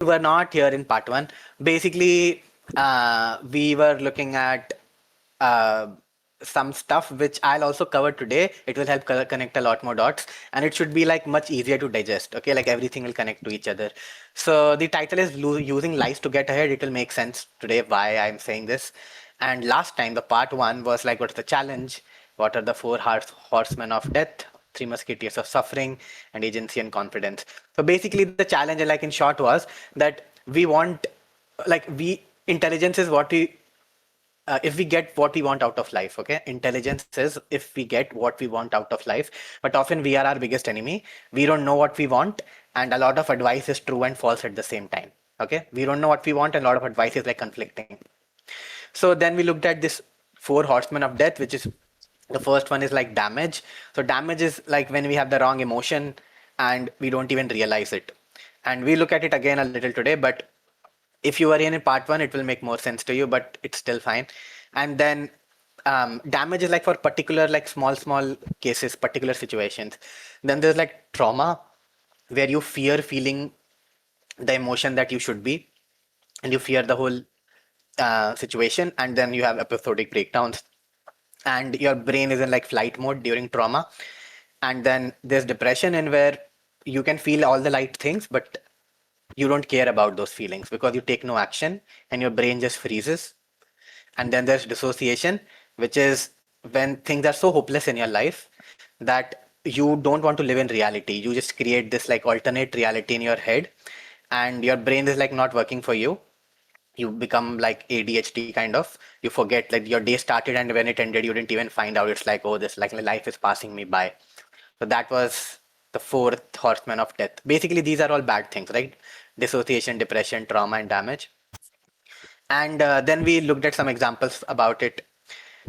were not here in part one, basically, we were looking at uh, some stuff which I'll also cover today. It will help connect a lot more dots, and it should be like much easier to digest. Okay, like everything will connect to each other. So the title is Using Lies to Get Ahead. It will make sense today why I'm saying this. And last time, the part one was like, what's the challenge? What are the four horsemen of death? Three musketeers of suffering, and agency and confidence. So basically, the challenge, like in short, was that we want, like, we intelligence is what we if we get what we want out of life. Okay, intelligence is if we get what we want out of life, but often we are our biggest enemy. We don't know what we want, and a lot of advice is true and false at the same time. Okay, we don't know what we want, and a lot of advice is like conflicting. So then we looked at this four horsemen of death, which is the first one is like damage. So damage is like when we have the wrong emotion and we don't even realize it. And we look at it again a little today, but if you were in part one, it will make more sense to you, but it's still fine. And then damage is like for particular, like small cases, particular situations. Then there's like trauma, where you fear feeling the emotion that you should be, and you fear the whole situation. And then you have episodic breakdowns, and your brain is in like flight mode during trauma. And then there's depression, in where you can feel all the light things, but you don't care about those feelings because you take no action and your brain just freezes. And then there's dissociation, which is when things are so hopeless in your life that you don't want to live in reality. You just create this like alternate reality in your head, and your brain is like not working for you. You become like ADHD kind of. You forget like your day started, and when it ended, you didn't even find out. It's like, oh, this like life is passing me by. So that was the fourth horseman of death. Basically, these are all bad things, right? Dissociation, depression, trauma, and damage. And then we looked at some examples about it.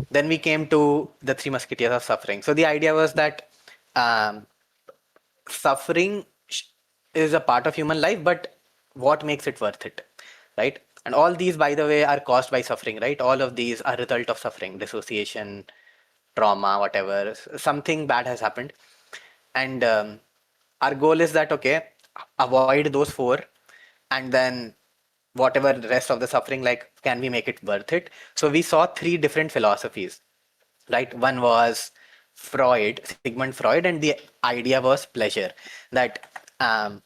Then we came to the three musketeers of suffering. So the idea was that um, suffering is a part of human life, but what makes it worth it, right? And all these, by the way, are caused by suffering, right? All of these are result of suffering, dissociation, trauma, whatever. Something bad has happened, and our goal is that, okay, avoid those four, and then whatever the rest of the suffering, like, can we make it worth it? So we saw three different philosophies, right? One was Sigmund Freud, and the idea was pleasure, that um,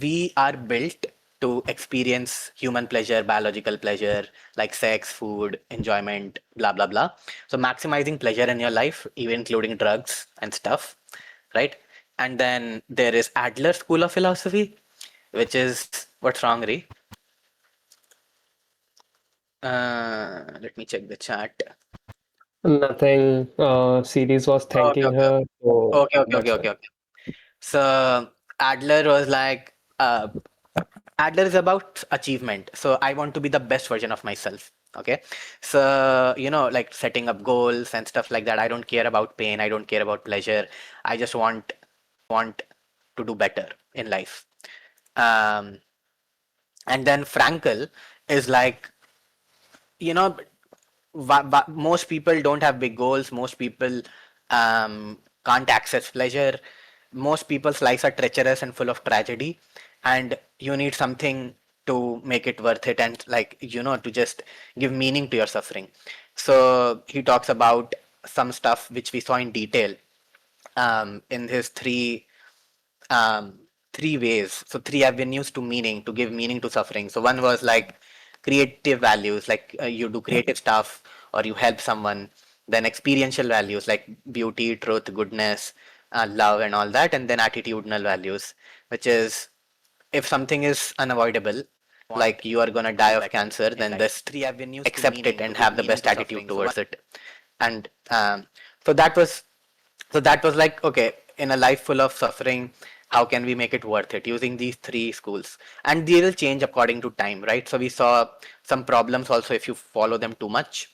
we are built to experience human pleasure, biological pleasure, like sex, food, enjoyment, blah, blah, blah. So maximizing pleasure in your life, even including drugs and stuff, right? And then there is Adler School of Philosophy, which is, what's wrong, Ri? Let me check the chat. Nothing. Series was Okay, thanking okay, her, so okay, okay, okay, that's okay, why. okay. So Adler was like, Adler is about achievement. So I want to be the best version of myself. Okay. So, like setting up goals and stuff like that. I don't care about pain. I don't care about pleasure. I just want to do better in life. Um, and then Frankel is like, you know, most people don't have big goals. Most people can't access pleasure. Most people's lives are treacherous and full of tragedy, and you need something to make it worth it, and like, to just give meaning to your suffering. So he talks about some stuff which we saw in detail in his um, three ways. So three avenues to meaning, to give meaning to suffering. So one was like creative values, like you do creative stuff or you help someone. Then experiential values like beauty, truth, goodness, love, and all that. And then attitudinal values, which is if something is unavoidable, like you are gonna die of cancer, then there's three avenues to accept it and have the best attitude towards it. And so that was so that was like, okay, in a life full of suffering, how can we make it worth it using these three schools? And they will change according to time, right? So we saw some problems also if you follow them too much.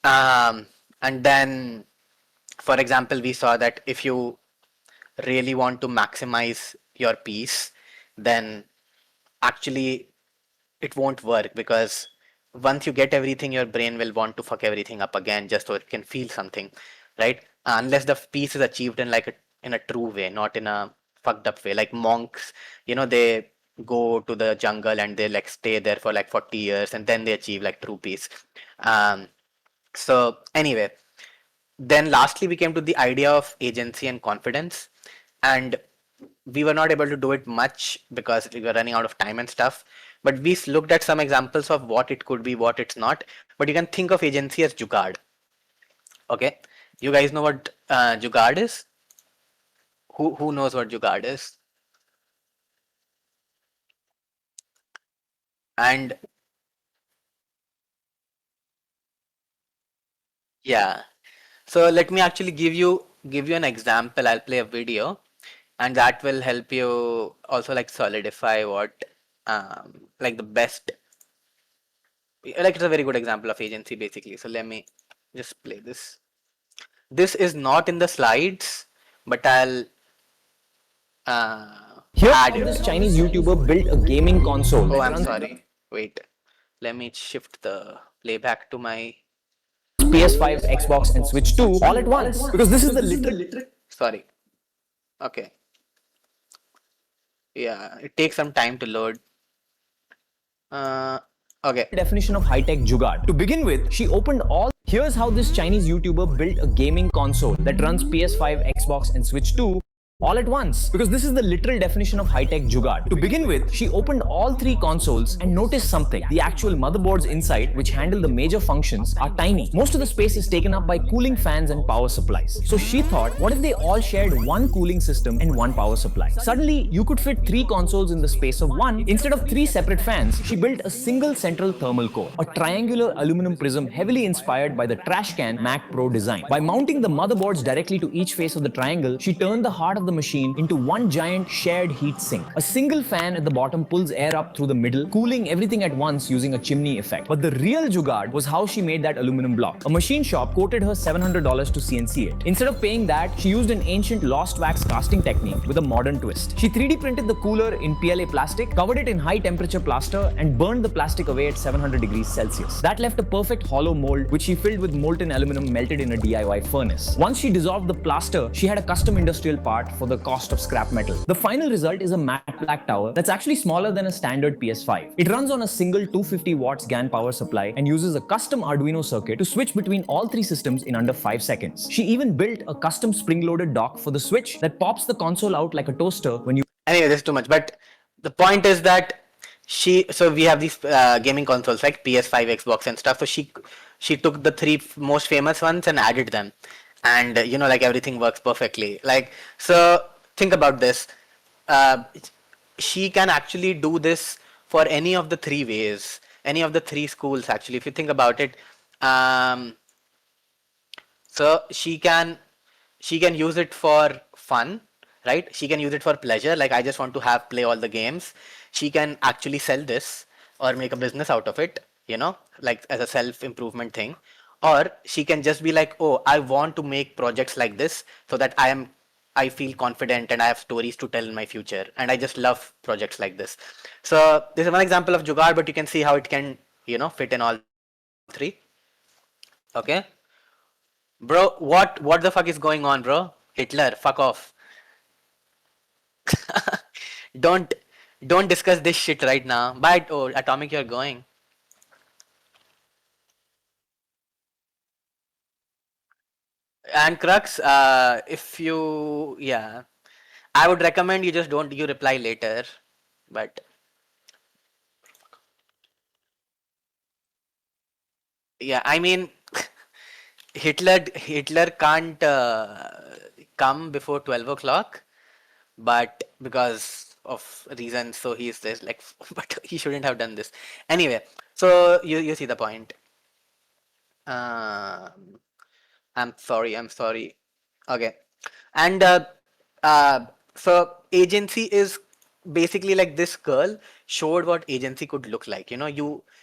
Um, and then, for example, we saw that if you really want to maximize your peace, then actually it won't work, because once you get everything, your brain will want to fuck everything up again just so it can feel something, right? Unless the peace is achieved in like in a true way, not in a fucked up way. Like monks, they go to the jungle and they like stay there for like 40 years and then they achieve like true peace. Um, so anyway, then lastly we came to the idea of agency and confidence, and we were not able to do it much because we were running out of time and stuff. But we looked at some examples of what it could be, what it's not. But you can think of agency as jugaad. Okay, you guys know what jugaad is? Who knows what jugaad is? And yeah, so let me actually give you an example. I'll play a video, and that will help you also like solidify what like the best, like it's a very good example of agency basically. So let me just play this. This is not in the slides, but I'll Here's add how it. this Chinese YouTuber built a gaming console Oh, that I'm runs sorry. Wait. Let me shift the playback to my. PS5, Xbox, and Switch 2 all at once. Because this is the literal Sorry. Okay. Yeah, it takes some time to load. Uh, okay. definition of high-tech jugaad. To begin with, she opened all. Here's how this Chinese YouTuber built a gaming console that runs PS5, Xbox, and Switch 2 all at once. Because this is the literal definition of high-tech jugaad. To begin with, she opened all three consoles and noticed something. The actual motherboards inside, which handle the major functions, are tiny. Most of the space is taken up by cooling fans and power supplies. So she thought, what if they all shared one cooling system and one power supply? Suddenly, you could fit three consoles in the space of one. Instead of three separate fans, she built a single central thermal core, a triangular aluminum prism heavily inspired by the trash can Mac Pro design. By mounting the motherboards directly to each face of the triangle, she turned the heart of the machine into one giant shared heat sink. A single fan at the bottom pulls air up through the middle, cooling everything at once using a chimney effect. But the real jugaad was how she made that aluminum block. A machine shop quoted her $700 to CNC it. Instead of paying that, she used an ancient lost wax casting technique with a modern twist. She 3D printed the cooler in PLA plastic, covered it in high temperature plaster, and burned the plastic away at 700 degrees Celsius. That left a perfect hollow mold, which she filled with molten aluminum melted in a DIY furnace. Once she dissolved the plaster, she had a custom industrial part for the cost of scrap metal. The final result is a matte black tower that's actually smaller than a standard PS5. It runs on a single 250 watts GAN power supply and uses a custom Arduino circuit to switch between all three systems in under 5 seconds. She even built a custom spring-loaded dock for the Switch that pops the console out like a toaster when you. Anyway, this is too much. But the point is that so we have these gaming consoles like PS5, Xbox, and stuff. So she took the three most famous ones and added them, and like everything works perfectly. Like so, think about this. Uh, she can actually do this for any of the three ways, any of the three schools. Actually, if you think about it, um, so she can use it for fun, right? She can use it for pleasure. Like I just want to have play all the games. She can actually sell this or make a business out of it, like as a self improvement thing. Or she can just be like, oh, I want to make projects like this so that I feel confident and I have stories to tell in my future. And I just love projects like this. So this is one example of Jugaad, but you can see how it can, fit in all three. Okay. Bro, what the fuck is going on, bro? Hitler, fuck off. Don't don't discuss this shit right now. Bye. Oh, Atomic, you're going. And Crux, if you, yeah, I would recommend you just don't you reply later. But yeah, I mean, Hitler can't come before 12 o'clock, but because of reasons, so he's this like, but he shouldn't have done this. Anyway, so you see the point. Um, I'm sorry. I'm sorry. Okay. And so agency is basically like this girl showed what agency could look like.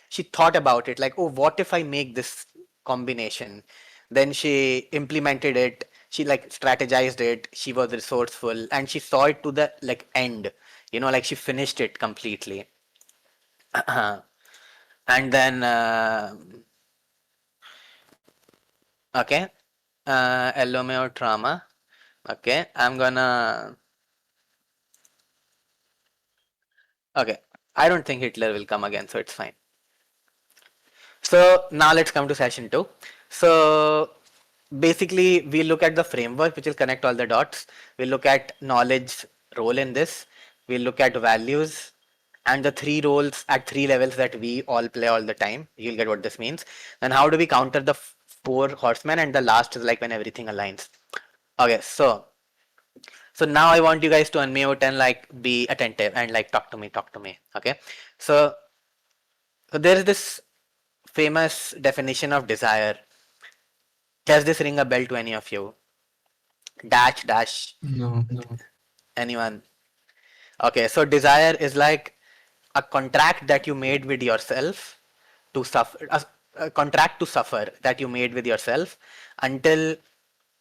She thought about it like, oh, what if I make this combination? Then she implemented it. She like strategized it. She was resourceful and she saw it to the like end. Like she finished it completely. And then okay, Elomeo trauma. Okay, I'm gonna Okay. I don't think Hitler will come again, so it's fine. So now let's come to session two. So basically, we look at the framework which will connect all the dots. We look at knowledge role in this. We look at values and the three roles at three levels that we all play all the time. You'll get what this means. Then how do we counter the four horsemen? And the last is like when everything aligns. Okay, so now I want you guys to unmute and like be attentive and like talk to me. Okay, so there is this famous definition of desire. Does this ring a bell to any of you? Dash dash. No. Anyone? Okay, so desire is like a contract that you made with yourself to suffer. A contract to suffer that you made with yourself until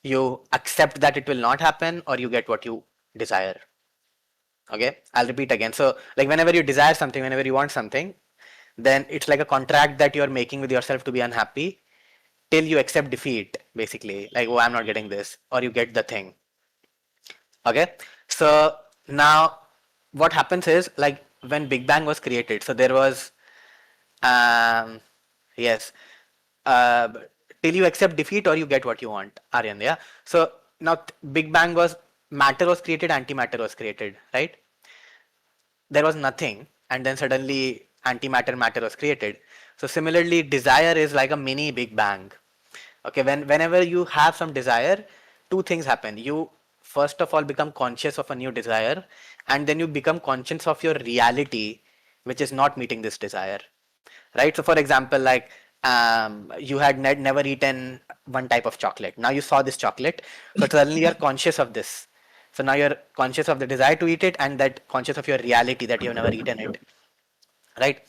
you accept that it will not happen or you get what you desire. Okay, I'll repeat again. So, like whenever you desire something, whenever you want something, then it's like a contract that you're making with yourself to be unhappy till you accept defeat, basically. Like, oh, I'm not getting this, or you get the thing. Okay, so now what happens is like when Big Bang was created, so there was, um, yes, uh, till you accept defeat or you get what you want, Aryan. Yeah. So now Big Bang was matter was created, antimatter was created, right? There was nothing and then suddenly antimatter matter was created. So similarly desire is like a mini big bang. Okay, whenever you have some desire, two things happen. You first of all become conscious of a new desire and then you become conscious of your reality which is not meeting this desire, right? So for example, like you had never eaten one type of chocolate, now you saw this chocolate, so suddenly you're conscious of this. So now you're conscious of the desire to eat it and that conscious of your reality that you've never eaten it, right?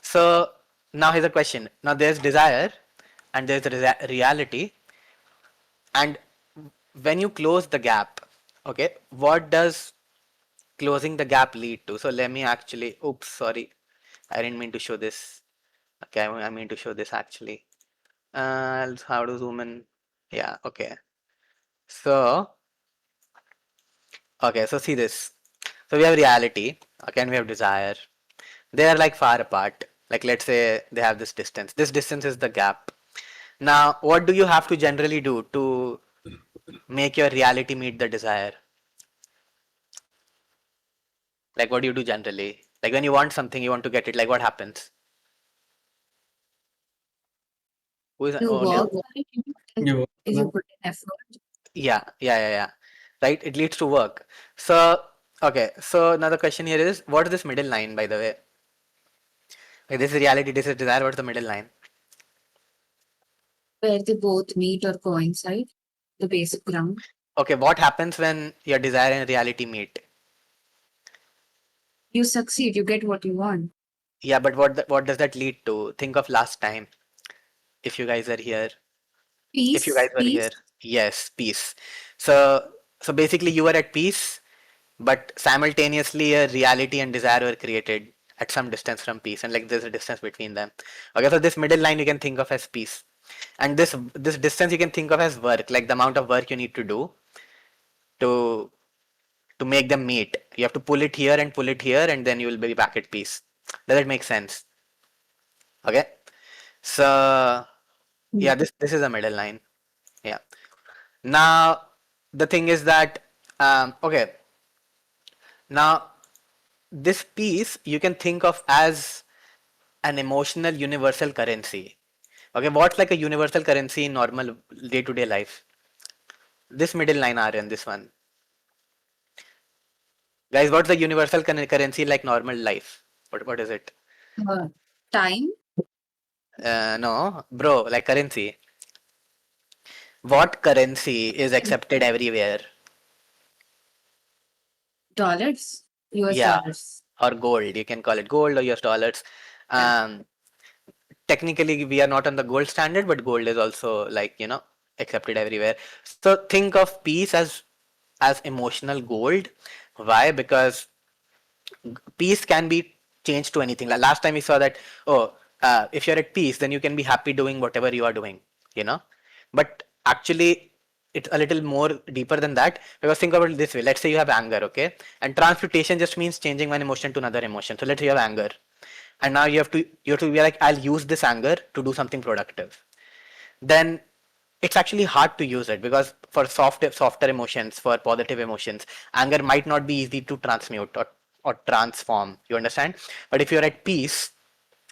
So now here's a question. Now there's desire and there's the reality, and when you close the gap, okay, what does closing the gap lead to? So let me actually, oops, sorry, I didn't mean to show this. Okay, I mean to show this actually. How to zoom in? Yeah, okay. So, okay, so see this. So we have reality, okay, and we have desire. They are like far apart. Like let's say they have this distance. This distance is the gap. Now, what do you have to generally do to make your reality meet the desire? Like what do you do generally? Like when you want something, you want to get it, like what happens? Who is You audio? work on it, You you put in effort. Yeah. Right? It leads to work. So, okay. So another question here is, what is this middle line, by the way? Like this is reality, this is desire. What's the middle line? Where they both meet or coincide, the basic ground. Okay, what happens when your desire and reality meet? You succeed, you get what you want. Yeah, but what does that lead to? Think of last time. If you guys are here, if you guys Peace, were here, yes, peace. So basically, you were at peace, but simultaneously, a reality and desire were created at some distance from peace, and like there's a distance between them. Okay, so this middle line you can think of as peace, and this distance you can think of as work, like the amount of work you need to do to to make them meet. You have to pull it here and pull it here, and then you will be back at peace. Does it make sense? Okay. So yeah, this is a middle line. Yeah. Now the thing is that okay. Now this piece you can think of as an emotional universal currency. Okay, what's like a universal currency in normal day-to-day life? This middle line are in this one. Guys, what's the universal currency like normal life? What is it? time, No, bro, like currency. What currency is accepted everywhere? dollars, US Yeah, dollars. or gold. You can call it gold or US dollars. Um, Technically, we are not on the gold standard, but gold is also like accepted everywhere. So think of peace as emotional gold. Why? Because peace can be changed to anything. Like last time we saw that, oh, if you're at peace, then you can be happy doing whatever you are doing, you know. But actually, it's a little more deeper than that, because think about it this way. Let's say you have anger, okay, and transmutation just means changing one emotion to another emotion. So let's say you have anger, and now you have to be like, I'll use this anger to do something productive. Then it's actually hard to use it, because for softer emotions, for positive emotions, anger might not be easy to transmute or transform, you understand. But if you're at peace,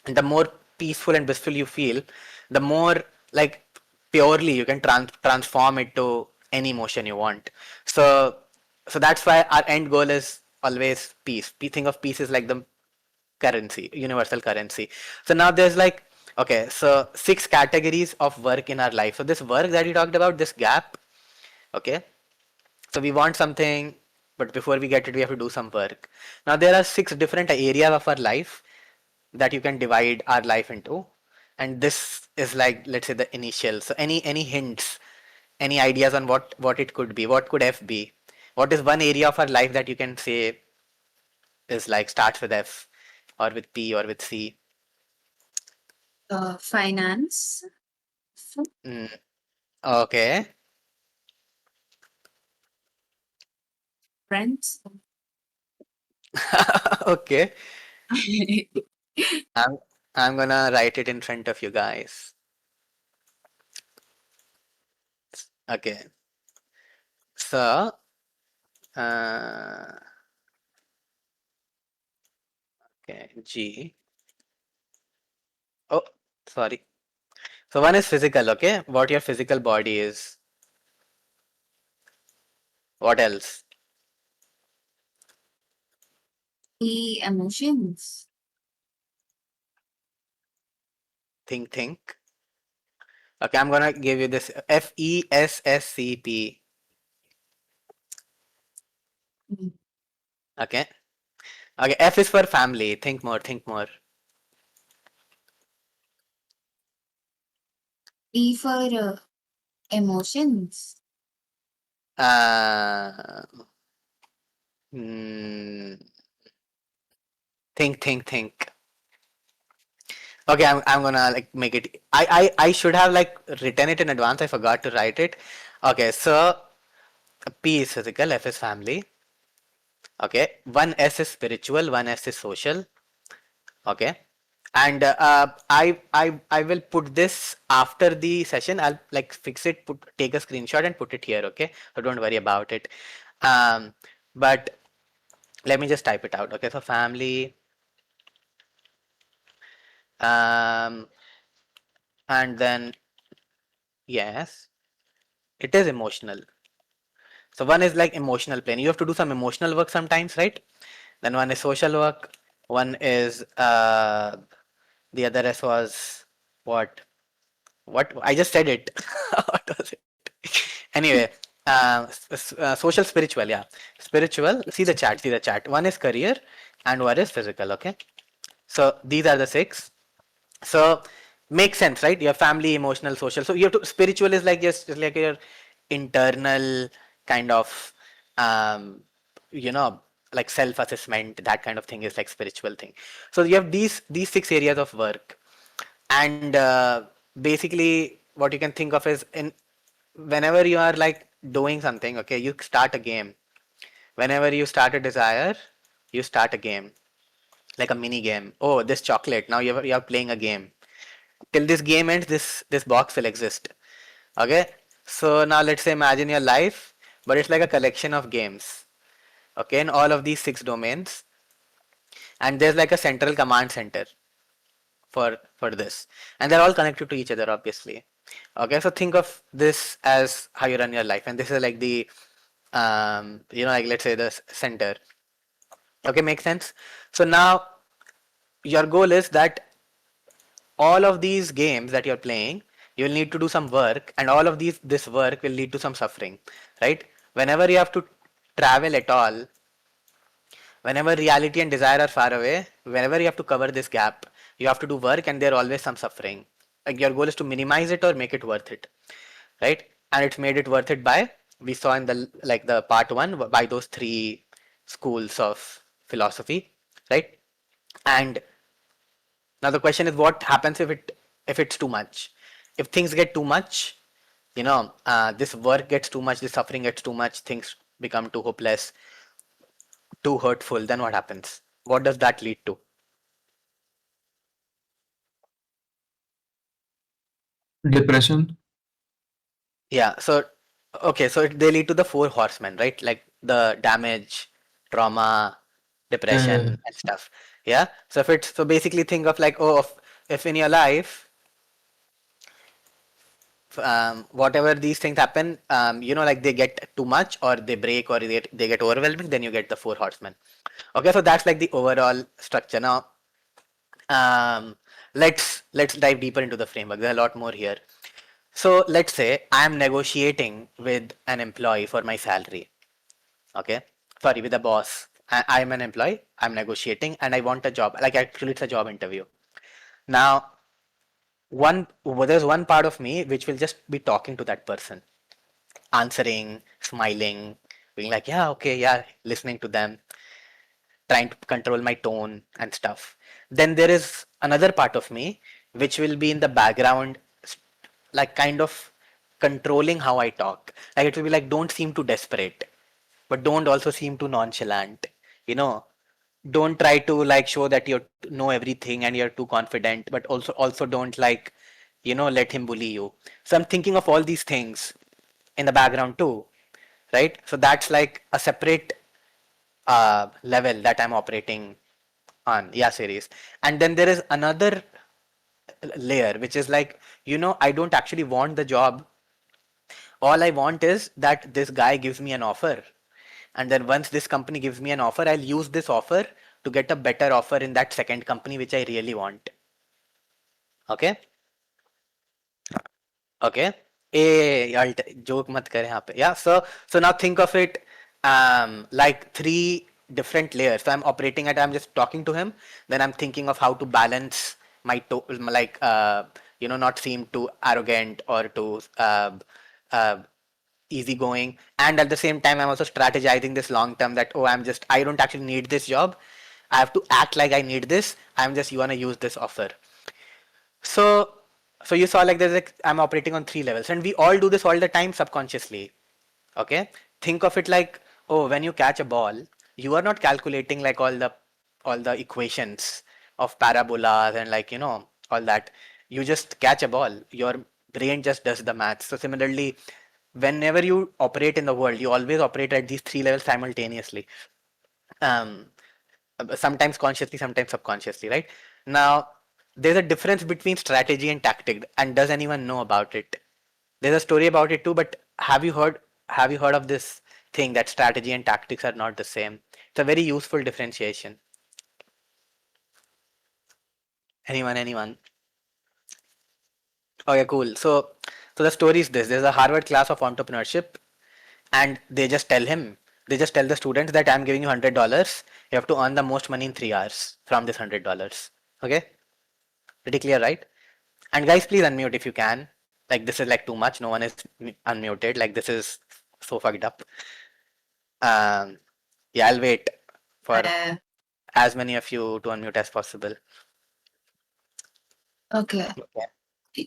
the more peaceful and blissful you feel, the more like purely you can transform it to any emotion you want. So that's why our end goal is always peace. We think of peace as like the currency, universal currency. So now there's like, okay, so 6 categories of work in our life. So this work that you talked about, this gap, okay, so we want something, but before we get it, we have to do some work. Now there are 6 different areas of our life that you can divide our life into, and this is like, let's say, the initial. So any hints, any ideas on what it could be, what could F be, what is one area of our life that you can say is like starts with F or with P or with C? Finance, Mm, okay. friends. Okay. I'm I'm gonna write it in front of you guys. Okay. So uh okay, G. Oh, sorry. So one is physical, okay? What your physical body is. What else? Emotions. Think. Okay, I'm gonna give you this FESSCP. Mm. Okay. Okay, F is for family. Think more, think more. E for emotions. Uh, hmm, think. Okay, I'm gonna like make it. I should have like written it in advance. I forgot to write it. Okay, so P is physical, F is family. Okay, one S is spiritual, one S is social. Okay, and I will put this after the session. I'll like fix it, take a screenshot and put it here. Okay, so don't worry about it. Um, but let me just type it out. Okay, so family, um, and then yes, it is emotional. So one is like emotional plane. You have to do some emotional work sometimes, right? Then one is social work. One is the other S was what? What I just said it. What was it? Anyway, social spiritual, yeah, spiritual. See the chat. See the chat. One is career, and one is physical. Okay. So these are the 6. So makes sense, right? Your family, emotional, social. So you have to, spiritual is like just like your internal kind of um you know like self assessment, that kind of thing is like spiritual thing. So you have these 6 areas of work, and basically what you can think of is, in whenever you are like doing something, okay, you start a game. Whenever you start a desire, you start a game, like a mini game. Oh, this chocolate, now you're playing a game. Till this game ends, this box will exist. Okay, so now let's say imagine your life, but it's like a collection of games, okay, in all of these 6 domains, and there's like a central command center for this, and they're all connected to each other, obviously. Okay, so think of this as how you run your life, and this is like the like let's say the center. Okay, makes sense. So now your goal is that all of these games that you're playing, you'll need to do some work, and all of this work will lead to some suffering, right? Whenever you have to travel at all, whenever reality and desire are far away, whenever you have to cover this gap, you have to do work, and there always some suffering. Like your goal is to minimize it or make it worth it, right? And it's made it worth it by, we saw in the like the part 1, by those 3 schools of philosophy, right? And now the question is, what happens if it's too much? If things get too much, this work gets too much, this suffering gets too much, things become too hopeless, too hurtful, then what happens? What does that lead to? Depression. Yeah, so okay, so they lead to the four horsemen, right? Like the damage, trauma, Yeah. depression, and stuff. Yeah. So if it's so basically think of like, oh, if in your life, whatever these things happen, like they get too much or they break or they get overwhelming, then you get the four horsemen. Okay, so that's like the overall structure. Now, um, let's dive deeper into the framework. There's a lot more here. So let's say I'm negotiating with an employee for my salary. Okay, sorry, with a boss. I'm an employee. I'm negotiating, and I want a job. Like actually, it's a job interview. Now, there's one part of me which will just be talking to that person, answering, smiling, being like, yeah, okay, yeah, listening to them, trying to control my tone and stuff. Then there is another part of me which will be in the background, like kind of controlling how I talk. Like it will be like, don't seem too desperate, but don't also seem too nonchalant. You know, don't try to like show that you know everything and you're too confident, but also don't like, let him bully you. So I'm thinking of all these things in the background too, right? So that's like a separate level that I'm operating on. Yeah, series. And then there is another layer which is like, I don't actually want the job. All I want is that this guy gives me an offer, and then once this company gives me an offer, I'll use this offer to get a better offer in that second company which I really want. Okay. Okay. Joke mat kare yahan pe. Yeah. So now think of it like three different layers. So I'm operating at, I'm just talking to him. Then I'm thinking of how to balance my like not seem too arrogant or too uh, easygoing. And at the same time, I'm also strategizing this long term that, oh, I don't actually need this job. I have to act like I need this. You want to use this offer. So, so you saw like I'm operating on three levels, and we all do this all the time subconsciously. Okay, think of it like, oh, when you catch a ball, you are not calculating like all the equations of parabolas and like all that. You just catch a ball. Your brain just does the math. So similarly, whenever you operate in the world, you always operate at these three levels simultaneously. Um, Sometimes consciously, sometimes subconsciously, right? Now, there's a difference between strategy and tactic, and does anyone know about it? There's a story about it too, but have you heard of this thing that strategy and tactics are not the same? It's a very useful differentiation. Anyone? Okay, cool. So the story is this: there's a Harvard class of entrepreneurship, and they just tell the students that I'm giving you $100. You have to earn the most money in 3 hours from this $100. Okay, pretty clear, right? And guys, please unmute if you can. Like this is like too much. No one is unmuted. Like this is so fucked up. Yeah, I'll wait for Uh, as many of you to unmute as possible. okay. Okay.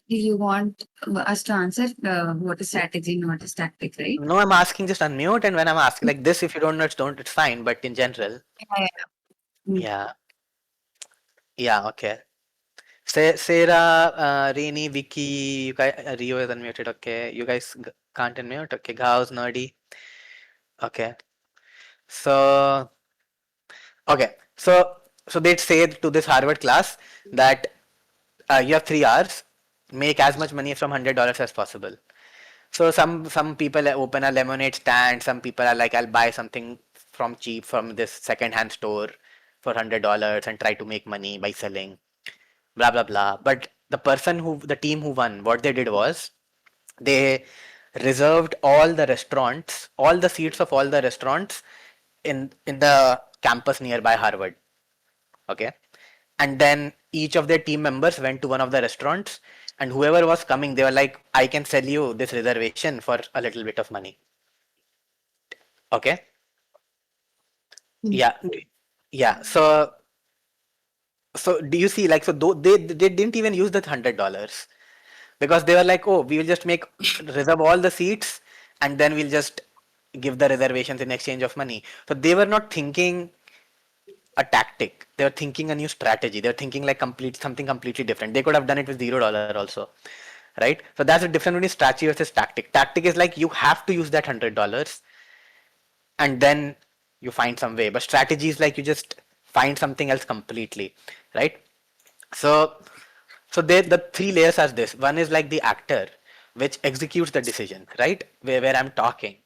You want us to answer what is strategy and what is tactic, right? No, I'm asking just unmute, and when I'm asking like this, if you don't know, it's fine. But in general, Yeah. Mm. yeah, yeah, okay. Sarah, Rainy, Vicky, you guys, Rio is unmuted. Okay, you guys can't unmute. Okay, Gauss, Nerdy. Okay, so okay, so they'd say to this Harvard class that you have 3 hours, make as much money from $100 as possible. So some people open a lemonade stand. Some people are like, I'll buy something from cheap from this second-hand store for $100 and try to make money by selling. Blah blah blah. But the team who won, what they did was they reserved all the seats of all the restaurants in the campus nearby Harvard. Okay, and then each of their team members went to one of the restaurants, and whoever was coming, they were like, I can sell you this reservation for a little bit of money. Okay. Mm. Yeah. Yeah. So do you see, like, so they didn't even use that $100. because they were like, oh, we will just make reserve all the seats and then we'll just give the reservations in exchange of money. So they were not thinking a tactic. They were thinking a new strategy. They were thinking like something completely different. They could have done it with $0 also, right? So that's the difference between strategy versus tactic. Tactic is like you have to use that $100 and then you find some way. But strategy is like you just find something else completely, right? So, the three layers are this. One is like the actor, which executes the decision, right? Where I'm talking,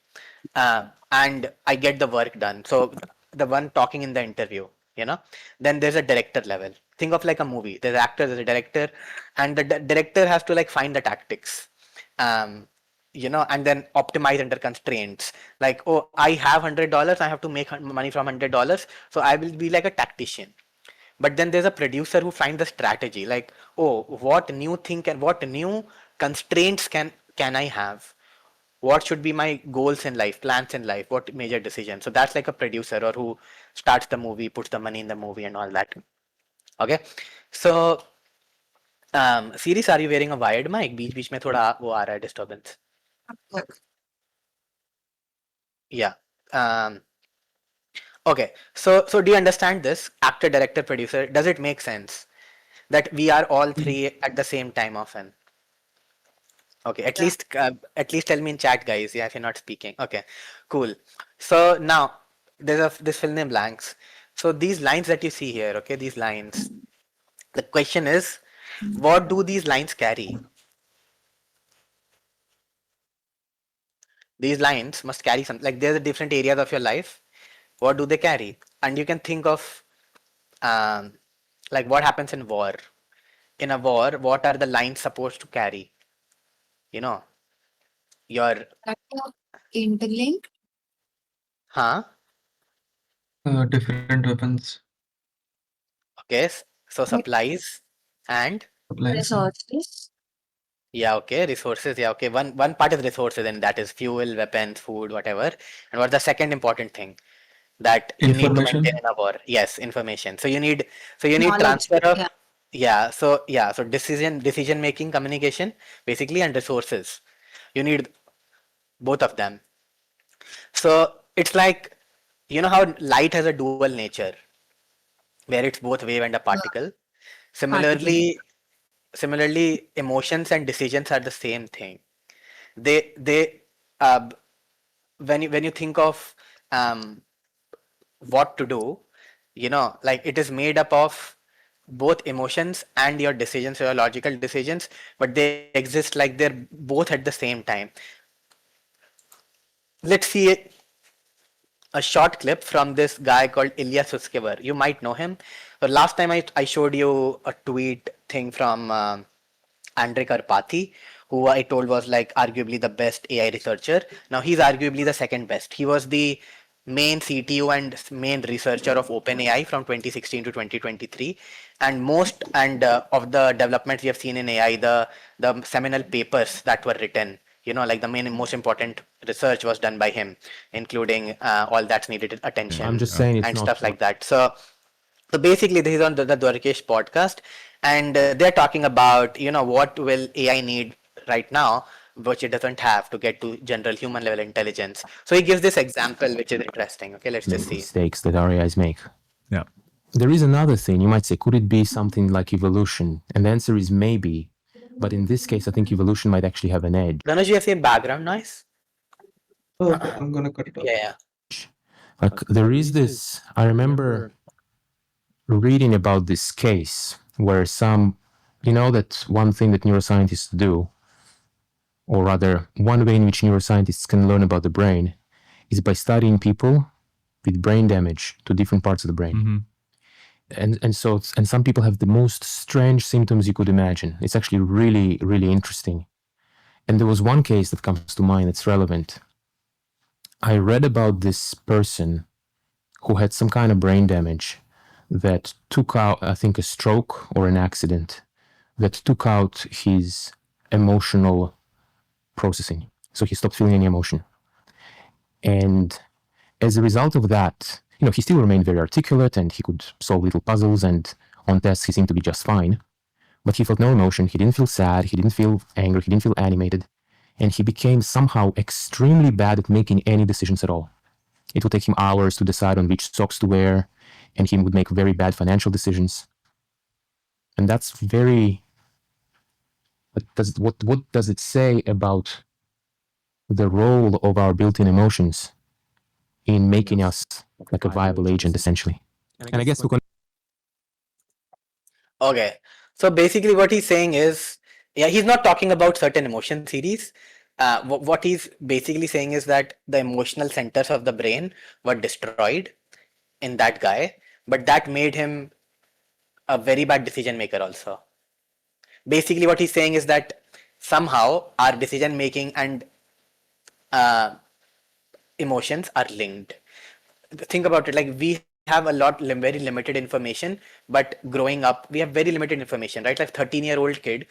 and I get the work done. So the one talking in the interview, you know. Then there's a director level. Think of like a movie. There's actor, there's a director, and the director has to like find the tactics. Um, and then optimize under constraints. Like, oh, I have $100, I have to make money from $100, so I will be like a tactician. But then there's a producer who finds the strategy, like, oh, what new thing and what new constraints can I have? What should be my goals in life, plans in life, what major decisions? So that's like a producer or who starts the movie, puts the money in the movie and all that. Okay. So series, are you wearing a wired mic? बीच बीच में थोड़ा वो आ रहा है disturbance. Yeah. Um, okay. So do you understand this? Actor, director, producer. Does it make sense that we are all three at the same time often? Okay, at least tell me in chat, guys. Yeah, if you're not speaking. Okay, cool. So now there's this fill in blanks. So these lines that you see here, okay, these lines. The question is, what do these lines carry? These lines must carry something. Like there's a different areas of your life. What do they carry? And you can think of um, like what happens in war. In a war, what are the lines supposed to carry? You know, your That are interlinked. huh? Different weapons, Okay, so Like supplies and supplies, and resources. yeah, okay, resources. Yeah, okay. One part is resources, and that is fuel, weapons, food, whatever. And what's the second important thing that you need to maintain information. in a war? Yes, information. So you need Knowledge. transfer of Yeah. so decision making, communication, basically, and resources. You need both of them. So it's like how light has a dual nature, where it's both wave and a particle. Particle. Similarly, emotions and decisions are the same thing. They uh, when you think of um, what to do, like it is made up of both emotions and your decisions, your logical decisions, but they exist like they're both at the same time. Let's see a short clip from this guy called Ilya Sutskever. You might know him. Last time I showed you a tweet thing from Andre Karpathy, who I told was like arguably the best AI researcher. Now he's arguably the second best. He was the main CTO and main researcher of OpenAI from 2016 to 2023, and most and of the developments we have seen in AI, the seminal papers that were written, like the main most important research was done by him, including all that's needed attention. I'm just saying it's and not stuff true. like that. So basically, this is on the Dwarkesh podcast, and they're talking about what will AI need right now, which it doesn't have to get to general human level intelligence. So he gives this example, which is interesting. Okay, let's just see. Mistakes that RAIs make. Yeah. There is another thing. You might say, could it be something like evolution? And the answer is maybe. But in this case, I think evolution might actually have an edge. Dhanush, you have same background noise? Oh, okay, I'm gonna cut it off. Yeah. Like there is this, I remember reading about this case where that one thing that neuroscientists do, or rather one way in which neuroscientists can learn about the brain is by studying people with brain damage to different parts of the brain. Mm-hmm. And some people have the most strange symptoms you could imagine. It's actually really, really interesting. And there was one case that comes to mind that's relevant. I read about this person who had some kind of brain damage that took out, I think, a stroke or an accident that took out his emotional processing. So he stopped feeling any emotion. And as a result of that, he still remained very articulate and he could solve little puzzles, and on tests he seemed to be just fine. but he felt no emotion. He didn't feel sad. He didn't feel angry. He didn't feel animated. And he became somehow extremely bad at making any decisions at all. It would take him hours to decide on which socks to wear, and he would make very bad financial decisions. And that's very. What does it say about the role of our built-in emotions in making us like a viable agent, essentially? And I guess to Okay. So basically, what he's saying is, yeah, he's not talking about certain emotion series. What he's basically saying is that the emotional centers of the brain were destroyed in that guy, but that made him a very bad decision maker also. Basically, what he's saying is that somehow our decision making and uh, emotions are linked. Think about it, like we have a lot very limited information, but growing up we have very limited information, right? Like 13-year-old kid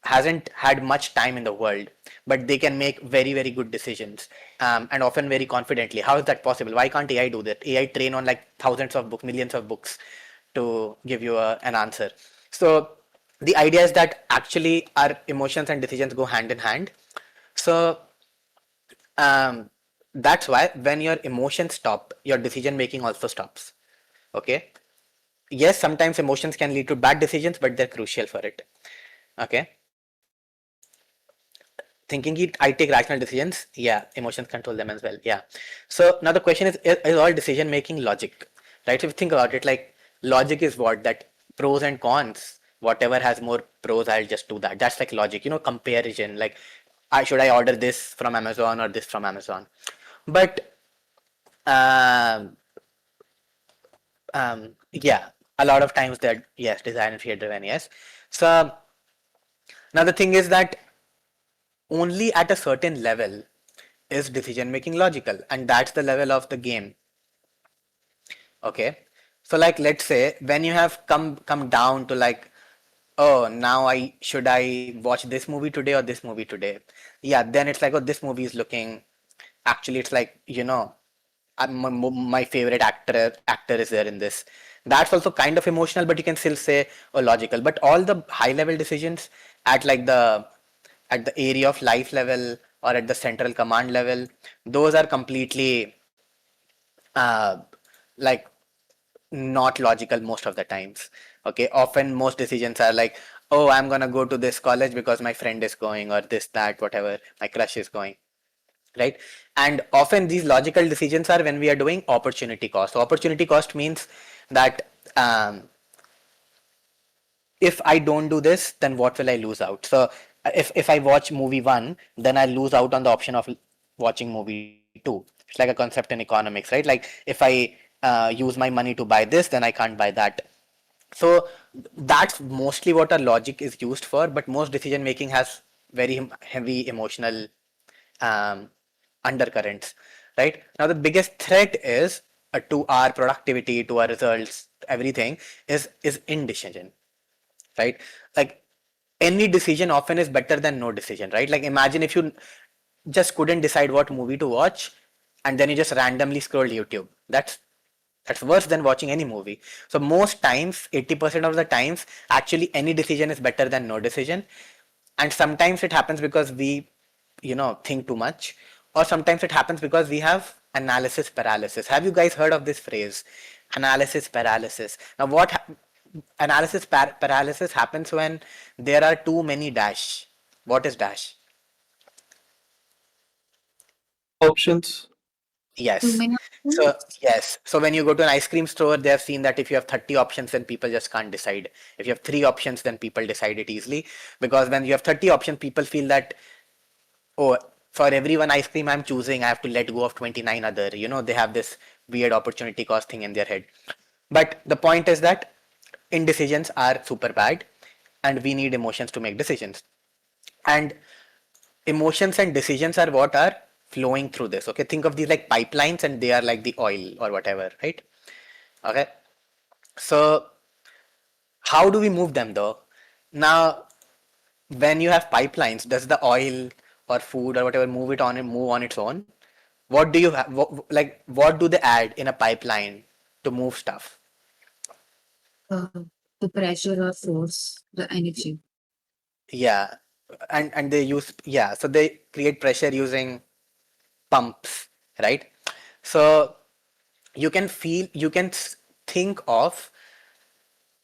hasn't had much time in the world, but they can make very good decisions, and often very confidently. How is that possible? Why can't AI do that? AI train on like thousands of books, millions of books to give you an answer. So the idea is that actually our emotions and decisions go hand in hand. So um, that's why when your emotions stop, your decision making also stops. Okay. Yes, sometimes emotions can lead to bad decisions, but they're crucial for it. Okay. Thinking it, I take rational decisions. Yeah, emotions control them as well. Yeah. So now the question is all decision making logic, right? So if you think about it, like logic is what, that pros and cons. Whatever has more pros, I'll just do that. That's like logic, comparison. Like, I order this from Amazon or this from Amazon? But um, yeah, a lot of times that, yes, design and fear driven. Yes. So now the thing is that only at a certain level is decision making logical, and that's the level of the game. Okay. So like, let's say when you have come down to like, oh, now I watch this movie today or this movie today? Yeah, then it's like, oh, this movie is looking, actually it's like, my favorite actor is there in this. That's also kind of emotional, but you can still say, oh, logical. But all the high level decisions at like the area of life level or at the central command level, those are completely uh, like not logical most of the times. Okay, often most decisions are like, oh, I'm gonna go to this college because my friend is going, or this, that, whatever, my crush is going, right? And often these logical decisions are when we are doing opportunity cost. So opportunity cost means that if I don't do this, then what will I lose out? So if I watch movie one, then I lose out on the option of watching movie two. It's like a concept in economics, right? Like if I use my money to buy this, then I can't buy that. So that's mostly what our logic is used for, but most decision making has very heavy emotional um, undercurrents, right? Now the biggest threat is to our productivity, to our results, everything is indecision, right? Like any decision often is better than no decision, right? Like imagine if you just couldn't decide what movie to watch, and then you just randomly scroll YouTube. That's worse than watching any movie. So most times, 80% of the times, actually any decision is better than no decision. And sometimes it happens because we, think too much, or sometimes it happens because we have analysis paralysis. Have you guys heard of this phrase, analysis paralysis? Now, analysis paralysis happens when there are too many dash. What is dash? Options. Too Yes. many So options. yes. So when you go to an ice cream store, they have seen that if you have 30 options, then people just can't decide. If you have three options, then people decide it easily. Because when you have 30 options, people feel that, oh, for every one ice cream I'm choosing, I have to let go of 29 other. They have this weird opportunity cost thing in their head. But the point is that indecisions are super bad, and we need emotions to make decisions. And emotions and decisions are what are flowing through this. Okay, think of these like pipelines, and they are like the oil or whatever, right? Okay, so how do we move them though? Now, when you have pipelines, does the oil or food or whatever move on its own? What do you have, what do they add in a pipeline to move stuff? Uh, the pressure or force, the energy. Yeah, and they use, yeah, so they create pressure using pumps, right? So you can think of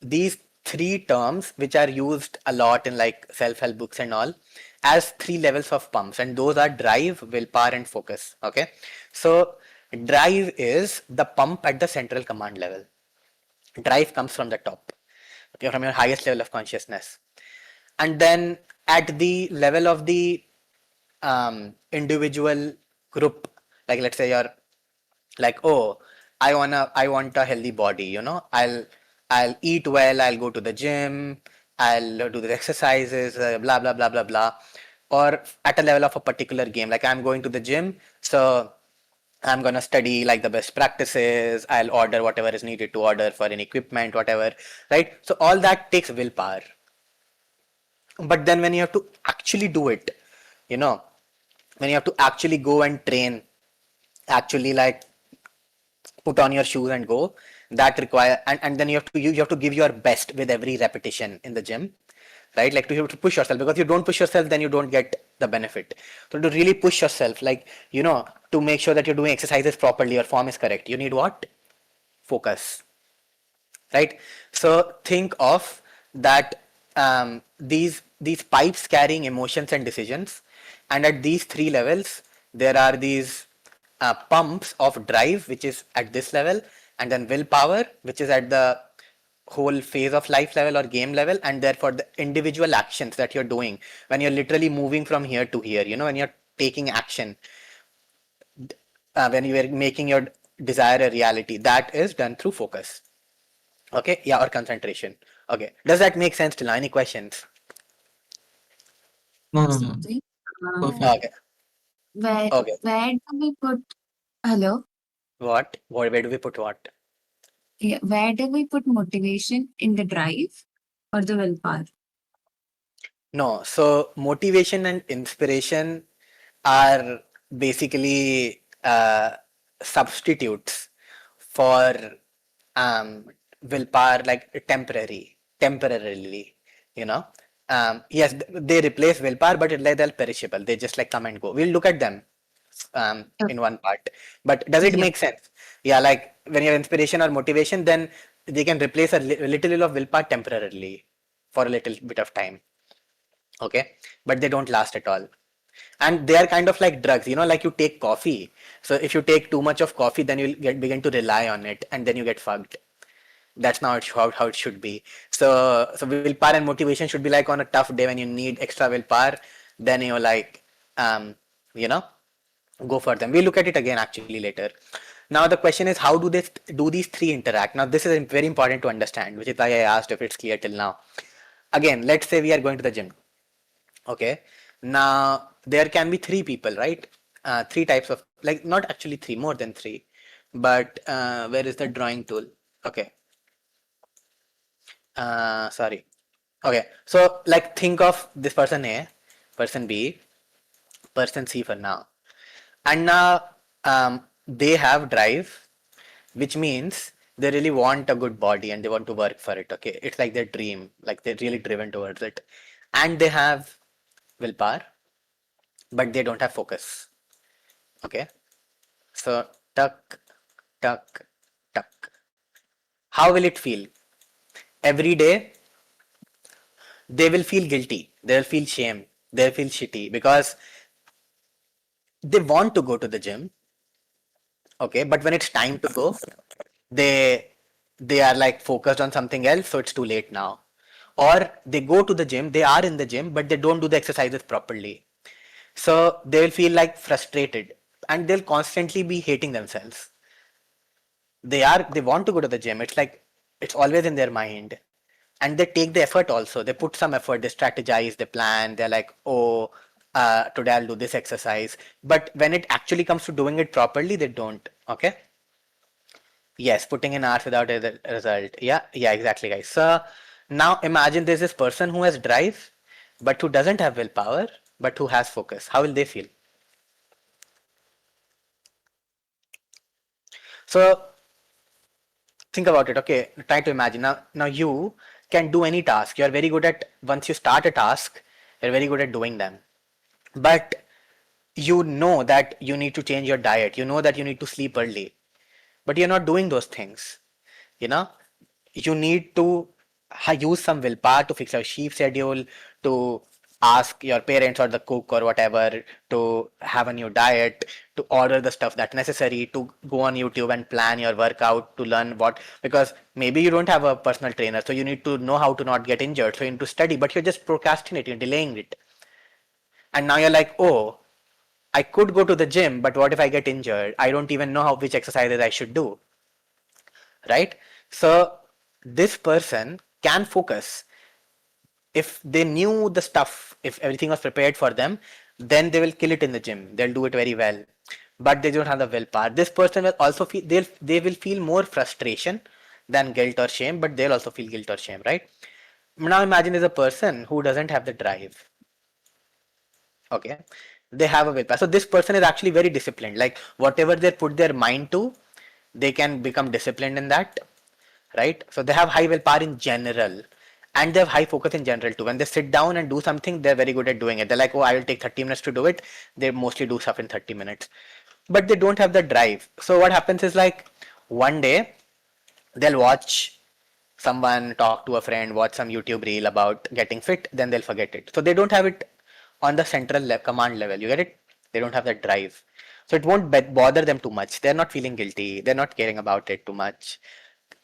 these three terms which are used a lot in like self-help books and all as three levels of pumps, and those are drive, willpower, and focus. Okay, so drive is the pump at the central command level. Drive comes from the top, okay, from your highest level of consciousness. And then at the level of the individual group, like let's say you're like, oh, I want a healthy body, I'll eat well, I'll go to the gym, I'll do the exercises, blah blah blah blah blah. Or at a level of a particular game, like I'm going to the gym, so I'm gonna study like the best practices, I'll order whatever is needed to order for an equipment, whatever, right? So all that takes willpower. But then when you have to actually do it, you know when you have to actually go and train, actually like put on your shoes and go, that require, and then you have to give your best with every repetition in the gym, right? Like to, you have to push yourself, because you don't push yourself, then you don't get the benefit. So to really push yourself, like, to make sure that you're doing exercises properly, your form is correct, you need what? Focus, right? So think of that, these pipes carrying emotions and decisions, and at these three levels there are these pumps of drive, which is at this level, and then willpower, which is at the whole phase of life level or game level, and therefore the individual actions that you're doing when you're literally moving from here to here, when you're taking action, when you are making your desire a reality, that is done through focus. Okay, yeah, or concentration. Okay, does that make sense till now? Any questions? No, no, no. Something. Perfect. Okay, Where okay. where do we put hello? Where do we put what? Yeah, where do we put motivation in the drive or the willpower? No, so motivation and inspiration are basically substitutes for willpower, like temporarily, you know. Yes, they replace willpower, but they're perishable. They just like come and go. We'll look at them in one part. But does it Yeah. make sense? Yeah, like when you have inspiration or motivation, then they can replace a little of willpower temporarily for a little bit of time. Okay, but they don't last at all. And they are kind of like drugs, like you take coffee. So if you take too much of coffee, then you'll begin to rely on it, and then you get fucked. That's not how it should be. So willpower and motivation should be like on a tough day when you need extra willpower, then you're like, you know go for them. We'll look at it again actually later. Now the question is, how do these three interact? Now this is very important to understand, which is why I asked if it's clear till now. Again, let's say we are going to the gym. Okay, now there can be three people, right? Three types of, like, not actually three, more than three, but where is the drawing tool? Okay, sorry. Okay, so like think of this person A, person B, person C for now. And now they have drive, which means they really want a good body and they want to work for it. Okay, it's like their dream, like they're really driven towards it. And they have willpower, but they don't have focus. Okay, so tuck, tuck, tuck. How will it feel? Every day they will feel guilty, they'll feel shame, they'll feel shitty because they want to go to the gym. Okay, but when it's time to go, they they are like focused on something else, so it's too late now. Or they go to the gym, they are in the gym, but they don't do the exercises properly, so they will feel like frustrated, and they'll constantly be hating themselves. They want to go to the gym, it's like it's always in their mind, and they take the effort also, they put some effort, they strategize, they plan, they're like, oh, today I'll do this exercise, but when it actually comes to doing it properly, they don't. Okay, yes, putting in hours without a result. Yeah, yeah, exactly, guys. So now imagine there's this person who has drive, but who doesn't have willpower, but who has focus. How will they feel? So think about it. Okay, try to imagine now. Now you can do any task. You're very good at, once you start a task, you're very good at doing them. But you know that you need to change your diet. You know that you need to sleep early, but you're not doing those things. You know, you need to use some willpower to fix your sleep schedule, to ask your parents or the cook or whatever to have a new diet, to order the stuff that's necessary, to go on YouTube and plan your workout, to learn what, because maybe you don't have a personal trainer, so you need to know how to not get injured, so you need to study, but you're just procrastinating, delaying it. And now you're like, oh, I could go to the gym, but what if I get injured? I don't even know how which exercises I should do, right? So this person can focus. If they knew the stuff, if everything was prepared for them, then they will kill it in the gym. They'll do it very well. But they don't have the willpower. This person will also feel, they will feel more frustration than guilt or shame, but they'll also feel guilt or shame, right? Now imagine there's a person who doesn't have the drive. Okay, they have a willpower, so this person is actually very disciplined, like whatever they put their mind to, they can become disciplined in that, right? So they have high willpower in general, and they have high focus in general too. When they sit down and do something, they're very good at doing it. They're like, oh, I will take 30 minutes to do it. They mostly do stuff in 30 minutes, but they don't have the drive. So what happens is, like, one day they'll watch someone talk to a friend, watch some YouTube reel about getting fit, then they'll forget it. So they don't have it on the central command level. You get it? They don't have that drive. So it won't bother them too much. They're not feeling guilty. They're not caring about it too much.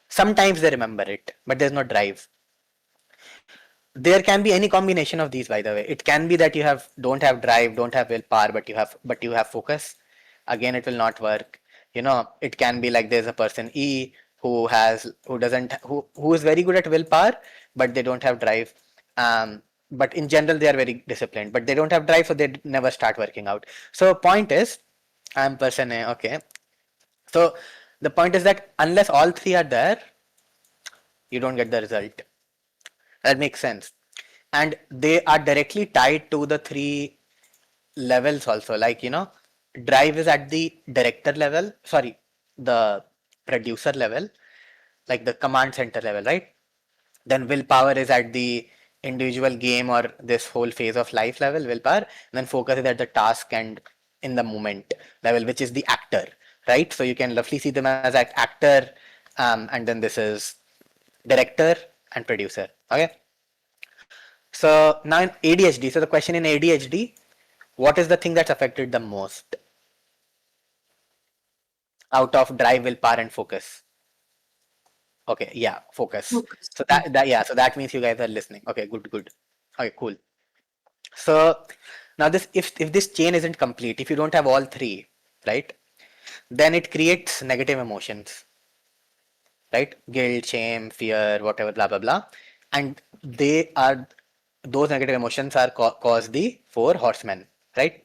Sometimes they remember it, but there's no drive. There can be any combination of these, by the way. It can be that you have don't have drive, don't have willpower, but you have focus. Again, it will not work. You know, it can be like there's a person E who is very good at willpower, but they don't have drive. But in general, they are very disciplined, but they don't have drive, so they never start working out. So point is, I'm person A. Okay. So the point is that unless all three are there, you don't get the result. That makes sense. And they are directly tied to the three levels also. Like, you know, drive is at the director level, sorry, the producer level, like the command center level, right? Then willpower is at the individual game or this whole phase of life level, willpower. And then focus is at the task and in the moment level, which is the actor, right? So you can roughly see them as like actor, and then this is director and producer. Okay. So now in ADHD, so the question in ADHD, what is the thing that's affected the most out of drive, willpower, and focus? Okay, yeah, focus. Focus. So so that means you guys are listening. Okay, good. Okay, cool. So now this, if this chain isn't complete, if you don't have all three, right, then it creates negative emotions, right? Guilt, shame, fear, whatever, blah blah blah, and those negative emotions are cause the four horsemen, right?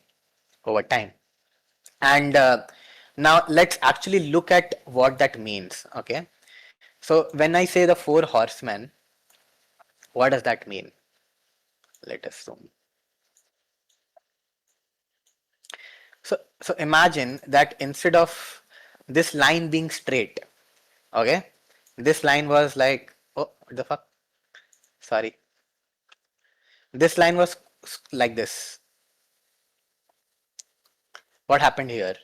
Over time. And now let's actually look at what that means. Okay. So when I say the four horsemen, what does that mean? Let us zoom. So imagine that instead of this line being straight, okay, this line was like, oh, what the fuck? Sorry. This line was like this. What happened here?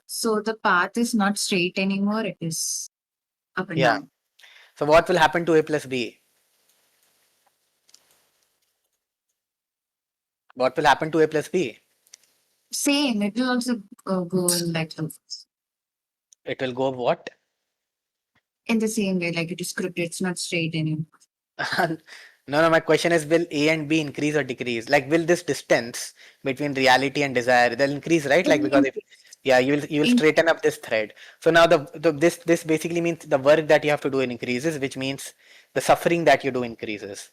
So the path is not straight anymore. It is up and Yeah. down. So what will happen to A plus B? What will happen to A plus B? Same. It will also go in like It will go what? in the same way, like it is scripted. It's not straight anymore. No, my question is, will A and B increase or decrease? Like, will this distance between reality and desire, they'll increase, right? Like, because if, yeah, you will In- straighten up this thread. So now this basically means the work that you have to do increases, which means the suffering that you do increases,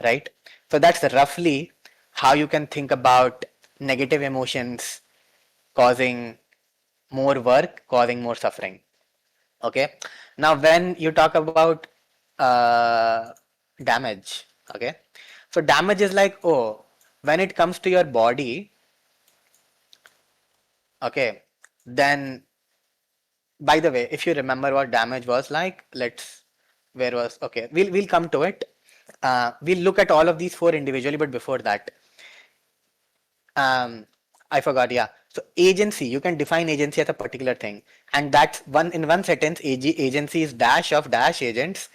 right? So that's roughly how you can think about negative emotions causing more work, causing more suffering. Okay. Now, when you talk about uh, damage, okay, so damage is like, oh, when it comes to your body, okay, then by the way, if you remember what damage was like, where was, okay, we'll come to it. We'll look at all of these four individually, but before that, um, I forgot, yeah. So agency, you can define agency as a particular thing, and that's one in one sentence. Agency is dash of dash agents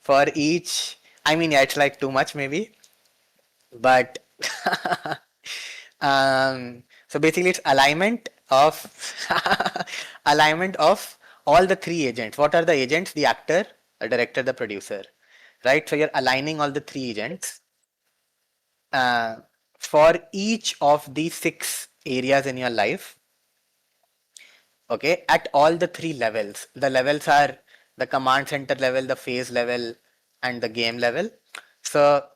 for each. I mean, yeah, it's like too much maybe, but so basically it's alignment of alignment of all the three agents. What are the agents? The actor, the director, the producer, right? So you're aligning all the three agents uh, for each of these six areas in your life, okay, at all the three levels. The levels are the command center level, the phase level, and the game level. So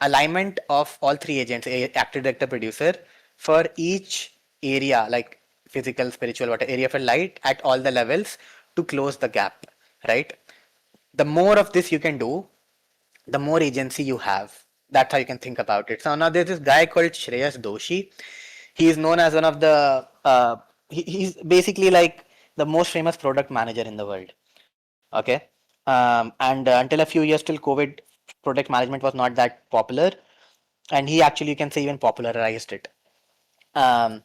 alignment of all three agents, actor, director, producer, for each area, like physical, spiritual, whatever area for light, at all the levels to close the gap, right? The more of this you can do, the more agency you have. That's how you can think about it. So now there's this guy called Shreyas Doshi. He is known as one of the he's basically like the most famous product manager in the world. Okay, and until a few years till COVID, product management was not that popular, and he actually, you can say, even popularized it. Um,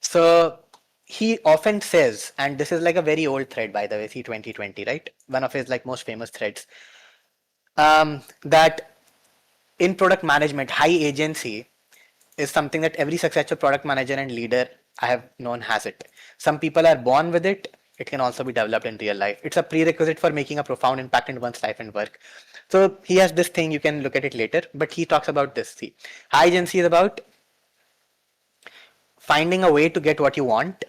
so he often says, and this is like a very old thread, by the way, C 2020, right? One of his like most famous threads. That in product management, high agency is something that every successful product manager and leader I have known has it. Some people are born with it. It can also be developed in real life. It's a prerequisite for making a profound impact in one's life and work. So he has this thing, you can look at it later, but he talks about this. See, high agency is about finding a way to get what you want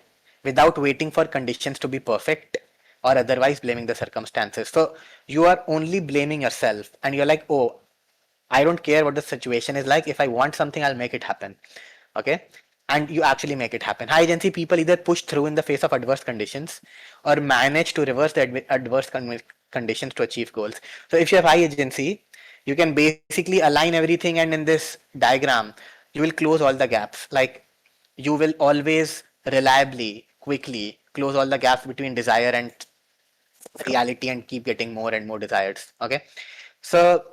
without waiting for conditions to be perfect or otherwise blaming the circumstances. So you are only blaming yourself and you're like, oh, I don't care what the situation is like. If I want something, I'll make it happen. Okay. And you actually make it happen. High agency people either push through in the face of adverse conditions or manage to reverse the adverse conditions to achieve goals. So if you have high agency, you can basically align everything, and in this diagram, you will close all the gaps. Like you will always reliably, quickly close all the gaps between desire and reality and keep getting more and more desires. Okay. So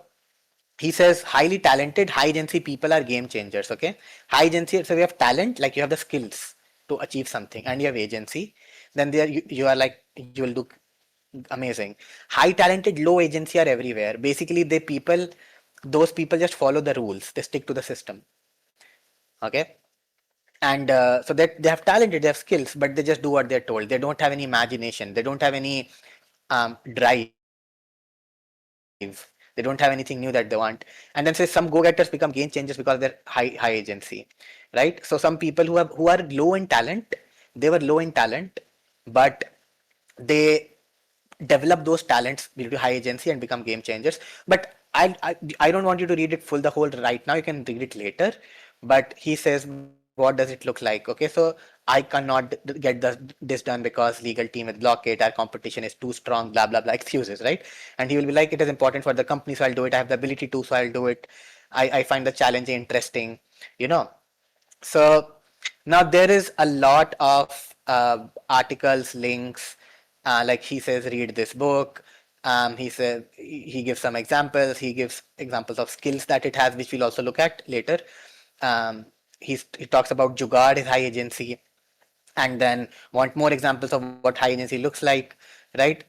he says highly talented, high agency people are game changers. Okay. High agency, so we have talent, like you have the skills to achieve something, and you have agency, then there you are like, you will do amazing. High talented, low agency are everywhere. Basically, those people just follow the rules, they stick to the system. Okay. And so that they have talented, they have skills, but they just do what they're told. They don't have any imagination, they don't have any drive, they don't have anything new that they want. And then say some go-getters become game changers because they're high agency, right? So some people who are low in talent, they were low in talent, but they develop those talents due to high agency and become game changers. But I don't want you to read it full the whole right now, you can read it later. But he says, what does it look like? Okay, so I cannot get this done because legal team will block it, our competition is too strong, blah blah blah, excuses, right? And he will be like, it is important for the company, so I'll do it, I have the ability to, so I'll do it. I find the challenge interesting, you know. So now there is a lot of articles, links. Like he says, read this book. He says he gives some examples. He gives examples of skills that it has, which we'll also look at later. Um, he talks about Jugaad, his high agency, and then want more examples of what high agency looks like, right?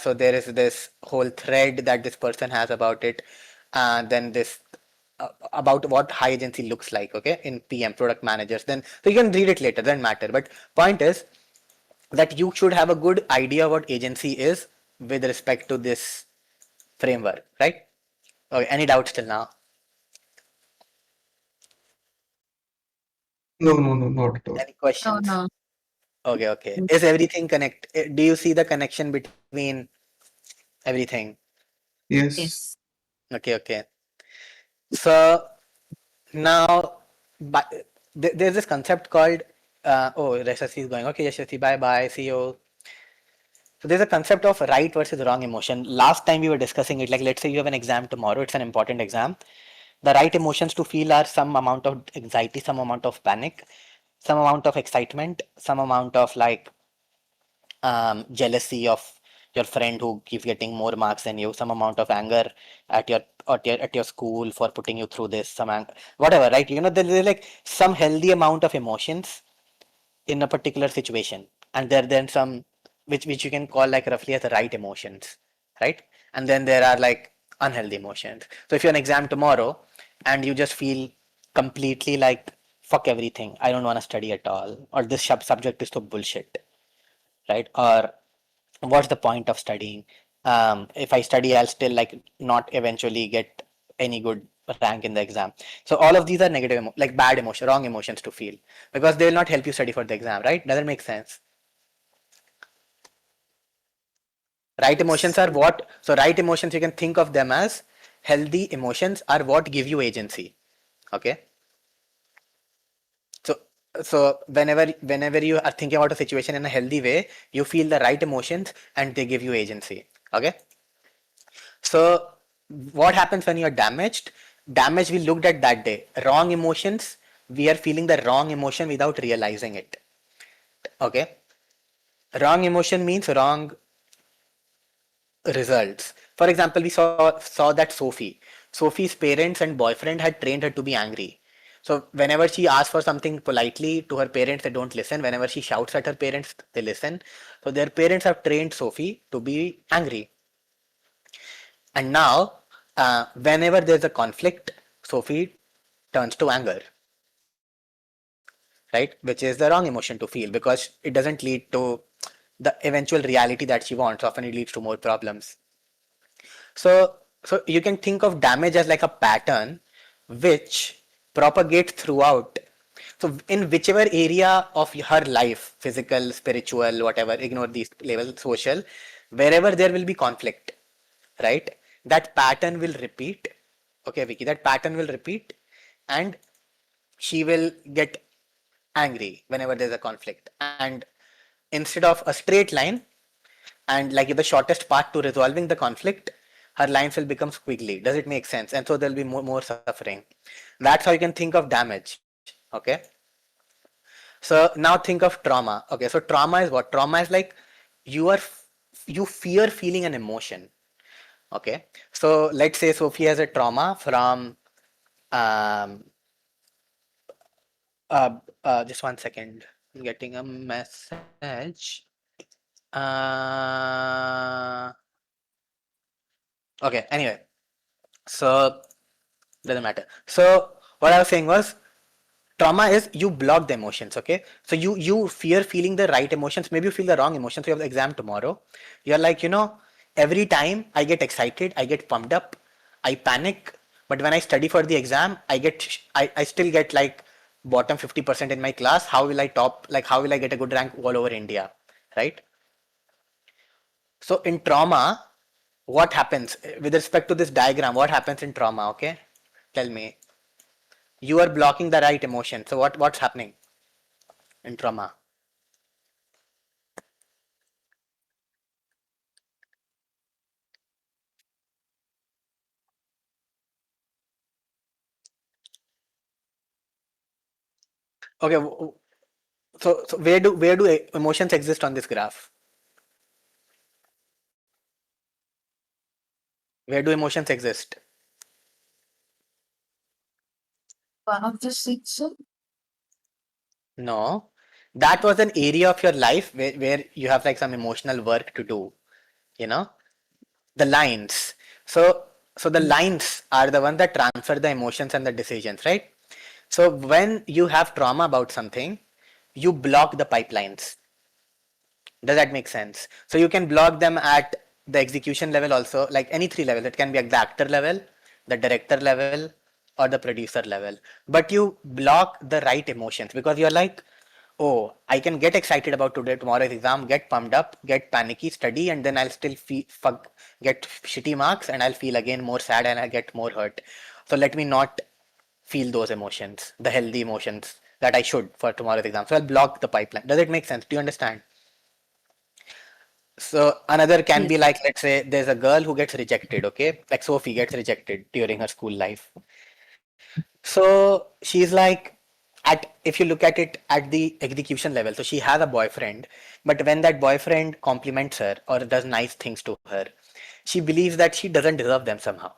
So there is this whole thread that this person has about it. Then this about what high agency looks like, okay, in PM product managers. Then so you can read it later, doesn't matter. But point is that you should have a good idea what agency is with respect to this framework, right? Okay, any doubts till now? No, no, no, not at all. Any No, questions? no. Okay, okay. Is everything connect? Do you see the connection between everything? Yes. Yes. Okay, okay. So now, there's this concept called oh, Yashasvi is going. Okay, Yashasvi, bye bye. See you. So there's a concept of right versus wrong emotion. Last time we were discussing it. Like, let's say you have an exam tomorrow. It's an important exam. The right emotions to feel are some amount of anxiety, some amount of panic, some amount of excitement, some amount of like jealousy of your friend who keeps getting more marks than you, some amount of anger at your school for putting you through this, whatever, right? There's like some healthy amount of emotions in a particular situation, and there then some which you can call like roughly as the right emotions, right? And then there are like unhealthy emotions. So if you have an exam tomorrow and you just feel completely like fuck everything, I don't want to study at all, or this subject is so bullshit, right? Or what's the point of studying? If I study, I'll still like not eventually get any good rank in the exam. So all of these are negative, like bad emotion, wrong emotions to feel, because they will not help you study for the exam, right? Doesn't make sense. Right emotions Yes. are what? So right emotions, you can think of them as healthy emotions are what give you agency. Okay. So whenever you are thinking about a situation in a healthy way, you feel the right emotions and they give you agency. Okay. So what happens when you're damaged? Damage we looked at that day. Wrong emotions, we are feeling the wrong emotion without realizing it. Okay. Wrong emotion means wrong results. For example, we saw that Sophie's parents and boyfriend had trained her to be angry. So whenever she asks for something politely to her parents, they don't listen. Whenever she shouts at her parents, they listen. So their parents have trained Sophie to be angry. And now, whenever there's a conflict, Sophie turns to anger, right? Which is the wrong emotion to feel because it doesn't lead to the eventual reality that she wants. Often it leads to more problems. So you can think of damage as like a pattern which propagates throughout. So in whichever area of her life, physical, spiritual, whatever, ignore these levels, social, wherever there will be conflict, right? That pattern will repeat. Okay, Vicky, that pattern will repeat, and she will get angry whenever there's a conflict. And instead of a straight line, and like the shortest path to resolving the conflict, her lines will become squiggly. Does it make sense? And so there'll be more suffering. That's how you can think of damage. Okay. So now think of trauma. Okay. So trauma is what? Trauma is like you are you fear feeling an emotion. Okay. So let's say Sophie has a trauma from um just 1 second. I'm getting a message. Uh okay, anyway. So doesn't matter. So what I was saying was trauma is you block the emotions. Okay, so you fear feeling the right emotions. Maybe you feel the wrong emotions. So you have the exam tomorrow. You're like, every time I get excited, I get pumped up, I panic. But when I study for the exam, I still get like bottom 50% in my class. How will I top? Like how will I get a good rank all over India? Right. So in trauma, what happens with respect to this diagram? What happens in trauma? Okay, tell me. You are blocking the right emotion. So what's happening in trauma? Okay, so where do emotions exist on this graph? Where do emotions exist? One of the six. No, that was an area of your life where you have like some emotional work to do. You know, the lines. So so the lines are the ones that transfer the emotions and the decisions, right? So when you have trauma about something, you block the pipelines. Does that make sense? So you can block them at the execution level also, like any three levels. It can be at the actor level, the director level, or the producer level. But you block the right emotions because you're like, oh, I can get excited about tomorrow's exam, get pumped up, get panicky, study, and then I'll still get shitty marks, and I'll feel again more sad and I get more hurt. So let me not feel those emotions, the healthy emotions that I should for tomorrow's exam. So I'll block the pipeline. Does it make sense? Do you understand? So another can Yes. be like, let's say there's a girl who gets rejected, okay? Like Sophie gets rejected during her school life. So she's like, at if you look at it at the execution level, so she has a boyfriend, but when that boyfriend compliments her or does nice things to her, she believes that she doesn't deserve them somehow.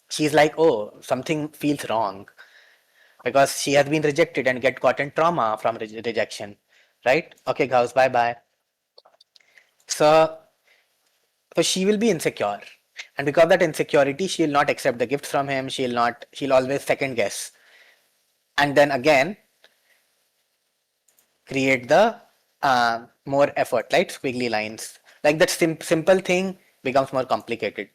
She's like, oh, something feels wrong because she has been rejected and get gotten trauma from rejection, right? Okay, girls, bye bye. So so she will be insecure, and because of that insecurity, she will not accept the gifts from him. She'll always second guess, and then again create the more effort, right? Squiggly lines. Like that simple thing becomes more complicated.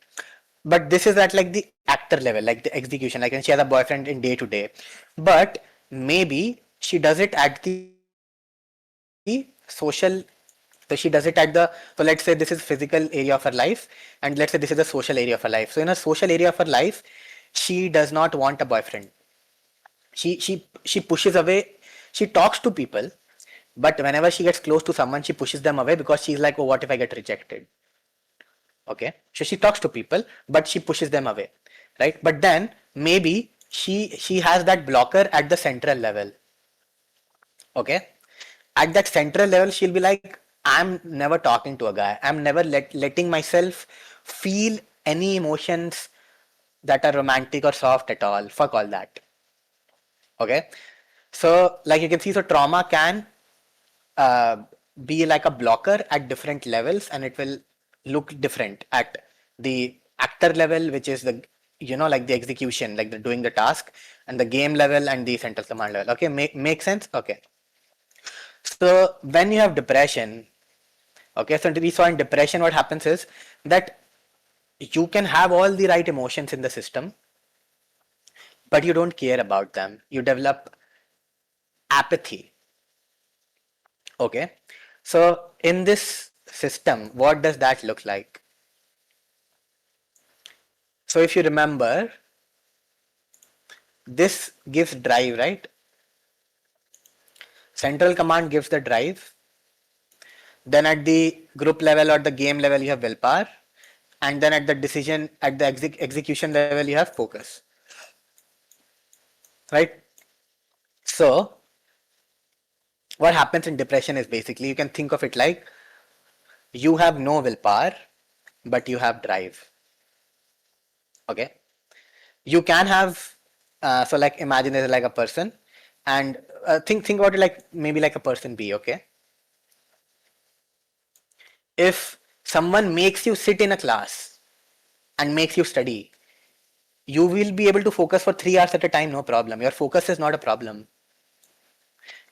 But this is at like the actor level, like the execution. Like when she has a boyfriend in day to day, but maybe she does it at the social. So she does it at the. So let's say this is physical area of her life, and let's say this is the social area of her life. So in a social area of her life, she does not want a boyfriend. She pushes away. She talks to people, but whenever she gets close to someone, she pushes them away because she's like, oh, what if I get rejected? Okay, so she talks to people, but she pushes them away, right? But then maybe she has that blocker at the central level. Okay, at that central level, she'll be like, I'm never talking to a guy. I'm never letting myself feel any emotions that are romantic or soft at all. Fuck all that. Okay, so like you can see, so trauma can uh, be like a blocker at different levels, and it will look different at the actor level, which is the, you know, like the execution, like the doing the task, and the game level and the central command level. Okay, make sense? Okay, so when you have depression, okay, so we saw in depression what happens is that you can have all the right emotions in the system, but you don't care about them. You develop apathy. Okay, so in this system, what does that look like? So if you remember, this gives drive, right? Central command gives the drive. Then at the group level or the game level, you have willpower. And then at the decision, at the execution level, you have focus, right? So what happens in depression is basically, you can think of it like you have no willpower, but you have drive. Okay. You can have, so like imagine it like a person, and think about it like maybe like a person B. Okay, if someone makes you sit in a class and makes you study, you will be able to focus for 3 hours at a time, no problem. Your focus is not a problem.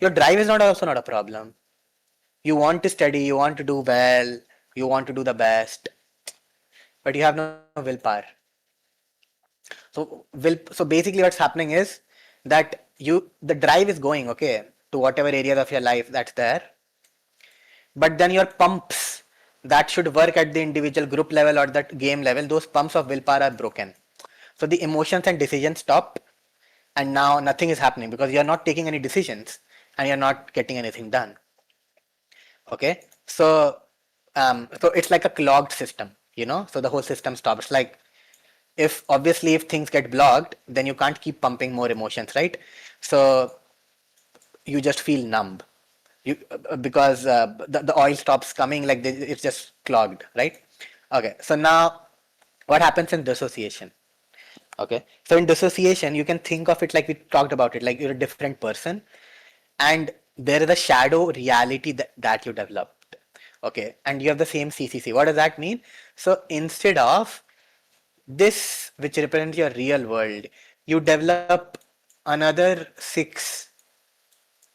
Your drive is not also not a problem. You want to study, you want to do well, you want to do the best, but you have no willpower. So basically what's happening is that the drive is going, okay, to whatever areas of your life that's there, but then your pumps that should work at the individual group level or that game level, those pumps of willpower are broken. So the emotions and decisions stop, and now nothing is happening because you're not taking any decisions and you're not getting anything done. Okay, so it's like a clogged system, you know, so the whole system stops. Like if obviously if things get blocked, then you can't keep pumping more emotions, right? So you just feel numb, you because the oil stops coming, like it's just clogged, right? Okay, so now what happens in dissociation? Okay, so in dissociation you can think of it like we talked about it, like you're a different person, and there is a shadow reality that you developed. Okay, and you have the same CCC. What does that mean? So instead of this which represents your real world, you develop another six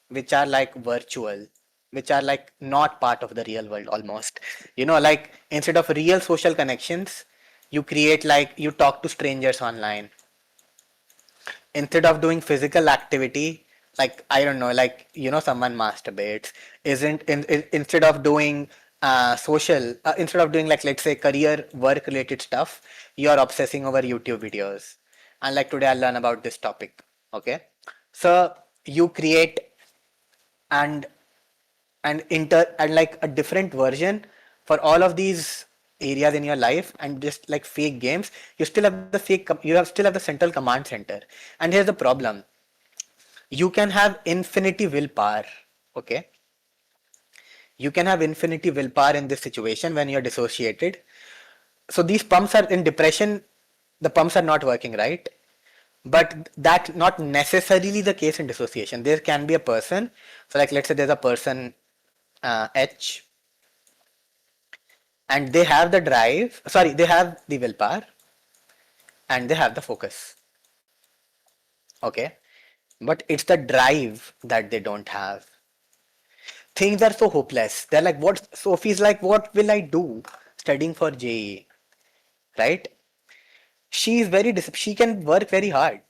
which are like virtual, which are like not part of the real world almost. You know, like instead of real social connections, you create, like you talk to strangers online. Instead of doing physical activity, like I don't know, like you know, someone masturbates. Isn't instead of doing social, instead of doing like let's say career work related stuff, you are obsessing over YouTube videos. And like today I'll learn about this topic. Okay, so you create and and like a different version for all of these areas in your life, and just like fake games, you still have the still have the central command center. And here's the problem: you can have infinity willpower. Okay, you can have infinity willpower in this situation when you're dissociated. So these pumps are in depression, the pumps are not working, right? But that's not necessarily the case in dissociation. There can be a person, so like let's say there's a person H, and they have the drive, sorry, they have the willpower and they have the focus. Okay, but it's the drive that they don't have. Things are so hopeless. They're like, what? Sophie's like, what will I do studying for JE, right? She is very, she can work very hard.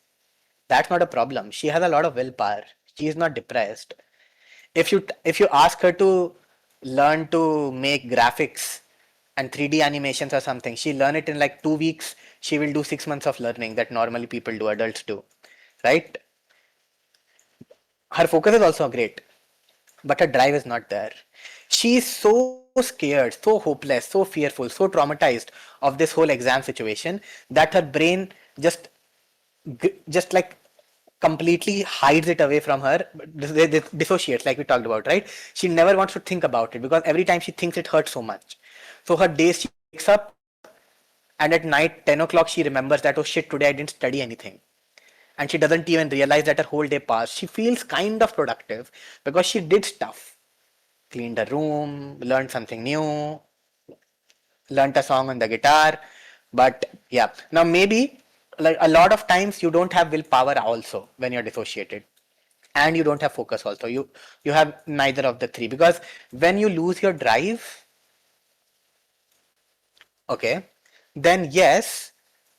That's not a problem. She has a lot of willpower. She is not depressed. If you ask her to learn to make graphics and 3D animations or something, she'll learn it in like 2 weeks. She will do 6 months of learning that normally people do, adults do, right? Her focus is also great, but her drive is not there. She is so scared, so hopeless, so fearful, so traumatized of this whole exam situation that her brain just like completely hides it away from her, dissociates, like we talked about, right? She never wants to think about it because every time she thinks it hurts so much. So her days, she wakes up and at night 10 o'clock she remembers that, oh shit, today I didn't study anything, and she doesn't even realize that her whole day passed. She feels kind of productive because she did stuff, cleaned her room, learned something new, learned a song on the guitar. But yeah, now maybe like a lot of times you don't have willpower also when you're dissociated, and you don't have focus also. You have neither of the three, because when you lose your drive, okay, then yes,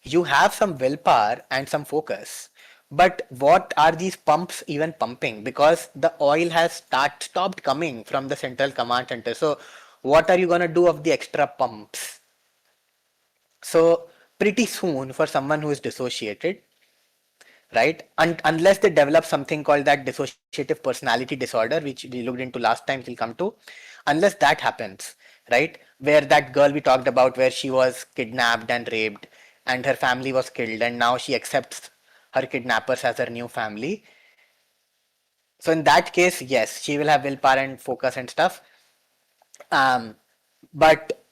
you have some willpower and some focus. But what are these pumps even pumping? Because the oil has stopped coming from the central command center. So what are you gonna do of the extra pumps? So pretty soon, for someone who is dissociated, right? Unless they develop something called that dissociative personality disorder, which we looked into last time, we'll come to. Unless that happens, right? Where that girl we talked about, where she was kidnapped and raped, and her family was killed, and now she accepts her kidnappers as her new family. So in that case, yes, she will have willpower and focus and stuff. Um, but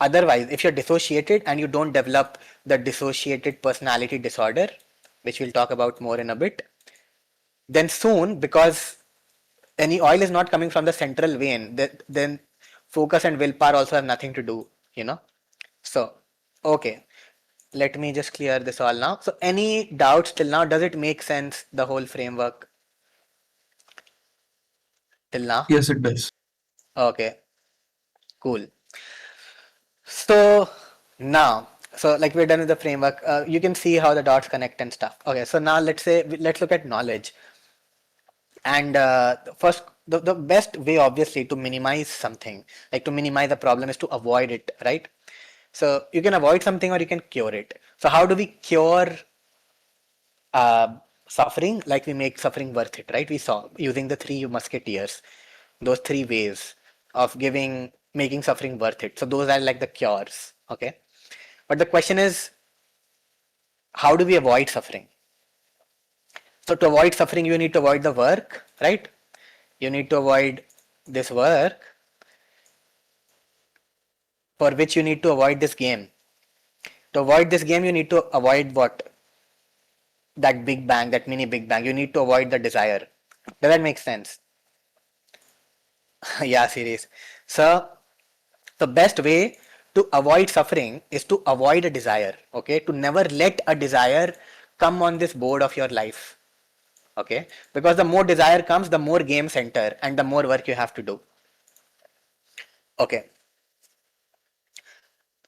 otherwise, if you're dissociated and you don't develop the dissociated personality disorder, which we'll talk about more in a bit, then soon, because any oil is not coming from the central vein, then focus and willpower also have nothing to do, you know. So, okay, let me just clear this all now. So, any doubts till now? Does it make sense, the whole framework till now? Yes, it does. Okay, cool. So now, so like we're done with the framework, you can see how the dots connect and stuff. Okay, so now let's look at knowledge. And first, the best way obviously to minimize something, like to minimize a problem, is to avoid it, right? So you can avoid something or you can cure it. So how do we cure uh, suffering? Like we make suffering worth it, right? We saw using the three musketeers, those three ways of making suffering worth it. So those are like the cures, okay? But the question is, how do we avoid suffering? So to avoid suffering, you need to avoid the work, right? You need to avoid this work, for which you need to avoid this game. To avoid this game, you need to avoid what? That big bang, that mini big bang. You need to avoid the desire. Does that make sense? Yeah, series. So the best way to avoid suffering is to avoid a desire, okay? To never let a desire come on this board of your life, okay? Because the more desire comes, the more games enter and the more work you have to do. Okay.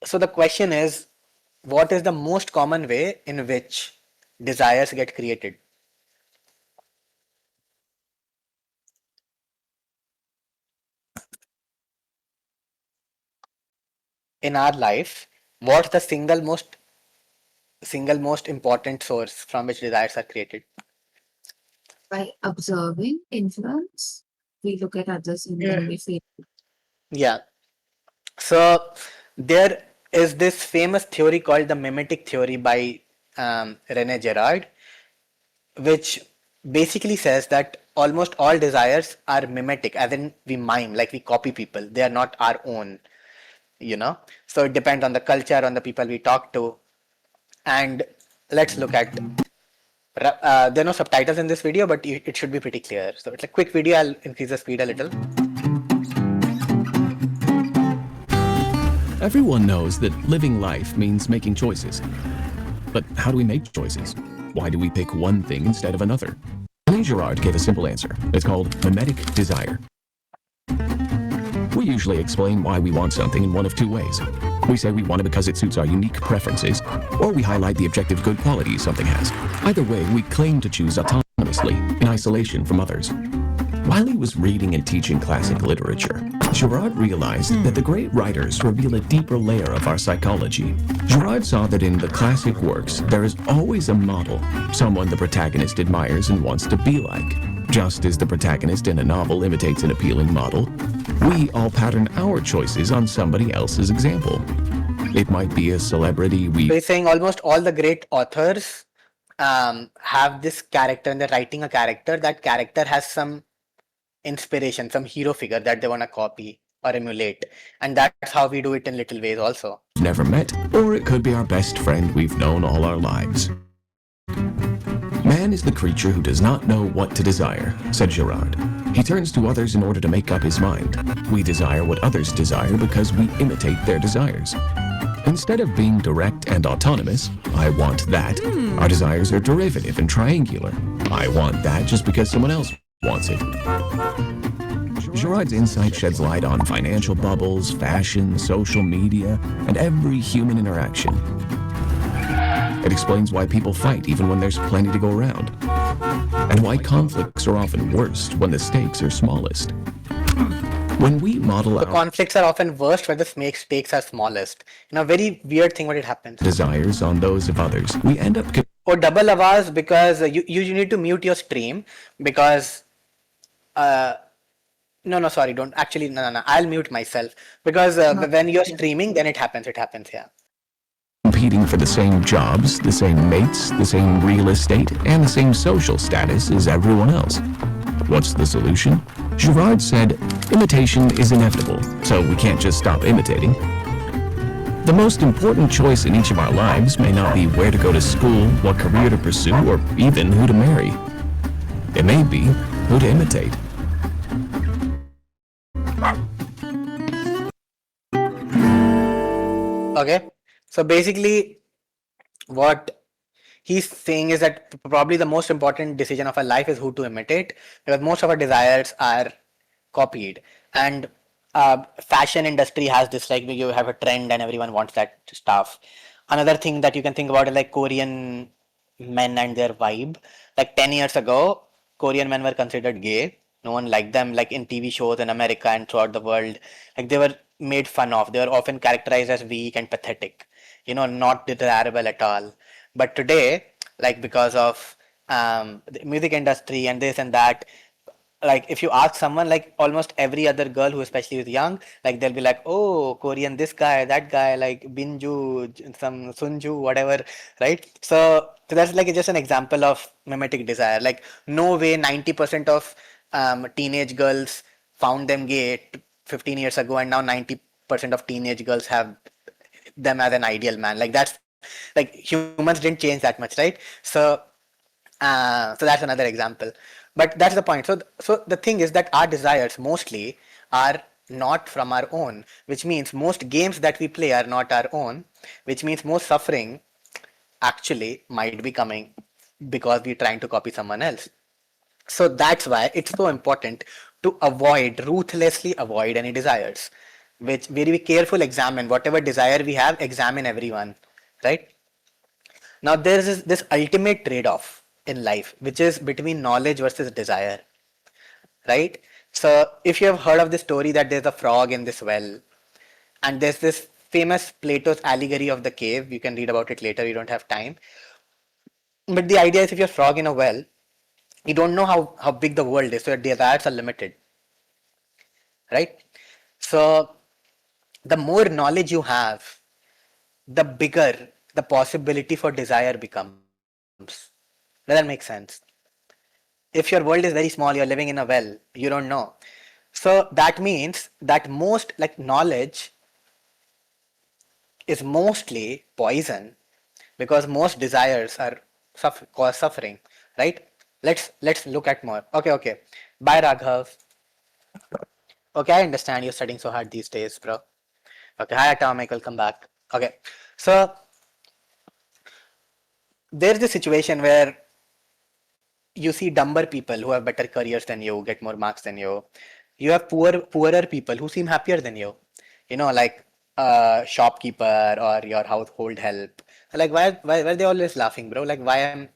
So the question is, what is the most common way in which desires get created? In our life, what's the single most important source from which desires are created? By observing influence, we look at others and then we feel. Yeah. So there is this famous theory called the mimetic theory by Rene Girard, which basically says that almost all desires are mimetic, as in we mime, like we copy people. They are not our own, you know. So it depends on the culture, on the people we talk to. And let's look at. There are no subtitles in this video, but it should be pretty clear. So it's a quick video. I'll increase the speed a little. Everyone knows that living life means making choices. But how do we make choices? Why do we pick one thing instead of another? René Girard gave a simple answer. It's called mimetic desire. We usually explain why we want something in one of two ways. We say we want it because it suits our unique preferences, or we highlight the objective good qualities something has. Either way, we claim to choose autonomously, in isolation from others. While he was reading and teaching classic literature, Girard realized that the great writers reveal a deeper layer of our psychology. Girard saw that in the classic works, there is always a model, someone the protagonist admires and wants to be like. Just as the protagonist in a novel imitates an appealing model, we all pattern our choices on somebody else's example. It might be a celebrity we... So he's saying almost all the great authors have this character, and they're writing a character. That character has some inspiration, some hero figure that they want to copy or emulate. And that's how we do it in little ways also. never met, or it could be our best friend we've known all our lives. Man is the creature who does not know what to desire, said Girard. He turns to others in order to make up his mind. We desire what others desire because we imitate their desires. Instead of being direct and autonomous, I want that, our desires are derivative and triangular. I want that just because someone else wants it. Girard's insight sheds light on financial bubbles, fashion, social media, and every human interaction. It explains why people fight even when there's plenty to go around, and why conflicts are often worst when the stakes are smallest. When we model The our conflicts are often worst when the stakes are smallest. You know, very weird thing what it happens. desires on those of others, we end up Or double avaz because you need to mute your stream because no, sorry, don't actually, no, I'll mute myself because when you're streaming, then it happens, yeah. competing for the same jobs, the same mates, the same real estate, and the same social status as everyone else. What's the solution? Girard said, imitation is inevitable, so we can't just stop imitating. The most important choice in each of our lives may not be where to go to school, what career to pursue, or even who to marry. It may be who to imitate. Okay, so basically what he's saying is that probably the most important decision of our life is who to imitate, because most of our desires are copied. And fashion industry has this, like, you have a trend and everyone wants that stuff. Another thing that you can think about is like Korean men and their vibe. Like 10 years ago, Korean men were considered gay. No one liked them, like in TV shows in America and throughout the world. Like they were made fun of. They were often characterized as weak and pathetic, you know, not desirable at all. But today, like because of the music industry and this and that, like if you ask someone, like almost every other girl who especially is young, like they'll be like, oh, Korean, this guy, that guy, like Binju, some Sunju, whatever, right? So that's like just an example of mimetic desire. Like no way 90% of teenage girls found them gay 15 years ago, and now 90% of teenage girls have them as an ideal man. Like that's like humans didn't change that much, right? So that's another example. But that's the point. So the thing is that our desires mostly are not from our own, which means most games that we play are not our own, which means most suffering actually might be coming because we're trying to copy someone else. So that's why it's so important to ruthlessly avoid any desires, which very careful examine whatever desire we have, examine everyone, right? Now there's this ultimate trade-off in life, which is between knowledge versus desire, right? So if you have heard of the story that there's a frog in this well, and there's this famous Plato's allegory of the cave, you can read about it later, you don't have time. But the idea is if you're a frog in a well, you don't know how big the world is, so your desires are limited, right? So the more knowledge you have, the bigger the possibility for desire becomes. Does that make sense? If your world is very small, you're living in a well, you don't know. So that means that most like knowledge is mostly poison because most desires are cause suffering, right? Let's look at more. Okay. Bye, Raghav. Okay, I understand you're studying so hard these days, bro. Okay, hi, Atomic. Welcome back. Okay, so there's this situation where you see dumber people who have better careers than you, get more marks than you. You have poorer people who seem happier than you. You know, like a shopkeeper or your household help. Like why are they always laughing, bro? Like why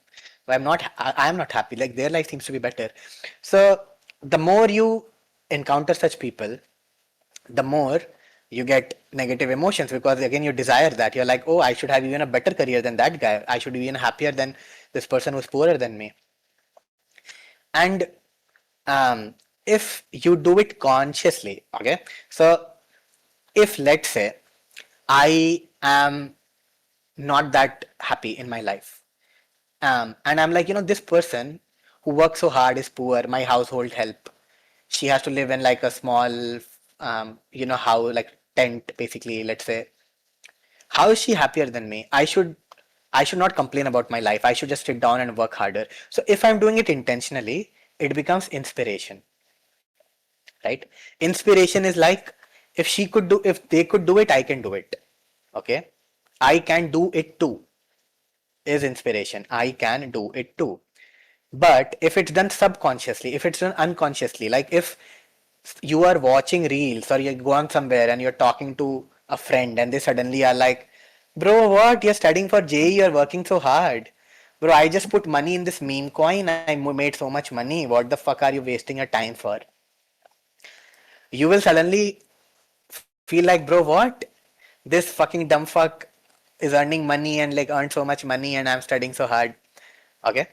I'm not happy. Like their life seems to be better. So the more you encounter such people, the more you get negative emotions because again you desire that. You're like, oh, I should have even a better career than that guy. I should be even happier than this person who's poorer than me. And if you do it consciously, okay, so if let's say I am not that happy in my life, and I'm like, this person who works so hard is poor, my household help, she has to live in like a small how like tent basically, let's say. How is she happier than me? I should not complain about my life. I should just sit down and work harder. So if I'm doing it intentionally, it becomes inspiration, right? Inspiration is like, if they could do it, I can do it. Okay, I can do it too is inspiration. I can do it too. But if it's done subconsciously, if it's done unconsciously, like if you are watching reels or you go on somewhere and you're talking to a friend and they suddenly are like, bro, what? You're studying for JEE, you're working so hard. Bro, I just put money in this meme coin, I made so much money. What the fuck are you wasting your time for? You will suddenly feel like, bro, what? This fucking dumb fuck is earning money and like earned so much money and I'm studying so hard. Okay.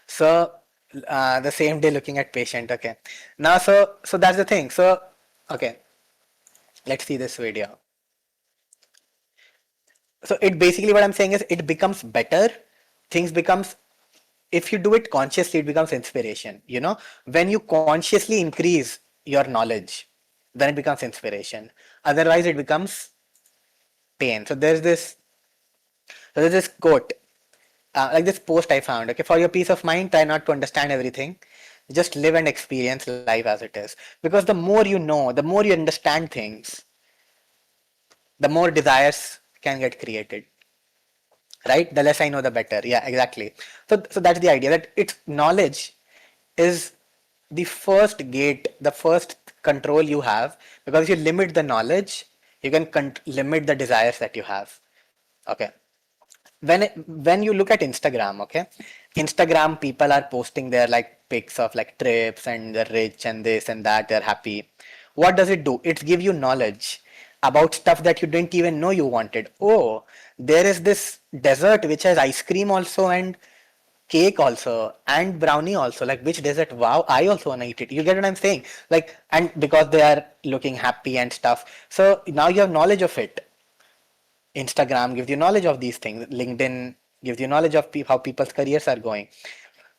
So the same day looking at patient. Okay. Now so that's the thing. So okay, let's see this video. So it basically what I'm saying is it becomes better. Things becomes, if you do it consciously, it becomes inspiration. When you consciously increase your knowledge, then it becomes inspiration. Otherwise, it becomes pain. So there's this quote, like this post I found. Okay, for your peace of mind, try not to understand everything. Just live and experience life as it is. Because the more you know, the more you understand things, the more desires can get created. Right? The less I know, the better. Yeah, exactly. So that's the idea, that it's knowledge is the first gate, the first control you have. Because if you limit the knowledge, you can limit the desires that you have. Okay. When you look at Instagram, okay, Instagram people are posting their like pics of like trips and they're rich and this and that, they're happy. What does it do? It gives you knowledge about stuff that you didn't even know you wanted. Oh, there is this dessert which has ice cream also and cake also and brownie also. Like which dessert? Wow, I also wanna eat it. You get what I'm saying? Like, and because they are looking happy and stuff. So now you have knowledge of it. Instagram gives you knowledge of these things. LinkedIn gives you knowledge of how people's careers are going.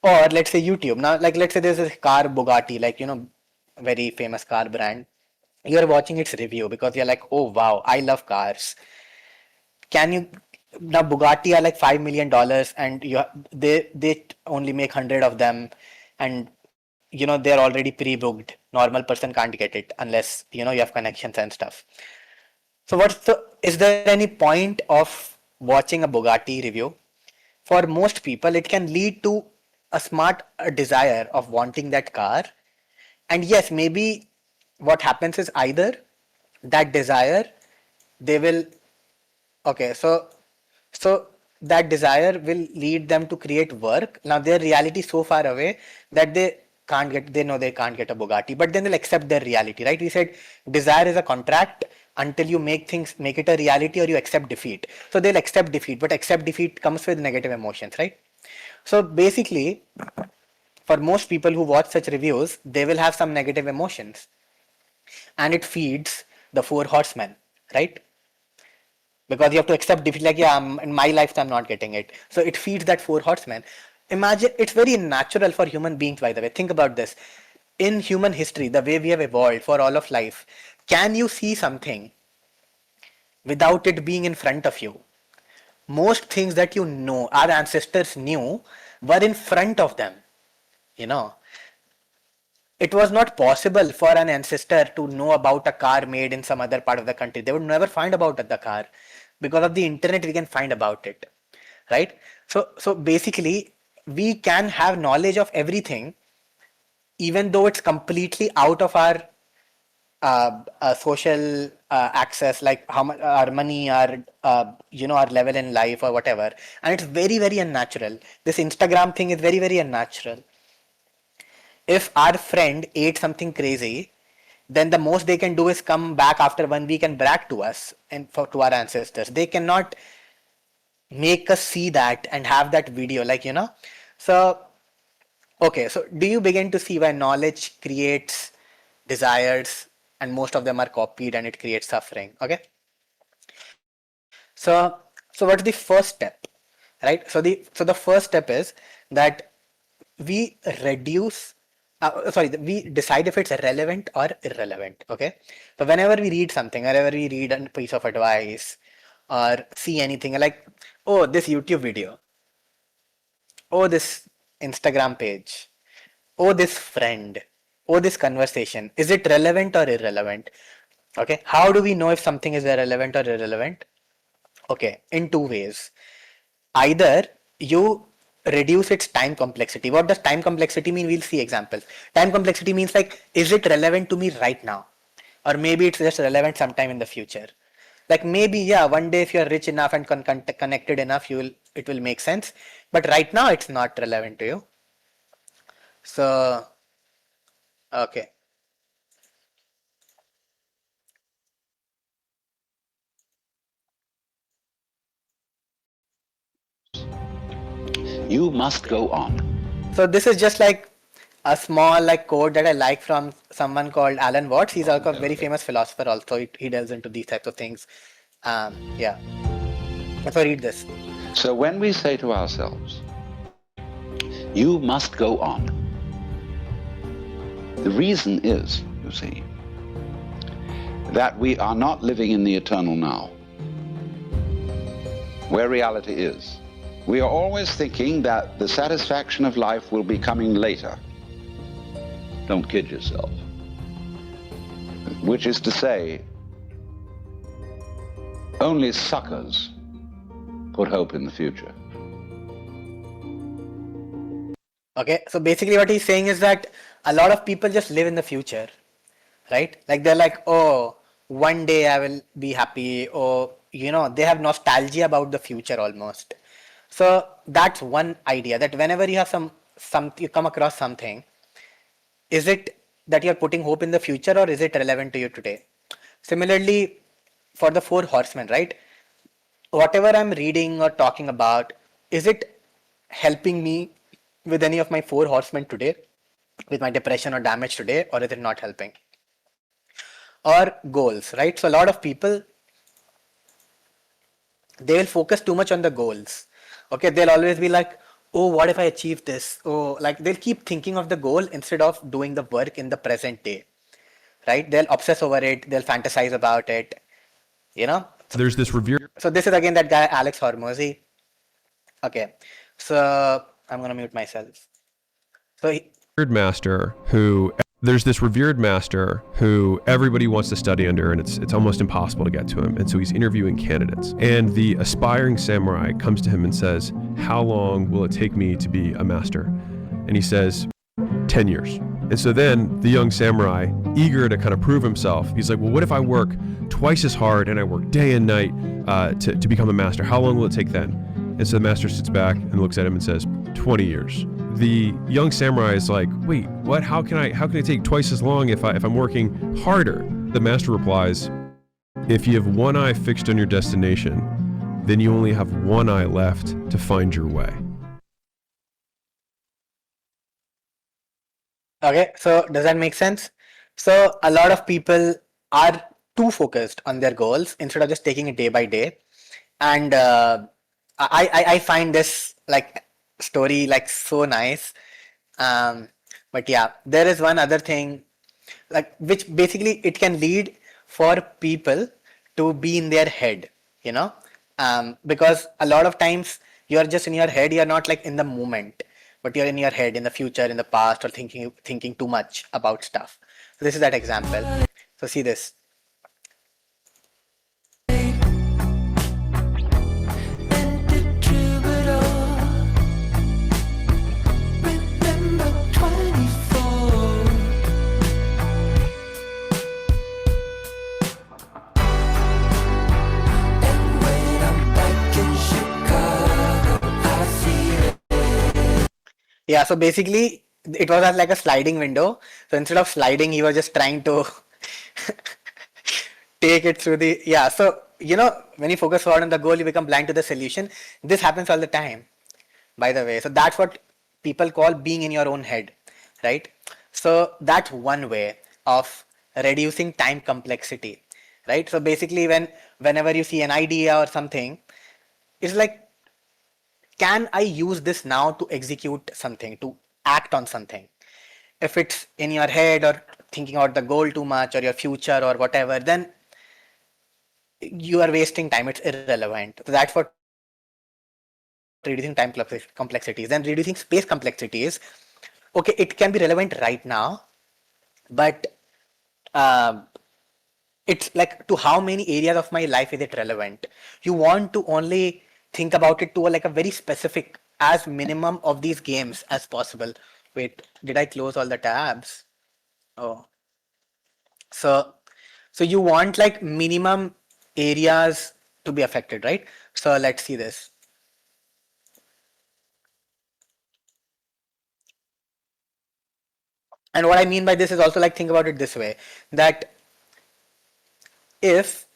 Or let's say YouTube. Now, like let's say there's a car Bugatti, like very famous car brand. You're watching its review because you're like, oh wow, I love cars. Can you now Bugatti are like $5 million and they only make 100 of them, and they're already pre-booked. Normal person can't get it unless you have connections and stuff. So is there any point of watching a Bugatti review? For most people, it can lead to a desire of wanting that car. And yes, maybe what happens is either that desire, they will, okay, so that desire will lead them to create work. Now their reality is so far away that they know they can't get a Bugatti, but then they'll accept their reality, right? We said desire is a contract until you make it a reality or you accept defeat. So they'll accept defeat, but accept defeat comes with negative emotions, right? So basically, for most people who watch such reviews, they will have some negative emotions, and it feeds the four horsemen, right? Because you have to accept defeat, like, yeah, in my lifetime I'm not getting it, so it feeds that four horsemen. imagine, it's very natural for human beings, by the way. Think about this. In human history, the way we have evolved for all of life, can you see something without it being in front of you? Most things that you know, our ancestors knew, were in front of them. You know, it was not possible for an ancestor to know about a car made in some other part of the country. They would never find about the car. Because of the internet, we can find about it, right? So basically, we can have knowledge of everything, even though it's completely out of our social access, like how much our money, our our level in life or whatever, and it's very very unnatural. This Instagram thing is very very unnatural. If our friend ate something crazy, then the most they can do is come back after 1 week and brag to us and to our ancestors. They cannot make us see that and have that video, So, okay, so do you begin to see why knowledge creates desires and most of them are copied and it creates suffering? Okay. So what's the first step? Right? So the first step is that we reduce we decide if it's relevant or irrelevant. Okay, so whenever we read something, whenever we read a piece of advice or see anything like, oh, this YouTube video, oh, this Instagram page, oh, this friend, oh, this conversation, is it relevant or irrelevant? Okay, how do we know if something is relevant or irrelevant? Okay, in two ways. Either you reduce its time complexity. What does time complexity mean? We'll see examples. Time complexity means like, is it relevant to me right now? Or maybe it's just relevant sometime in the future. Like maybe, yeah, one day if you're rich enough and connected enough, it will make sense. But right now it's not relevant to you. So, okay. You must go on. So this is just like a small like quote that I like from someone called Alan Watts. He's also a very famous philosopher. Also, he delves into these types of things. Yeah. So read this. So when we say to ourselves, you must go on, the reason is, you see, that we are not living in the eternal now, where reality is. We are always thinking that the satisfaction of life will be coming later. Don't kid yourself. Which is to say, only suckers put hope in the future. Okay, so basically what he's saying is that a lot of people just live in the future, right? Like they're like, oh, one day I will be happy, or they have nostalgia about the future almost. So that's one idea, that whenever you have you come across something, is it that you're putting hope in the future or is it relevant to you today? Similarly, for the four horsemen, right? Whatever I'm reading or talking about, is it helping me with any of my four horsemen today, with my depression or damage today, or is it not helping? Or goals, right? So a lot of people, they will focus too much on the goals. Okay, they'll always be like, oh, what if I achieve this? Oh, like they'll keep thinking of the goal instead of doing the work in the present day, right? They'll obsess over it, they'll fantasize about it, There's this revered So this is again that guy, Alex Hormozy. Okay, so I'm going to mute myself. So master who there's this revered master who everybody wants to study under, and it's almost impossible to get to him. And so he's interviewing candidates, and the aspiring samurai comes to him and says, how long will it take me to be a master? And he says, 10 years. And so then the young samurai, eager to kind of prove himself, he's like, well, what if I work twice as hard and I work day and night to become a master? How long will it take then? And so the master sits back and looks at him and says, 20 years. The young samurai is like, wait, what? How can it take twice as long if I'm working harder? The master replies, if you have one eye fixed on your destination, then you only have one eye left to find your way. Okay, so does that make sense? So a lot of people are too focused on their goals instead of just taking it day by day. And I find this like story like so nice. But yeah, there is one other thing, like which basically it can lead for people to be in their head, you know, because a lot of times you're just in your head, you're not like in the moment, but you're in your head, in the future, in the past, or thinking too much about stuff. So this is that example. So see this. Yeah, so basically it was like a sliding window. So instead of sliding, he was just trying to take it through the, yeah. So, you know, when you focus forward on the goal, you become blind to the solution. This happens all the time, by the way. So that's what people call being in your own head, right? So that's one way of reducing time complexity, right? So basically whenever you see an idea or something, it's like, can I use this now to execute something, to act on something? If it's in your head or thinking about the goal too much or your future or whatever, then you are wasting time. It's irrelevant. So that's what reducing time complexity is. Then reducing space complexity is, okay, it can be relevant right now, but it's like, to how many areas of my life is it relevant? You want to only think about it to like a very specific, as minimum of these games as possible. Wait, did I close all the tabs? Oh, so you want like minimum areas to be affected, right? So let's see this. And what I mean by this is also like, think about it this way, that if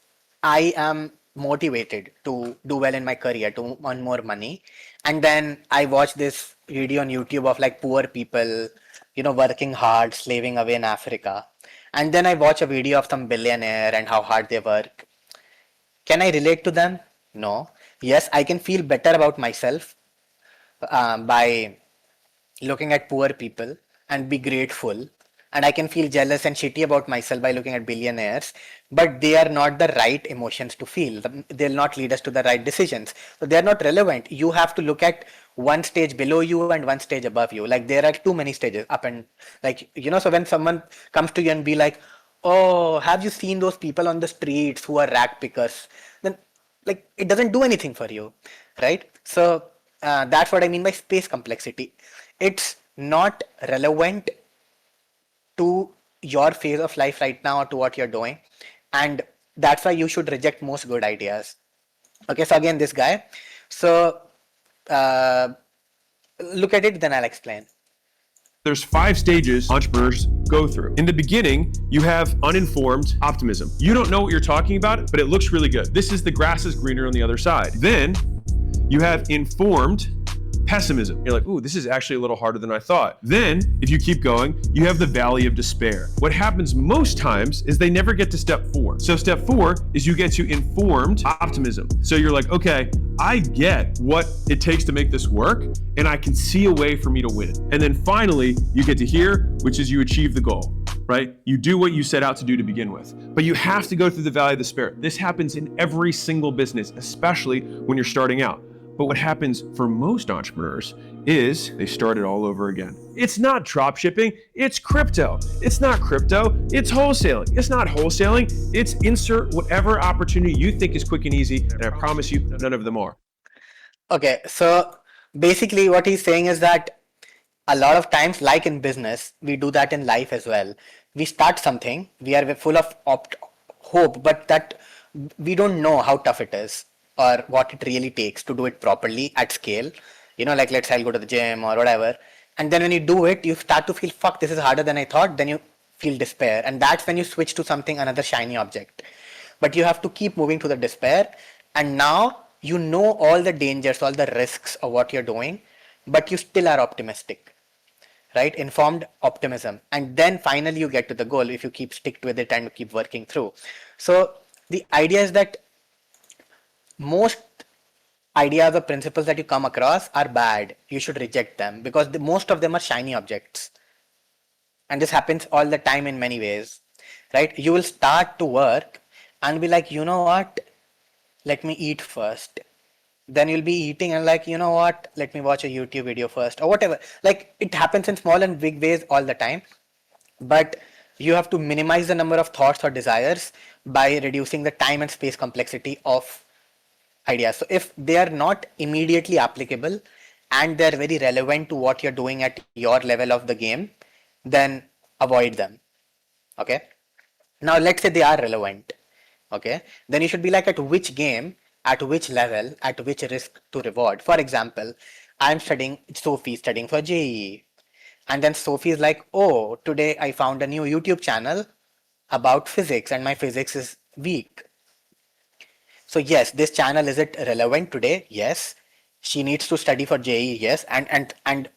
I am motivated to do well in my career, to earn more money, and then I watch this video on YouTube of like poor people, you know, working hard, slaving away in Africa, and then I watch a video of some billionaire and how hard they work, can I relate to them? No. Yes, I can feel better about myself by looking at poor people and be grateful. And I can feel jealous and shitty about myself by looking at billionaires, but they are not the right emotions to feel. They'll not lead us to the right decisions. So they're not relevant. You have to look at one stage below you and one stage above you. Like there are too many stages up and, like, you know, so when someone comes to you and be like, oh, have you seen those people on the streets who are rag pickers? Then like it doesn't do anything for you, right? So that's what I mean by space complexity. It's not relevant to your phase of life right now or to what you're doing, and that's why you should reject most good ideas. Okay, so again this guy, so uh, look at it, then I'll explain. There's 5 stages entrepreneurs go through. In the beginning, you have uninformed optimism. You don't know what you're talking about, but it looks really good. This is the grass is greener on the other side. Then you have informed pessimism. You're like, ooh, this is actually a little harder than I thought. Then, if you keep going, you have the valley of despair. What happens most times is they never get to step 4. So step 4 is you get to informed optimism. So you're like, okay, I get what it takes to make this work, and I can see a way for me to win. And then finally, you get to here, which is you achieve the goal, right? You do what you set out to do to begin with. But you have to go through the valley of despair. This happens in every single business, especially when you're starting out. But what happens for most entrepreneurs is they start it all over again. It's not drop shipping, it's crypto. It's not crypto, it's wholesaling. It's not wholesaling, it's insert whatever opportunity you think is quick and easy, and I promise you, none of them are. Okay, so basically what he's saying is that a lot of times, like in business, we do that in life as well. We start something, we are full of hope, but that we don't know how tough it is or what it really takes to do it properly at scale. You know, like let's say I'll go to the gym or whatever. And then when you do it, you start to feel, fuck, this is harder than I thought. Then you feel despair. And that's when you switch to something, another shiny object. But you have to keep moving to the despair. And now you know all the dangers, all the risks of what you're doing, but you still are optimistic, right? Informed optimism. And then finally you get to the goal if you keep stick with it and keep working through. So the idea is that most ideas or principles that you come across are bad, you should reject them because most of them are shiny objects. And this happens all the time in many ways, right? You will start to work and be like, you know what? Let me eat first. Then you'll be eating and like, you know what? Let me watch a YouTube video first or whatever. Like it happens in small and big ways all the time. But you have to minimize the number of thoughts or desires by reducing the time and space complexity of ideas. So if they are not immediately applicable and they're very relevant to what you're doing at your level of the game, then avoid them. Okay. Now let's say they are relevant. Okay. Then you should be like at which game, at which level, at which risk to reward. For example, I'm studying, Sophie studying for JEE. And then Sophie is like, oh, today I found a new YouTube channel about physics and my physics is weak. So yes, this channel, is it relevant today? Yes. She needs to study for JEE. Yes. And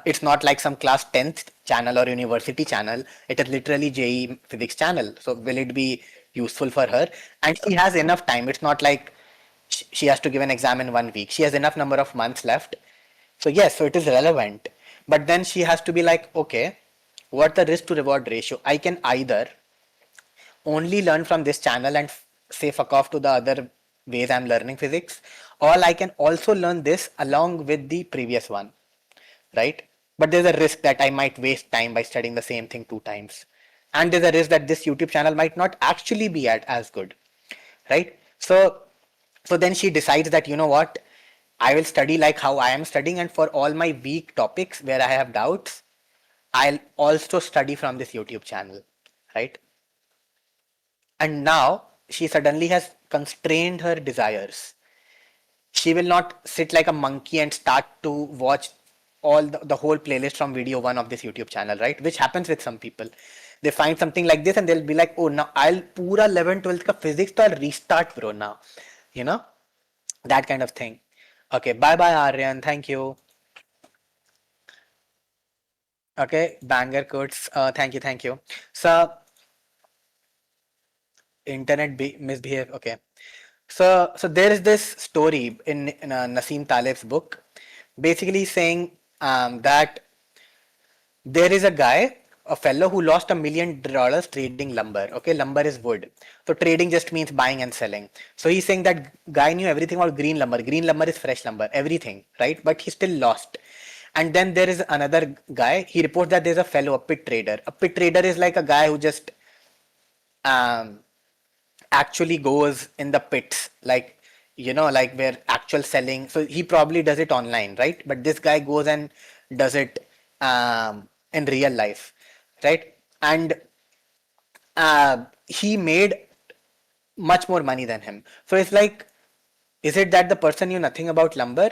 it's not like some class 10th channel or university channel. It is literally JEE physics channel. So will it be useful for her? And she has enough time. It's not like she has to give an exam in 1 week. She has enough number of months left. So yes, so it is relevant. But then she has to be like, okay, what the risk to reward ratio? I can either only learn from this channel and say fuck off to the other ways I'm learning physics, or I can also learn this along with the previous one, right? But there's a risk that I might waste time by studying the same thing 2 times. And there's a risk that this YouTube channel might not actually be as good, right? So then she decides that, you know what, I will study like how I am studying, and for all my weak topics where I have doubts, I'll also study from this YouTube channel, right? And now she suddenly has constrained her desires. She will not sit like a monkey and start to watch all the whole playlist from video one of this YouTube channel, right? Which happens with some people. They find something like this and they'll be like, oh, now I'll pura 11, 12 ka physics to I'll restart, bro, now. You know? That kind of thing. Okay, bye bye, Aryan. Thank you. Okay, banger quotes. Thank you, thank you. So, internet misbehave. Okay. So there is this story in Nassim Taleb's book, basically saying that there is a guy, a fellow who lost $1 million trading lumber. Okay, lumber is wood. So trading just means buying and selling. So he's saying that guy knew everything about green lumber. Green lumber is fresh lumber, everything, right? But he still lost. And then there is another guy. He reports that there's a fellow, a pit trader. A pit trader is like a guy who just um, actually goes in the pits, like, you know, like where actual selling. So he probably does it online, right? But this guy goes and does it in real life, right? And he made much more money than him. So it's like, is it that the person knew nothing about lumber?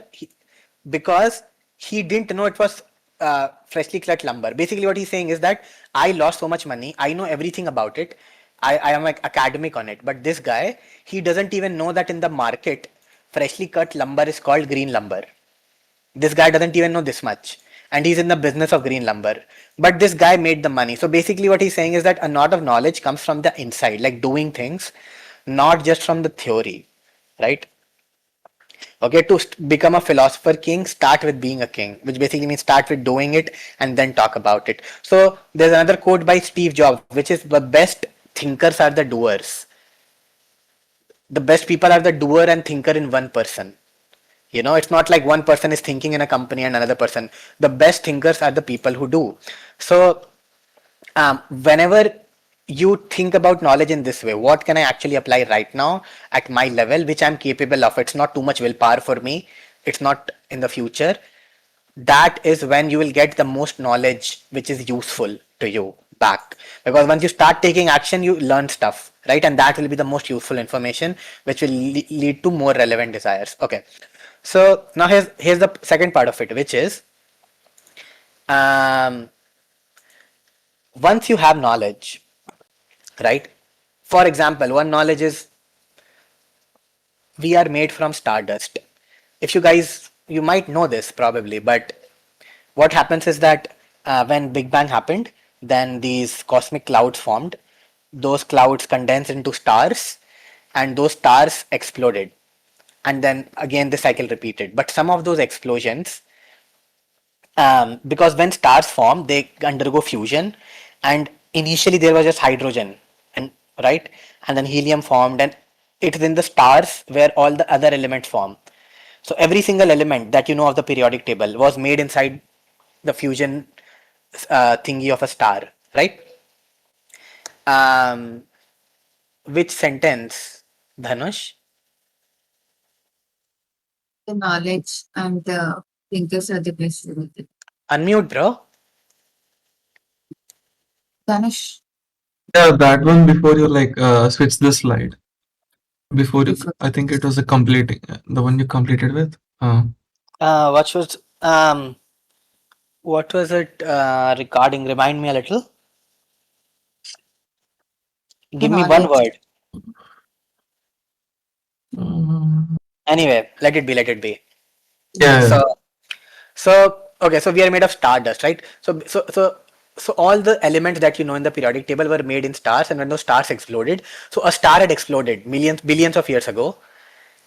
Because he didn't know it was freshly cut lumber. Basically, what he's saying is that I lost so much money. I know everything about it. I am like academic on it. But this guy, he doesn't even know that in the market, freshly cut lumber is called green lumber. This guy doesn't even know this much. And he's in the business of green lumber. But this guy made the money. So basically, what he's saying is that a lot of knowledge comes from the inside, like doing things, not just from the theory, right? Okay, to become a philosopher king, start with being a king, which basically means start with doing it and then talk about it. So there's another quote by Steve Jobs, which is the best thinkers are the doers. The best people are the doer and thinker in one person. You know, it's not like one person is thinking in a company and another person. The best thinkers are the people who do. So whenever you think about knowledge in this way, what can I actually apply right now at my level, which I'm capable of? It's not too much willpower for me. It's not in the future. That is when you will get the most knowledge which is useful to you back. Because once you start taking action, you learn stuff, right? And that will be the most useful information, which will lead to more relevant desires. Okay. So now here's the second part of it, which is once you have knowledge, right? For example, one knowledge is we are made from stardust. If you guys, you might know this probably, but what happens is that when Big Bang happened, then these cosmic clouds formed. Those clouds condensed into stars, and those stars exploded. and then again the cycle repeated. But some of those explosions, because when stars form, they undergo fusion, and initially there was just hydrogen, and right, and then helium formed, and it's in the stars where all the other elements form. So every single element that you know of the periodic table was made inside the fusion thingy of a star, right? Which sentence, Dhanush? The knowledge and the thinkers are the best with it. Unmute, bro. Ganesh, Yeah, that one before you like switch the slide. Before you, before I think it was a completing the one you completed with. What was it regarding? Remind me a little. the Give me one knowledge. word. Uh, Anyway, let it be. Let it be. yeah, So okay. So we are made of stardust, right? So all the elements that you know in the periodic table were made in stars, and when those stars exploded, so a star had exploded billions of years ago,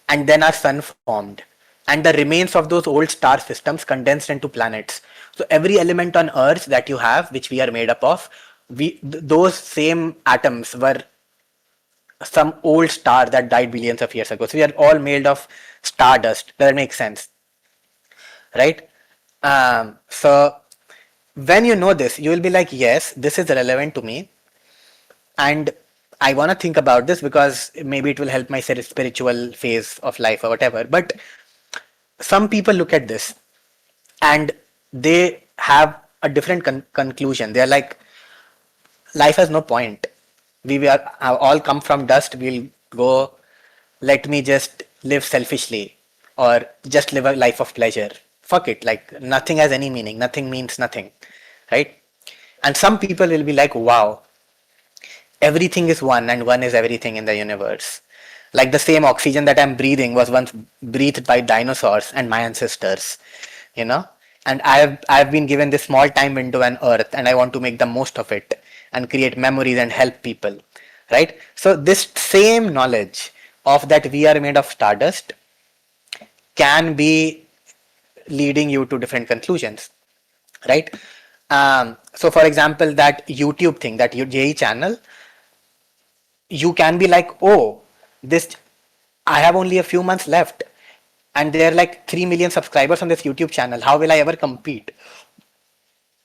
and then our sun formed, and the remains of those old star systems condensed into planets. So every element on Earth that you have, which we are made up of, those same atoms were some old star that died billions of years ago. So we are all made of stardust. Does that make sense? Right? So when you know this, you will be like, yes, this is relevant to me, and I want to think about this because maybe it will help my spiritual phase of life or whatever. But some people look at this and they have a different conclusion. They're like, life has no point. We are all come from dust. We'll go. Let me just live selfishly, or just live a life of pleasure. Fuck it. Like nothing has any meaning. Nothing means nothing, right? And some people will be like, wow, everything is one, and one is everything in the universe. Like the same oxygen that I'm breathing was once breathed by dinosaurs and my ancestors, you know. And I've been given this small time window on Earth, and I want to make the most of it and create memories and help people, right? So this same knowledge of that we are made of stardust can be leading you to different conclusions, right? So for example, that YouTube thing, that JE channel, you can be like, oh, this, I have only a few months left, and there are like 3 million subscribers on this YouTube channel. How will I ever compete?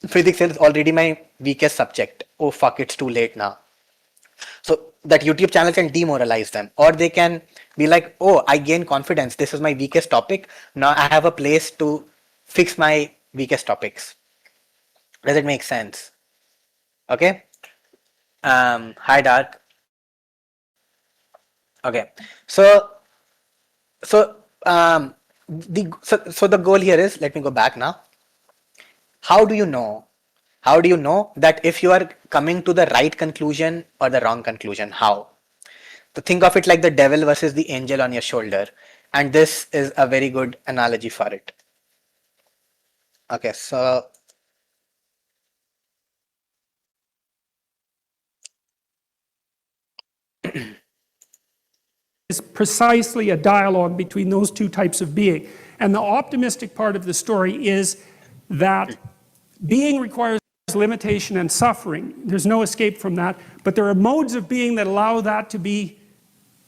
Physics is already my weakest subject. Oh fuck, it's too late now. So that YouTube channel can demoralize them, or they can be like, oh, I gain confidence. This is my weakest topic. Now I have a place to fix my weakest topics. Does it make sense? Okay. Hi, Dark. Okay. So the goal here is, let me go back now. How do you know? How do you know that if you are coming to the right conclusion or the wrong conclusion? How? To think of it like the devil versus the angel on your shoulder. And this is a very good analogy for it. Okay, so is precisely a dialogue between those two types of being. And the optimistic part of the story is that being requires limitation and suffering. There's no escape from that. But there are modes of being that allow that to be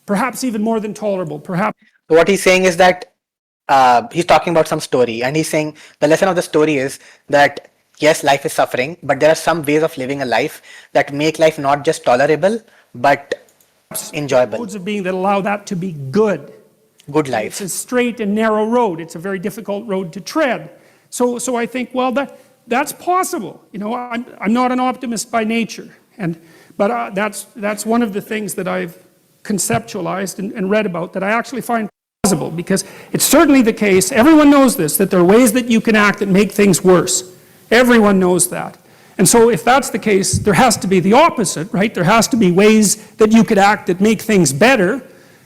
perhaps even more than tolerable. Perhaps. What he's saying is that he's talking about some story, and he's saying the lesson of the story is that yes, life is suffering, but there are some ways of living a life that make life not just tolerable, but enjoyable. Modes of being that allow that to be good. Good life. It's a straight and narrow road. It's a very difficult road to tread. So I think, well, that's possible. You know, I'm not an optimist by nature, but that's one of the things that I've conceptualized and read about that I actually find plausible, because it's certainly the case, everyone knows this, that there are ways that you can act that make things worse. Everyone knows that. And so if that's the case, there has to be the opposite, right? There has to be ways that you could act that make things better,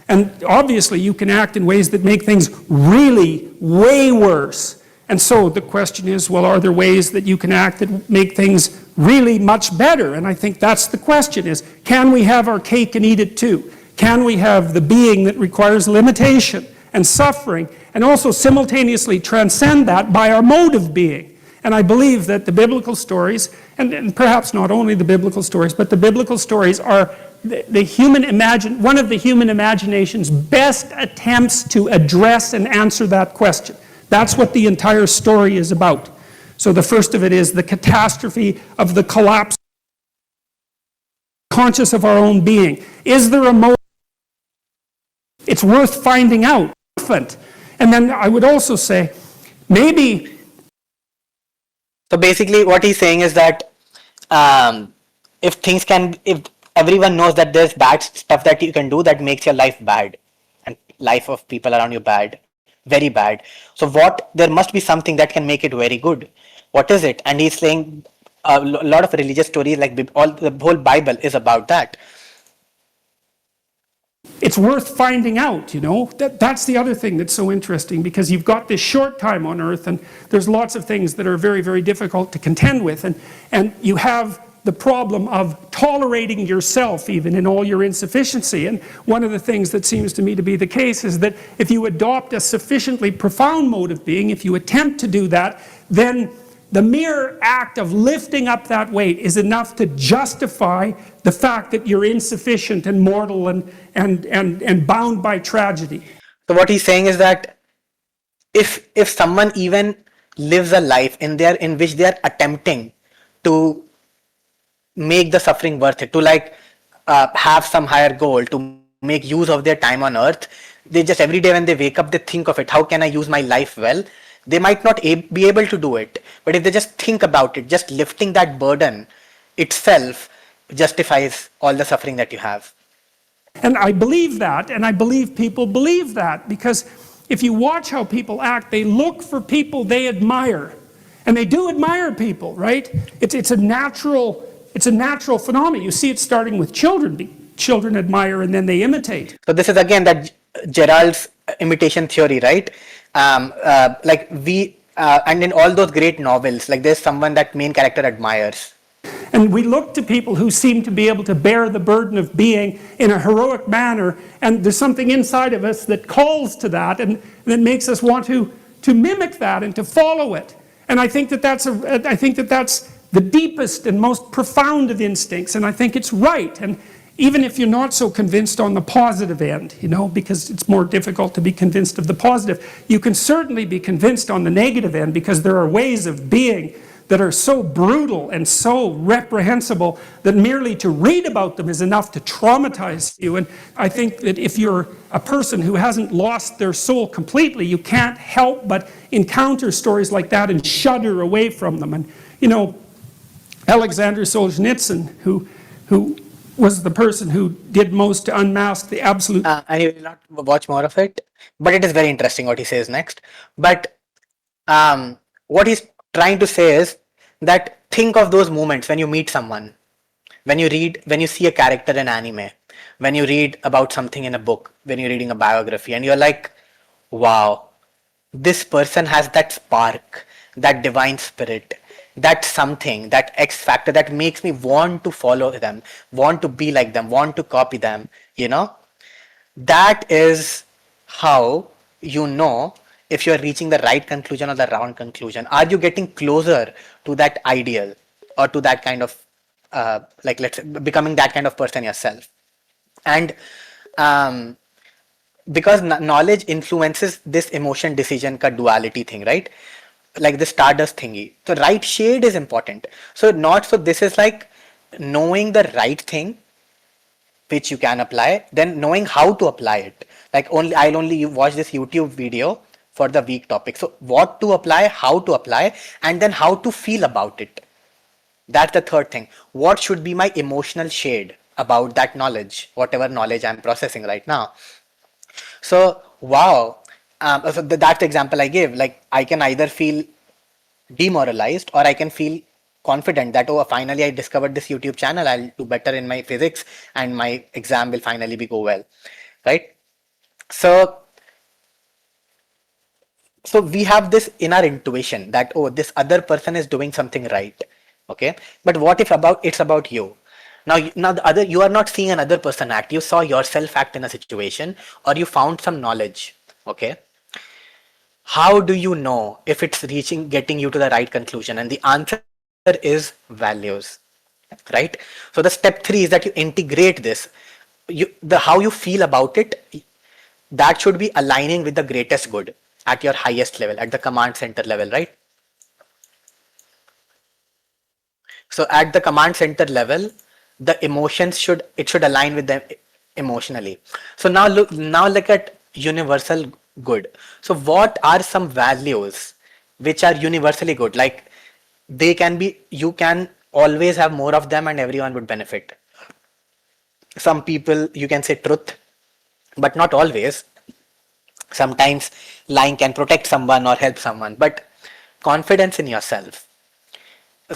and obviously you can act in ways that make things really way worse. And so the question is, well, are there ways that you can act that make things really much better? And I think that's the question, is can we have our cake and eat it too? Can we have the being that requires limitation and suffering, and also simultaneously transcend that by our mode of being. And I believe that the biblical stories, and perhaps not only the biblical stories, but the biblical stories are one of the human imagination's best attempts to address and answer that question. That's what the entire story is about. So the first of it is the catastrophe of the collapse, conscious of our own being. Is there a mode? It's worth finding out. And then I would also say, maybe. So basically what he's saying is that if everyone knows that there's bad stuff that you can do that makes your life bad and life of people around you bad, very bad. So there must be something that can make it very good. What is it? And he's saying a lot of religious stories, like the whole Bible is about that. It's worth finding out, you know. That's the other thing that's so interesting, because you've got this short time on earth and there's lots of things that are very, very difficult to contend with, and you have the problem of tolerating yourself even in all your insufficiency. And one of the things that seems to me to be the case is that if you adopt a sufficiently profound mode of being, if you attempt to do that, then the mere act of lifting up that weight is enough to justify the fact that you're insufficient and mortal and bound by tragedy. So what he's saying is that if someone even lives a life in which they are attempting to make the suffering worth it, to have some higher goal, to make use of their time on earth, they just every day when they wake up, they think of it, how can I use my life well? They might not be able to do it, but if they just think about it, just lifting that burden itself justifies all the suffering that you have. And I believe that, and I believe people believe that, because if you watch how people act, they look for people they admire. And they do admire people, right? It's a natural phenomenon. You see it starting with children. Children admire and then they imitate. So this is again that Gerald's imitation theory, right? And in all those great novels, like there's someone that main character admires. And we look to people who seem to be able to bear the burden of being in a heroic manner, and there's something inside of us that calls to that and that makes us want to mimic that and to follow it. And I think that that's the deepest and most profound of instincts, and I think it's right. And even if you're not so convinced on the positive end, you know, because it's more difficult to be convinced of the positive, you can certainly be convinced on the negative end, because there are ways of being that are so brutal and so reprehensible that merely to read about them is enough to traumatize you. And I think that if you're a person who hasn't lost their soul completely, you can't help but encounter stories like that and shudder away from them. And, you know, Alexander Solzhenitsyn, who was the person who did most to unmask the absolute... And you will not watch more of it, but it is very interesting what he says next. But what he's trying to say is that think of those moments when you meet someone, when you see a character in anime, when you read about something in a book, when you're reading a biography, and you're like, wow, this person has that spark, that divine spirit, that something, that X factor that makes me want to follow them, want to be like them, want to copy them, you know? That is how you know if you're reaching the right conclusion or the wrong conclusion. Are you getting closer to that ideal or to that kind of, let's say, becoming that kind of person yourself? And because knowledge influences this emotion decision ka duality thing, right? Like the stardust thingy. So right shade is important. So this is like knowing the right thing which you can apply, then knowing how to apply it. Like I'll only watch this YouTube video for the weak topic. So what to apply, how to apply, and then how to feel about it. That's the third thing. What should be my emotional shade about that knowledge, whatever knowledge I'm processing right now. So, wow. So that's the example I gave. Like I can either feel demoralized or I can feel confident that, oh, finally I discovered this YouTube channel, I'll do better in my physics and my exam will finally go well, right? So we have this inner intuition that, oh, this other person is doing something right, okay? But what if it's about you? Now you are not seeing another person act. You saw yourself act in a situation, or you found some knowledge, Okay, how do you know if it's getting you to the right conclusion? And the answer is values, right? So the step 3 is that you integrate this. The how you feel about it, that should be aligning with the greatest good at your highest level, at the command center level, right? So at the command center level, the emotions should align with them emotionally. So now look at universal good. So what are some values which are universally good? Like you can always have more of them and everyone would benefit. Some people, you can say truth, but not always. Sometimes lying can protect someone or help someone, but confidence in yourself,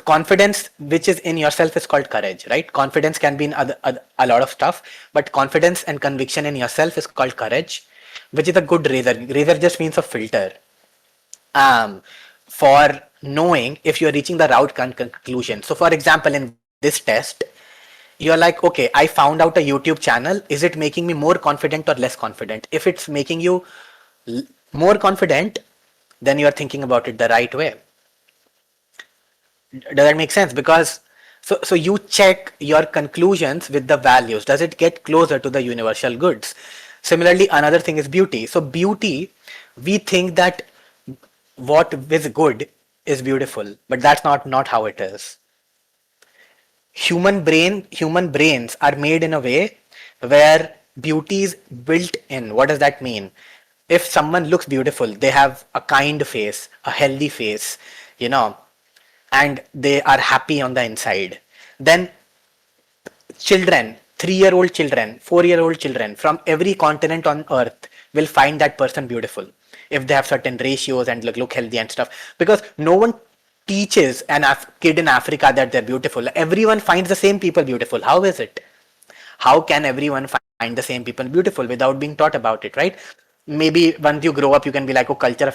confidence which is in yourself is called courage, right? Confidence can be in a lot of stuff, but confidence and conviction in yourself is called courage, which is a good razor. Razor just means a filter, for knowing if you're reaching the right conclusion. So for example, in this test, you're like, okay, I found out a YouTube channel. Is it making me more confident or less confident? If it's making you more confident, then you're thinking about it the right way. Does that make sense? Because so you check your conclusions with the values. Does it get closer to the universal goods? Similarly, another thing is beauty. So beauty, we think that what is good is beautiful, but that's not how it is. Human brains are made in a way where beauty is built in. What does that mean? If someone looks beautiful, they have a kind face, a healthy face, you know, and they are happy on the inside, then children, 3-year-old children, 4-year-old children from every continent on earth will find that person beautiful if they have certain ratios and look healthy and stuff, because no one teaches an kid in Africa that they're beautiful. Everyone finds the same people beautiful. How is it? How can everyone find the same people beautiful without being taught about it, right? Maybe once you grow up, you can be like, oh, culture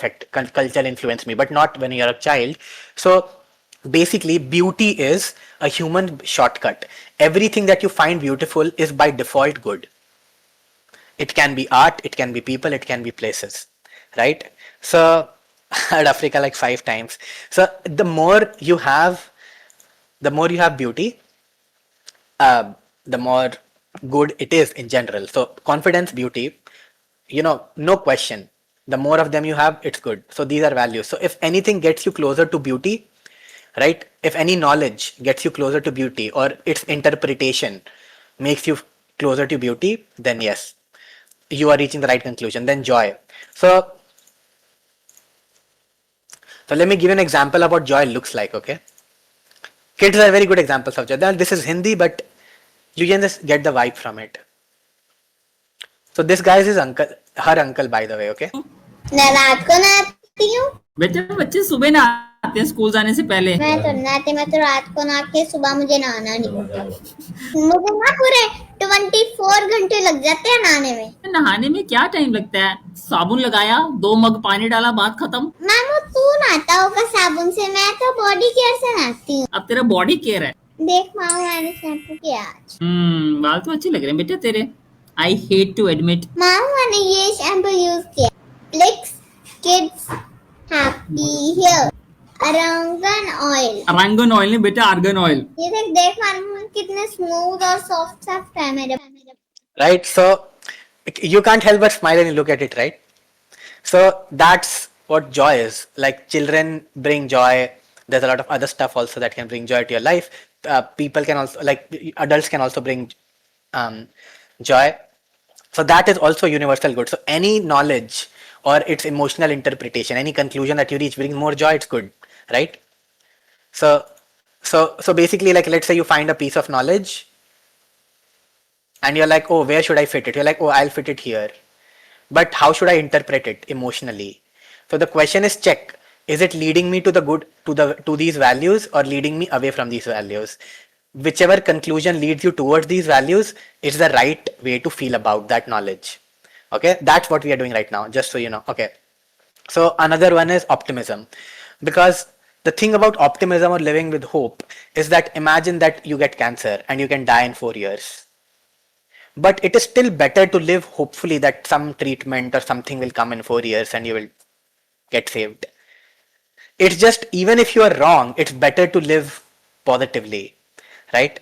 influenced me, but not when you're a child. So basically, beauty is a human shortcut. Everything that you find beautiful is by default good. It can be art, it can be people, it can be places, right? So I heard Africa like 5 times. So the more you have beauty, the more good it is in general. So confidence, beauty, no question. The more of them you have, it's good. So these are values. So if anything gets you closer to beauty, right? If any knowledge gets you closer to beauty or its interpretation makes you closer to beauty, then yes, you are reaching the right conclusion. Then joy. So let me give you an example of what joy looks like, okay? Kids are very good examples of joy. This is Hindi, but you can just get the vibe from it. So this guy is her uncle, by the way, okay? मैं रात को नहाती हूँ। बेटा बच्चे सुबह नहाते हैं school जाने से पहले। मैं तो नहाती, मैं तो रात को नहा के सुबह मुझे नहाना नहीं होता। मुझे ना पूरे 24 घंटे लग जाते हैं नहाने में। नहाने में क्या टाइम लगता है? साबुन लगाया, 2 मग पानी डाला, बात खत्म। मामू तू नहाता होगा साबुन से, मैं तो बॉडी केयर से नहाती हूँ। अब तेरा बॉडी केयर है। देख मामू, मैंने शैम्पू किया आज। बाल तो अच्छे लग रहे हैं बेटा तेरे। I hate to admit. मामू, मैंने ये शैम्पू यूज किया। Flicks Kids Happy Hair अरंगन ऑयल। अरंगन ऑयल नहीं बेटा, आर्गन ऑयल। ये देख मामू कितने स्मूथ और सॉफ्ट है मेरे। Right, so you can't help but smile when you look at it, right? So that's what joy is. Like children bring joy. There's a lot of other stuff also that can bring joy to your life. People can also, like adults can also bring joy. So that is also universal good. So any knowledge or its emotional interpretation, any conclusion that you reach brings more joy, it's good, right? So basically, like let's say you find a piece of knowledge and you're like, oh, where should I fit it? You're like, oh, I'll fit it here. But how should I interpret it emotionally? So the question is, check, is it leading me to the good, to these values, or leading me away from these values? Whichever conclusion leads you towards these values is the right way to feel about that knowledge. Okay, that's what we are doing right now, just so you know. Okay, so another one is optimism, because the thing about optimism or living with hope is that imagine that you get cancer and you can die in 4 years. but it is still better to live hopefully that some treatment or something will come in 4 years and you will get saved. It's just, even if you are wrong, it's better to live positively, right?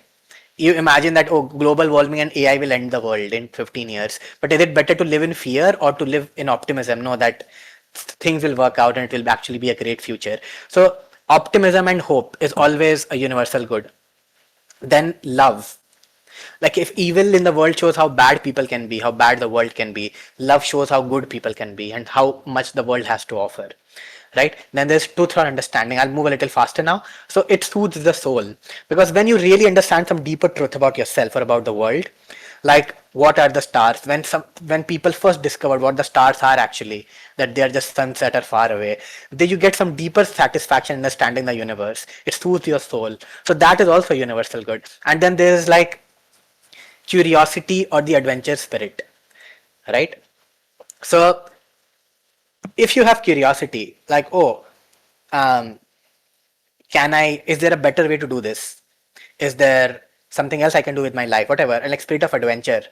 You imagine that, oh, global warming and AI will end the world in 15 years. But is it better to live in fear or to live in optimism? Know that things will work out and it will actually be a great future. So optimism and hope is always a universal good. Then love. Like if evil in the world shows how bad people can be, how bad the world can be, love shows how good people can be and how much the world has to offer. Right? Then there's truth or understanding. I'll move a little faster now. So it soothes the soul. Because when you really understand some deeper truth about yourself or about the world, like what are the stars, when people first discovered what the stars are actually, that they are just suns that are far away, then you get some deeper satisfaction in understanding the universe. It soothes your soul. So that is also universal good. And then there's like curiosity or the adventure spirit, right? So if you have curiosity, like, oh, um, is there a better way to do this? Is there something else I can do with my life? Whatever, and like spirit of adventure.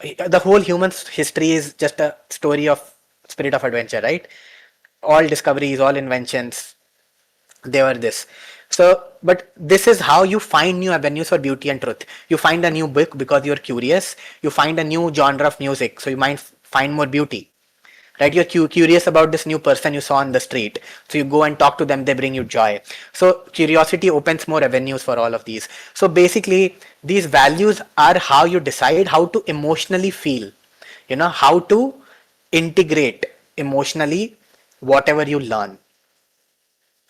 The whole human history is just a story of spirit of adventure, right? All discoveries, all inventions, they were this. So, but this is how you find new avenues for beauty and truth. You find a new book because you're curious. You find a new genre of music, so you might find more beauty. Right? You're curious about this new person you saw on the street. So you go and talk to them, they bring you joy. So curiosity opens more avenues for all of these. So basically, these values are how you decide how to emotionally feel, how to integrate emotionally whatever you learn.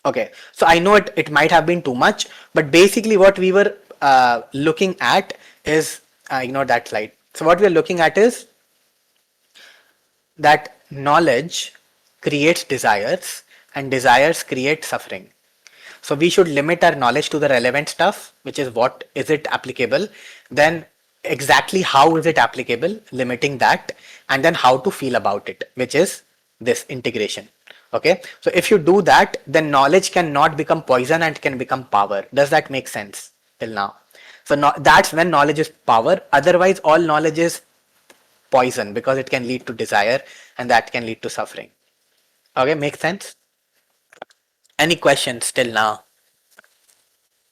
Okay, so I know it might have been too much, but basically what we were looking at is, ignore that slide. So what we are looking at is that knowledge creates desires and desires create suffering. So we should limit our knowledge to the relevant stuff, which is what is it applicable, then exactly how is it applicable, limiting that, and then how to feel about it, which is this integration. Okay, so if you do that, then knowledge cannot become poison and can become power. Does that make sense till now? So that's when knowledge is power. Otherwise, all knowledge is poison because it can lead to desire and that can lead to suffering. Okay, makes sense? Any questions till now?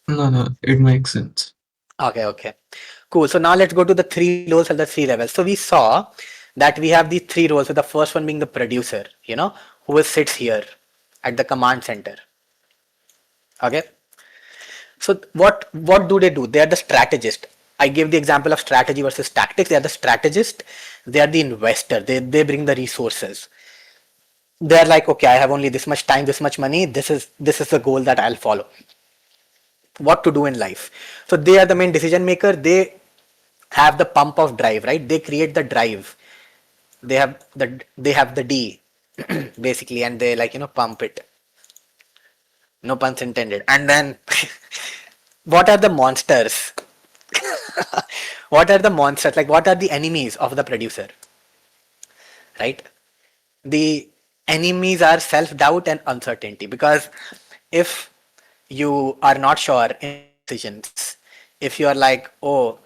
No, it makes sense. Okay. Cool. So now let's go to the 3 roles and the 3 levels. So we saw that we have these 3 roles. So the first one being the producer, who sits here at the command center. Okay. So what do they do? They are the strategist. I gave the example of strategy versus tactics. They are the strategist. They are the investor. They bring the resources. They are like, okay, I have only this much time, this much money. This is the goal that I'll follow. What to do in life. So they are the main decision maker. They have the pump of drive, right? They create the drive. They have the D basically, and they pump it. No puns intended. And then what are the monsters? What are the monsters? Like what are the enemies of the producer? Right? The enemies are self-doubt and uncertainty, because if you are not sure in your decisions, if you are like, oh,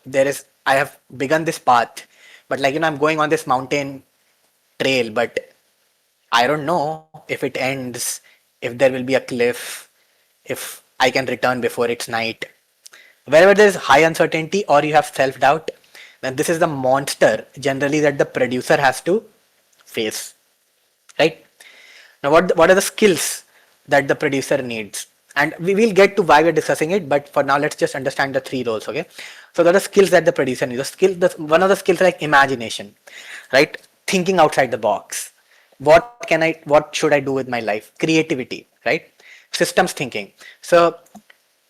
I have begun this path, but I'm going on this mountain trail, but I don't know if it ends, if there will be a cliff, if I can return before it's night. Wherever there is high uncertainty or you have self-doubt, then this is the monster generally that the producer has to face. Right? Now, what are the skills that the producer needs? And we will get to why we're discussing it, but for now, let's just understand the 3 roles, okay? So there are skills that the producer needs. One of the skills like imagination, right? Thinking outside the box. What should I do with my life? Creativity, right? Systems thinking. So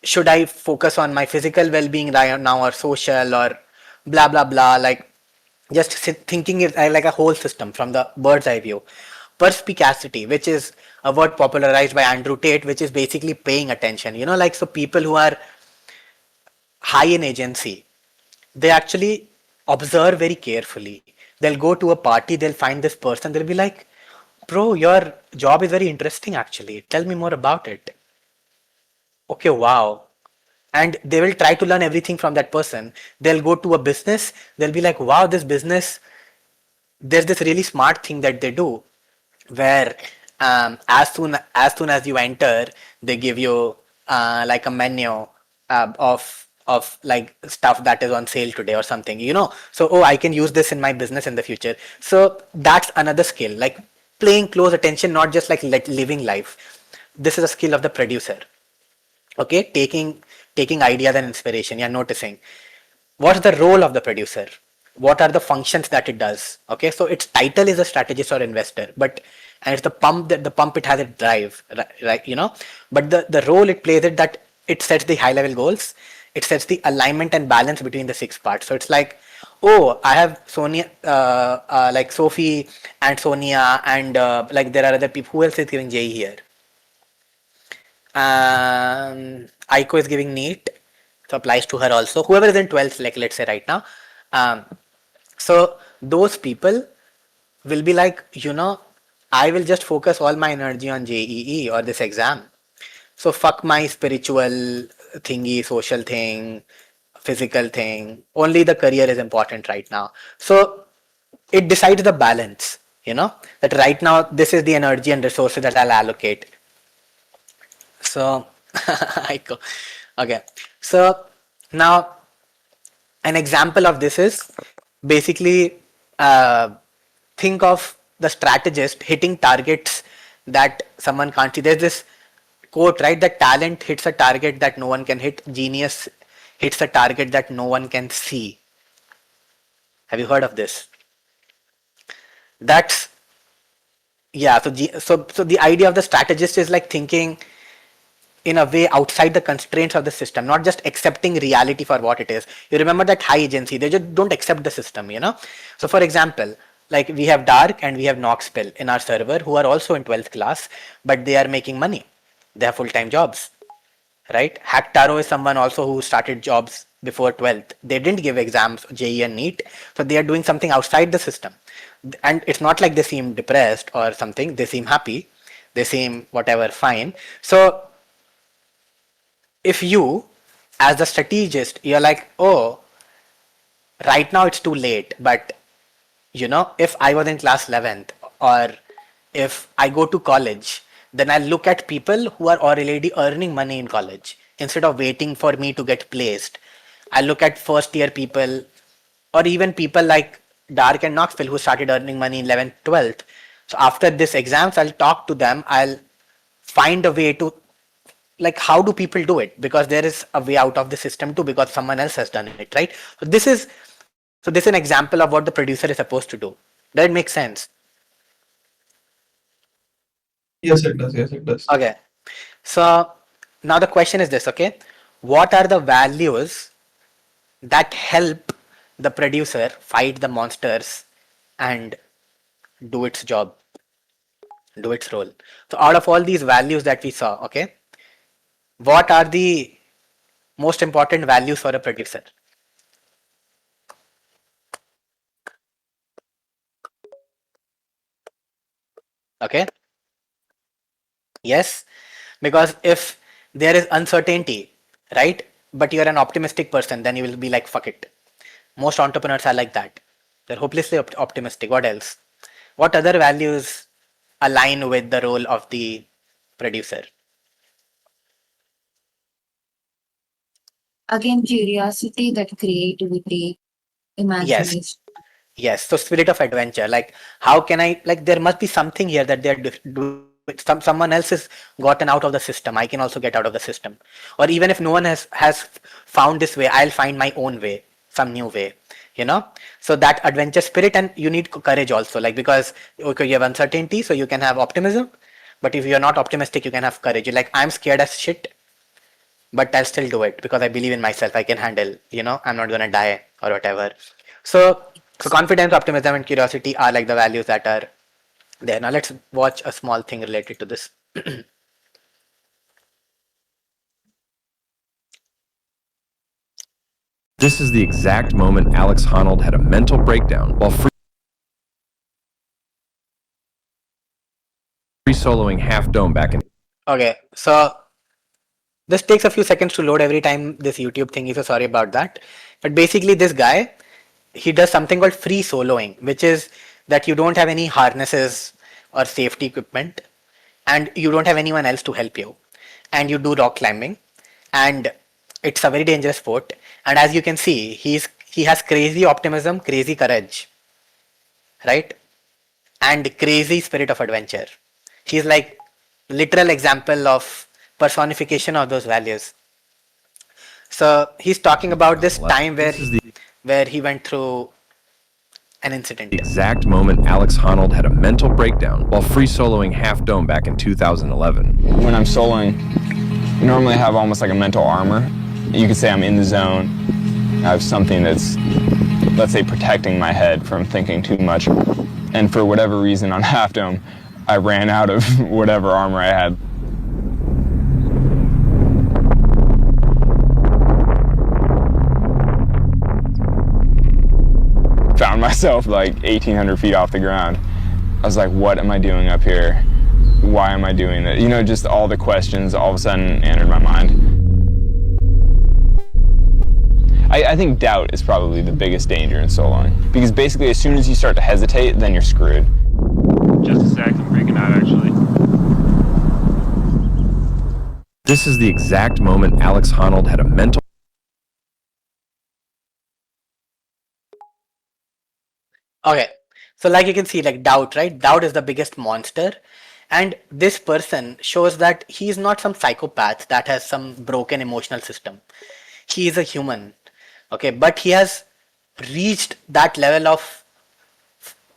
should I focus on my physical well-being right now or social or blah, blah, blah, like just thinking it like a whole system from the bird's eye view. Perspicacity, which is a word popularized by Andrew Tate, which is basically paying attention. So people who are high in agency, they actually observe very carefully. They'll go to a party, they'll find this person, they'll be like, bro, your job is very interesting actually. Tell me more about it. Okay, wow. and they will try to learn everything from that person. They'll go to a business, they'll be like, wow, this business, there's this really smart thing that they do where as soon as you enter, they give you like a menu of like stuff that is on sale today or something, so oh, I can use this in my business in the future. So that's another skill, like paying close attention, not just like living life. This is a skill of the producer. Okay, taking ideas and inspiration. You're noticing what's the role of the producer, what are the functions that it does. Okay, so its title is a strategist or investor, but and it's the pump, that the pump it has it drive, right, but the role it plays it that it sets the high level goals, it sets the alignment and balance between the six parts. So it's like, oh, I have Sonia, like Sophie and Sonia, and like there are other people. Who else is giving JE here? Aiko is giving NEET, so applies to her also. Whoever is in 12th, like let's say right now. So those people will be like, I will just focus all my energy on JEE or this exam. So fuck my spiritual thingy, social thing, physical thing. Only the career is important right now. So it decides the balance, that right now this is the energy and resources that I'll allocate. So, okay. So now an example of this is basically think of the strategist hitting targets that someone can't see. There's this quote, right? That talent hits a target that no one can hit. Genius hits a target that no one can see. Have you heard of this? That's yeah. So the idea of the strategist is like thinking in a way outside the constraints of the system, not just accepting reality for what it is. You remember that high agency, they just don't accept the system, So for example, like we have Dark and we have Knoxville in our server who are also in 12th class, but they are making money. They have full-time jobs, right? Hacktaro is someone also who started jobs before 12th. They didn't give exams, JE and NEET, so they are doing something outside the system. And it's not like they seem depressed or something, they seem happy, they seem whatever, fine. So if you, as the strategist, you're like, oh, right now it's too late, but if I was in class 11th or if I go to college, then I look at people who are already earning money in college instead of waiting for me to get placed. I look at first year people or even people like Dark and Knoxville who started earning money in 11th, 12th. So after this exams, I'll talk to them. I'll find a way to, like, how do people do it? Because there is a way out of the system too, because someone else has done it, right? So this is an example of what the producer is supposed to do. Does it make sense? Yes, it does. Yes, it does. Okay. So now the question is this, okay? What are the values that help the producer fight the monsters and do its job, do its role? So out of all these values that we saw, okay, what are the most important values for a producer? Okay. Yes, because if there is uncertainty, right, but you're an optimistic person, then you will be like, fuck it. Most entrepreneurs are like that. They're hopelessly optimistic. What else? What other values align with the role of the producer? Again, curiosity, that creativity, Yes. imagination. Yes. So spirit of adventure. Like, how can I, like, there must be something here that they're doing. Someone else has gotten out of the system. I can also get out of the system. Or even if no one has found this way, I'll find my own way, some new way. So that adventure spirit, and you need courage also. Like, because okay, you have uncertainty, so you can have optimism. But if you're not optimistic, you can have courage. You're like, I'm scared as shit, but I'll still do it because I believe in myself. I can handle, I'm not gonna die or whatever. So confidence, optimism, and curiosity are like the values that are there. Now let's watch a small thing related to this. This is the exact moment Alex Honnold had a mental breakdown while free soloing Half Dome back in. Okay, so This takes a few seconds to load every time this YouTube thing is, so sorry about that. But basically this guy, he does something called free soloing, which is that you don't have any harnesses or safety equipment and you don't have anyone else to help you. And you do rock climbing and it's a very dangerous sport. And as you can see, he has crazy optimism, crazy courage, right? And crazy spirit of adventure. He's like literal example of personification of those values. So he's talking about this time where he went through an incident. The exact moment Alex Honnold had a mental breakdown while free soloing Half Dome back in 2011. When I'm soloing, I normally have almost like a mental armor. You could say I'm in the zone. I have something that's, let's say, protecting my head from thinking too much. And for whatever reason on Half Dome, I ran out of whatever armor I had. Found myself like 1,800 feet off the ground. I was like, what am I doing up here? Why am I doing that? You know, just all the questions all of a sudden entered my mind. I think doubt is probably the biggest danger in soloing. Because basically as soon as you start to hesitate, then you're screwed. Just a sec, I'm freaking out actually. This is the exact moment Alex Honnold had a mental. Okay, so like you can see, like doubt, right? Doubt is the biggest monster. And this person shows that he is not some psychopath that has some broken emotional system. He is a human, okay? But he has reached that level of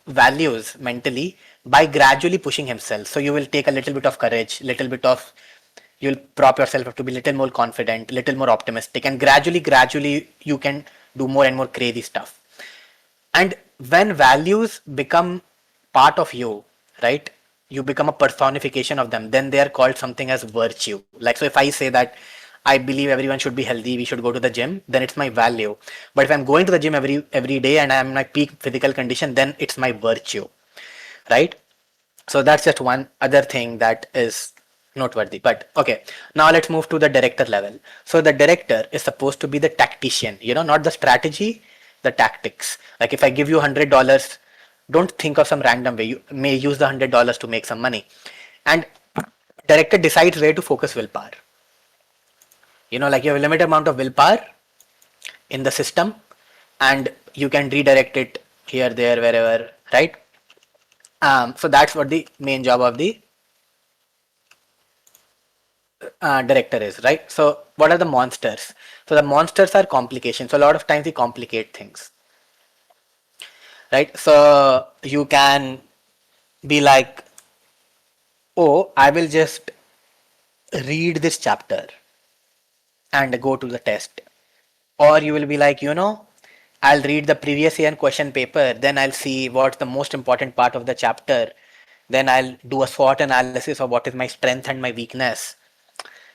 values mentally by gradually pushing himself. So you will take a little bit of courage, you'll prop yourself up to be a little more confident, little more optimistic, and gradually you can do more and more crazy stuff. And when values become part of you, right, you become a personification of them, then they are called something as virtue. Like, so if I say that I believe everyone should be healthy, we should go to the gym, then it's my value. But if I'm going to the gym every day and I'm in my peak physical condition, then it's my virtue, right? So that's just one other thing that is noteworthy. But okay, now let's move to the director level. So the director is supposed to be the tactician, you know, not the strategy, the tactics. Like if I give you $100, don't think of some random way. You may use the $100 to make some money. And director decides where to focus willpower. You know, like you have a limited amount of willpower in the system and you can redirect it here, there, wherever, right? So that's what the main job of the director is, right? So what are the monsters? So the monsters are complications. So a lot of times we complicate things, right? So you can be like, oh, I will just read this chapter and go to the test. Or you will be like, you know, I'll read the previous year question paper, then I'll see what's the most important part of the chapter. Then I'll do a SWOT analysis of what is my strength and my weakness.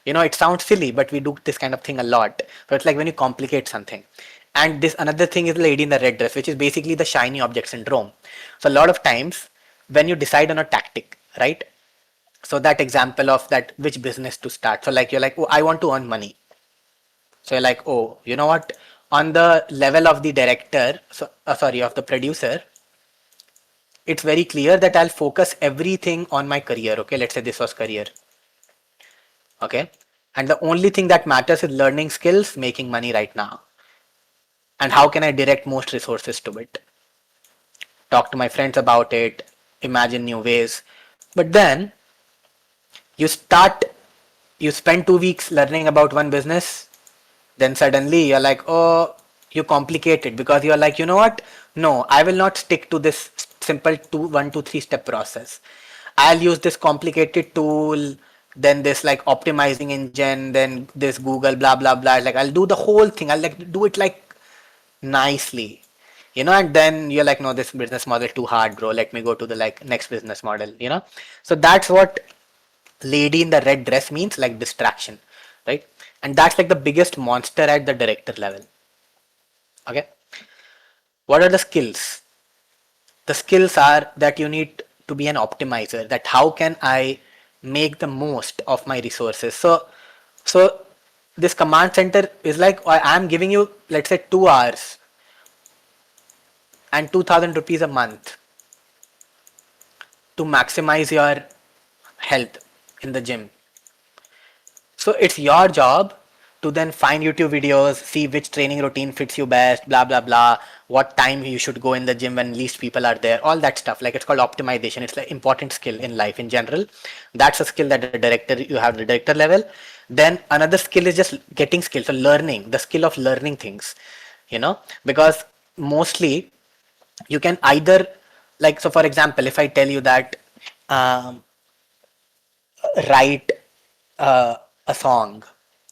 You know, it sounds silly, but we do this kind of thing a lot. So it's like when you complicate something. And this another thing is the lady in the red dress, which is basically the shiny object syndrome. So a lot of times when you decide on a tactic, right? So that example of that, which business to start. So like you're like, oh, I want to earn money. So you're like, oh, you know what? On the level of the director, of the producer, it's very clear that I'll focus everything on my career. Okay, let's say this was career. Okay, and the only thing that matters is learning skills, making money right now. And how can I direct most resources to it? Talk to my friends about it, imagine new ways. But then you spend 2 weeks learning about one business, then suddenly you're like, oh, you complicate it because you're like, you know what? No, I will not stick to this simple 1, 2, 3 step process. I'll use this complicated tool, then this like optimizing engine, then this Google, blah, blah, blah. Like I'll do the whole thing. I'll like do it like nicely, you know, and then you're like, no, this business model too hard, bro. Let me go to the like next business model, you know? So that's what lady in the red dress means, like distraction, right? And that's like the biggest monster at the director level. Okay. What are the skills? The skills are that you need to be an optimizer, that how can I make the most of my resources. So So this command center is like, I'm giving you, let's say, 2 hours and 2000 rupees a month to maximize your health in the gym. So it's your job to then find YouTube videos, see which training routine fits you best, blah, blah, blah, what time you should go in the gym when least people are there, all that stuff. Like, it's called optimization. It's an important skill in life in general. That's a skill that the director, you have the director level. Then another skill is just getting skills, so learning, the skill of learning things, because mostly you can either, like, so for example, if I tell you that, um, write a song,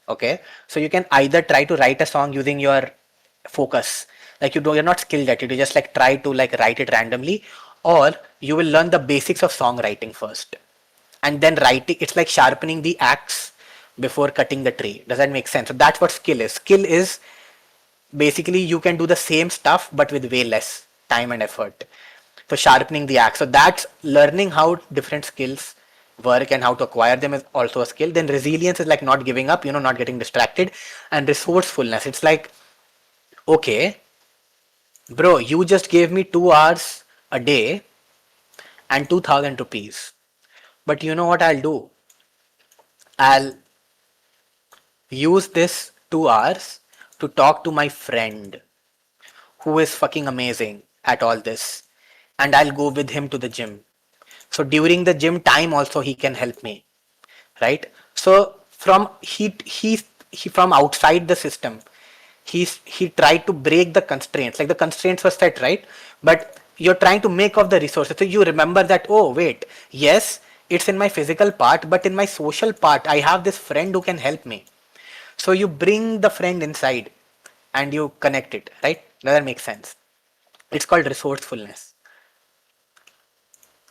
okay, so you can either try to write a song using your focus, like you're not skilled at it, you just like try to like write it randomly, or you will learn the basics of songwriting first and then writing. It's like sharpening the axe before cutting the tree. Does that make sense? So that's what skill is basically you can do the same stuff but with way less time and effort. So sharpening the axe, so that's learning how different skills work and how to acquire them is also a skill. Then resilience is like not giving up, not getting distracted. And resourcefulness, it's like, okay bro, you just gave me 2 hours a day and 2000 rupees, but you know what I'll do, I'll use this 2 hours to talk to my friend who is fucking amazing at all this, and I'll go with him to the gym. So during the gym time also he can help me, right? So from he from outside the system, he tried to break the constraints. Like the constraints were set, right? But you're trying to make of the resources. So you remember that, oh wait, yes, it's in my physical part, but in my social part, I have this friend who can help me. So you bring the friend inside and you connect it, right? Does that make sense? It's called resourcefulness.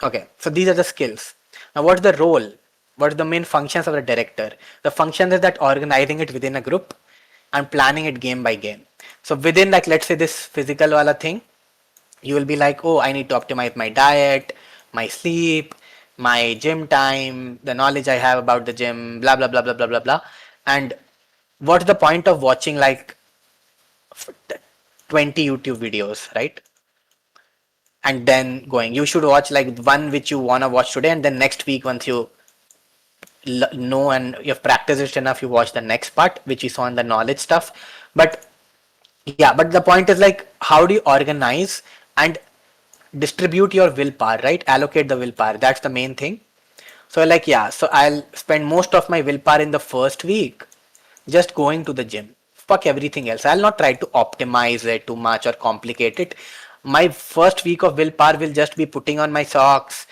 Okay, so these are the skills. Now, what's the role? What are the main functions of the director? The function is that organizing it within a group and planning it game by game. So within, like, let's say this physical wala thing, you will be like, oh, I need to optimize my diet, my sleep, my gym time, the knowledge I have about the gym, blah, blah, blah, blah, blah, blah, blah. And what's the point of watching like 20 YouTube videos, right? And then going, you should watch like one which you want to watch today, and then next week once you know and you've practiced it enough, you watch the next part which you saw in the knowledge stuff. But yeah, but the point is like, how do you organize and distribute your willpower, right? Allocate the willpower, that's the main thing. So like, yeah, so I'll spend most of my willpower in the first week just going to the gym. Fuck everything else. I'll not try to optimize it too much or complicate it. My first week of willpower will just be putting on my socks,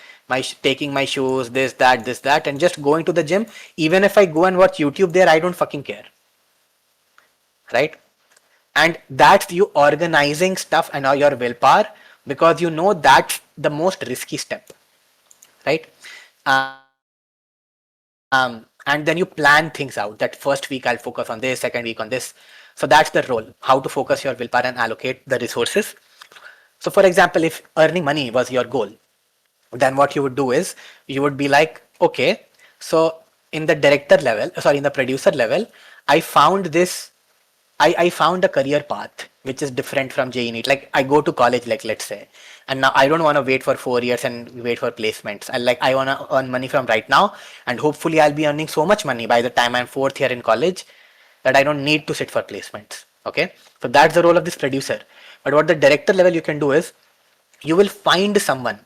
taking my shoes, this, that, and just going to the gym. Even if I go and watch YouTube there, I don't fucking care. Right? And that's you organizing stuff and your willpower, because you know that's the most risky step. Right? And then you plan things out. That first week I'll focus on this, second week on this. So that's the role, how to focus your willpower and allocate the resources. So for example, if earning money was your goal, then what you would do is you would be like, okay, so in the in the producer level, I found this, I found a career path which is different from JEE NEET. Like I go to college, like let's say, and now I don't want to wait for 4 years and wait for placements. I want to earn money from right now, and hopefully I'll be earning so much money by the time I'm fourth year in college that I don't need to sit for placements. Okay, so that's the role of this producer. But what the director level you can do is, you will find someone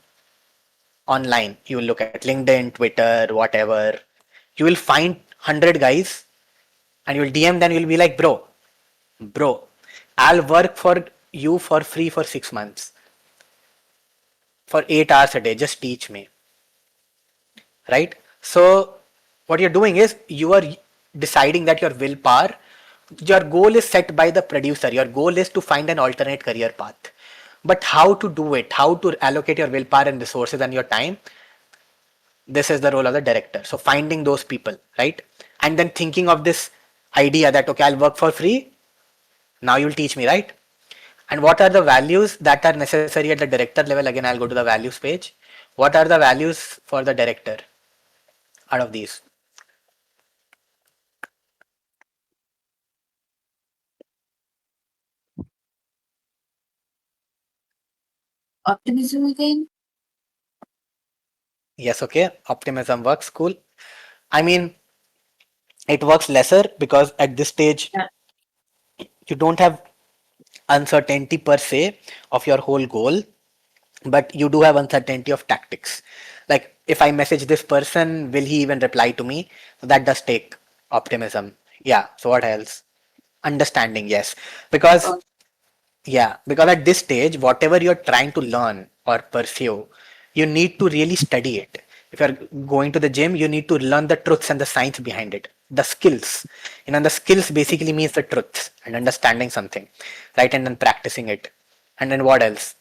online. You will look at LinkedIn, Twitter, whatever. You will find 100 guys and you will DM them. You'll be like, bro, I'll work for you for free for 6 months, for 8 hours a day. Just teach me. Right? So what you're doing is you are deciding that your willpower, your goal is set by the producer. Your goal is to find an alternate career path. But how to do it, how to allocate your willpower and resources and your time, this is the role of the director. So finding those people, right? And then thinking of this idea that, okay, I'll work for free. Now you'll teach me, right? And what are the values that are necessary at the director level? Again, I'll go to the values page. What are the values for the director out of these? Optimism again? Yes, okay. Optimism works. Cool. I mean, it works lesser because at this stage, Yeah. you don't have uncertainty per se of your whole goal, but you do have uncertainty of tactics. Like, if I message this person, will he even reply to me? So that does take optimism. Yeah. So what else? Understanding, yes. Because yeah, because at this stage, whatever you're trying to learn or pursue, you need to really study it. If you're going to the gym, you need to learn the truths and the science behind it, the skills. The skills basically means the truths and understanding something, right? And then practicing it. And then what else?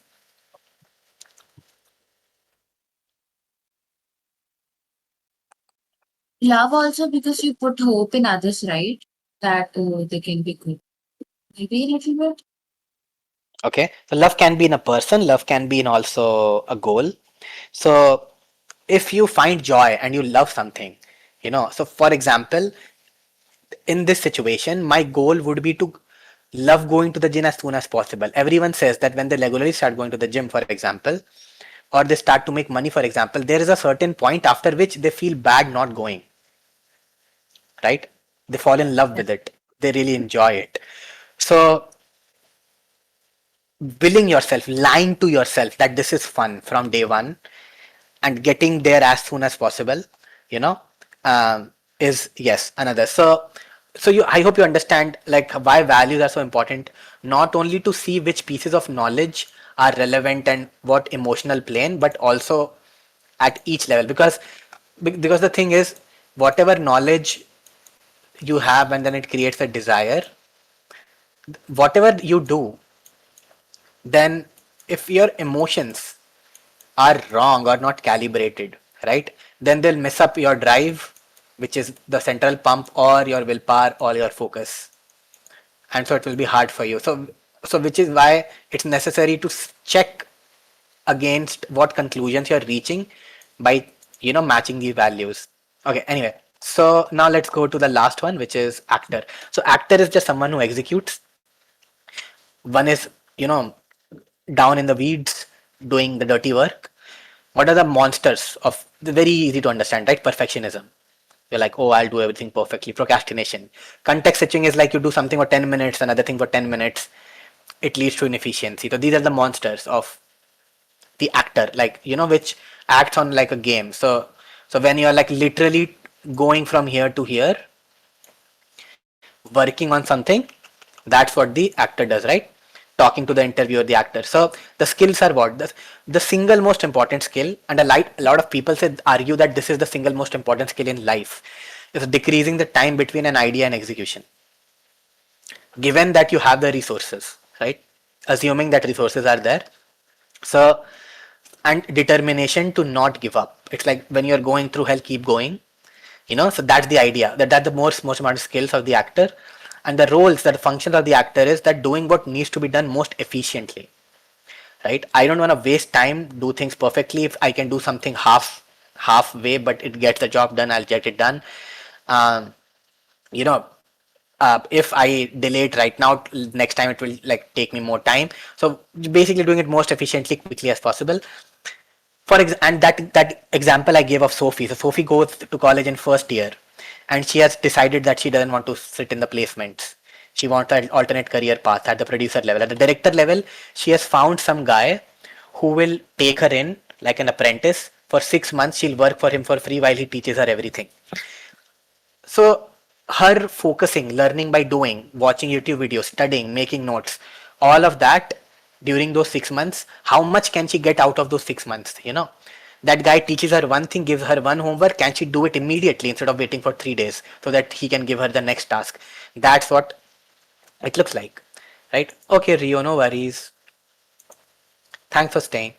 Love also because you put hope in others, right? That they can be good. Maybe a little bit. Okay. So love can be in a person, love can be in also a goal. So if you find joy and you love something, so for example, in this situation, my goal would be to love going to the gym as soon as possible. Everyone says that when they regularly start going to the gym, for example, or they start to make money, for example, there is a certain point after which they feel bad not going, right? They fall in love with it. They really enjoy it. So, willing yourself, lying to yourself that this is fun from day one and getting there as soon as possible, you know, is yes another. So you, I hope you understand like why values are so important. Not only to see which pieces of knowledge are relevant and what emotional plane, but also at each level. Because the thing is, whatever knowledge you have, and then it creates a desire. Whatever you do, then if your emotions are wrong or not calibrated, right? Then they'll mess up your drive, which is the central pump, or your willpower, or your focus, and so it will be hard for you. So which is why it's necessary to check against what conclusions you're reaching by matching these values. Okay. Anyway, so now let's go to the last one, which is actor. So actor is just someone who executes. One is you know down in the weeds doing the dirty work. What are the monsters of the very easy to understand, right? Perfectionism. You're like, oh, I'll do everything perfectly. Procrastination. Context switching is like you do something for 10 minutes, another thing for 10 minutes. It leads to inefficiency. So these are the monsters of the actor, like, which acts on like a game. So when you're like literally going from here to here, working on something, that's what the actor does, right? Talking to the interviewer, the actor. So the skills are what the single most important skill, and a lot of people say argue that this is the single most important skill in life, is decreasing the time between an idea and execution, given that you have the resources, right? Assuming that resources are there. So, and determination to not give up. It's like when you're going through hell, keep going. So that's the idea. That's the most important skills of the actor, and the roles, that functions of the actor is that doing what needs to be done most efficiently. Right? I don't want to waste time, do things perfectly. If I can do something halfway, but it gets the job done, I'll get it done. Um, you know, if I delay it right now, next time it will like take me more time. So basically, doing it most efficiently, quickly as possible. And that example I gave of Sophie. So Sophie goes to college in first year, and she has decided that she doesn't want to sit in the placements. She wants an alternate career path at the producer level. At the director level, she has found some guy who will take her in like an apprentice for 6 months. She'll work for him for free while he teaches her everything. So her focusing, learning by doing, watching YouTube videos, studying, making notes, all of that during those 6 months, how much can she get out of those 6 months? That guy teaches her one thing, gives her one homework, can she do it immediately instead of waiting for 3 days so that he can give her the next task? That's what it looks like, right? Okay, Rio, no worries. Thanks for staying.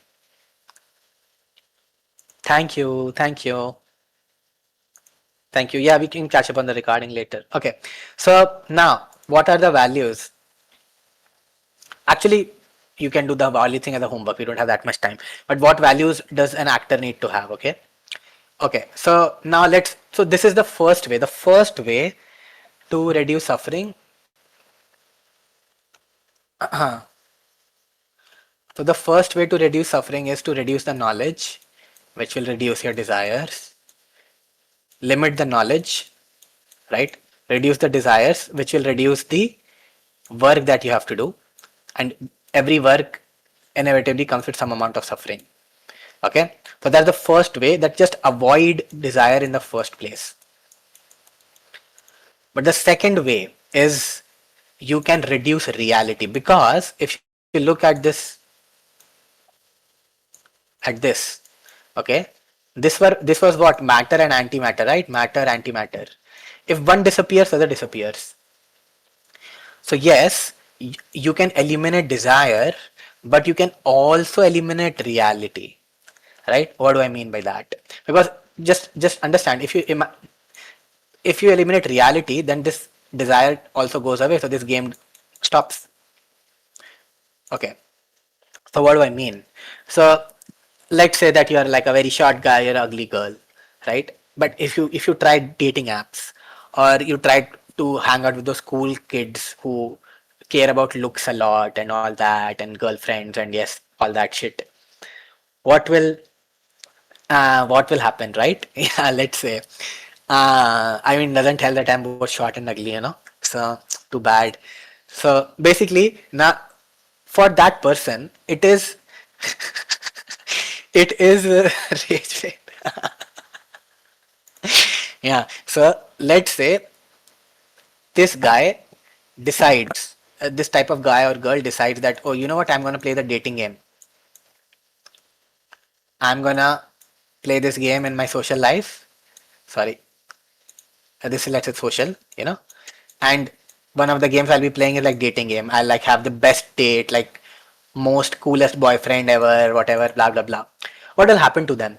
Thank you. Thank you. Thank you. Yeah, we can catch up on the recording later. Okay. So now, what are the values? Actually, you can do the value thing as a homework. We don't have that much time. But what values does an actor need to have? Okay. Okay. So now so this is the first way. The first way to reduce suffering. So the first way to reduce suffering is to reduce the knowledge, which will reduce your desires. Limit the knowledge, right? Reduce the desires, which will reduce the work that you have to do. And every work inevitably comes with some amount of suffering. Okay? So that's the first way, that just avoid desire in the first place. But the second way is you can reduce reality, because if you look at this, okay, this was what, matter and antimatter, right? Matter, antimatter. If one disappears, other disappears. So yes, you can eliminate desire, but you can also eliminate reality, right? What do I mean by that? Because just understand, if you eliminate reality, then this desire also goes away, so this game stops. Okay, so what do I mean? So let's say that you are like a very short guy, you're an ugly girl, right? But if you try dating apps, or you try to hang out with those cool kids who care about looks a lot and all that, and girlfriends and yes, all that shit, what will happen, right? Yeah, let's say, I mean, doesn't tell that I'm both short and ugly, so too bad. So basically now, for that person, it is it is rage bait. Yeah, so let's say this guy decides, this type of guy or girl decides that, oh, you know what, I'm gonna play the dating game. I'm gonna play this game in my social life. Sorry, this is, let's say, social, and one of the games I'll be playing is like dating game. I'll like have the best date, like most coolest boyfriend ever, whatever, blah blah blah. What will happen to them?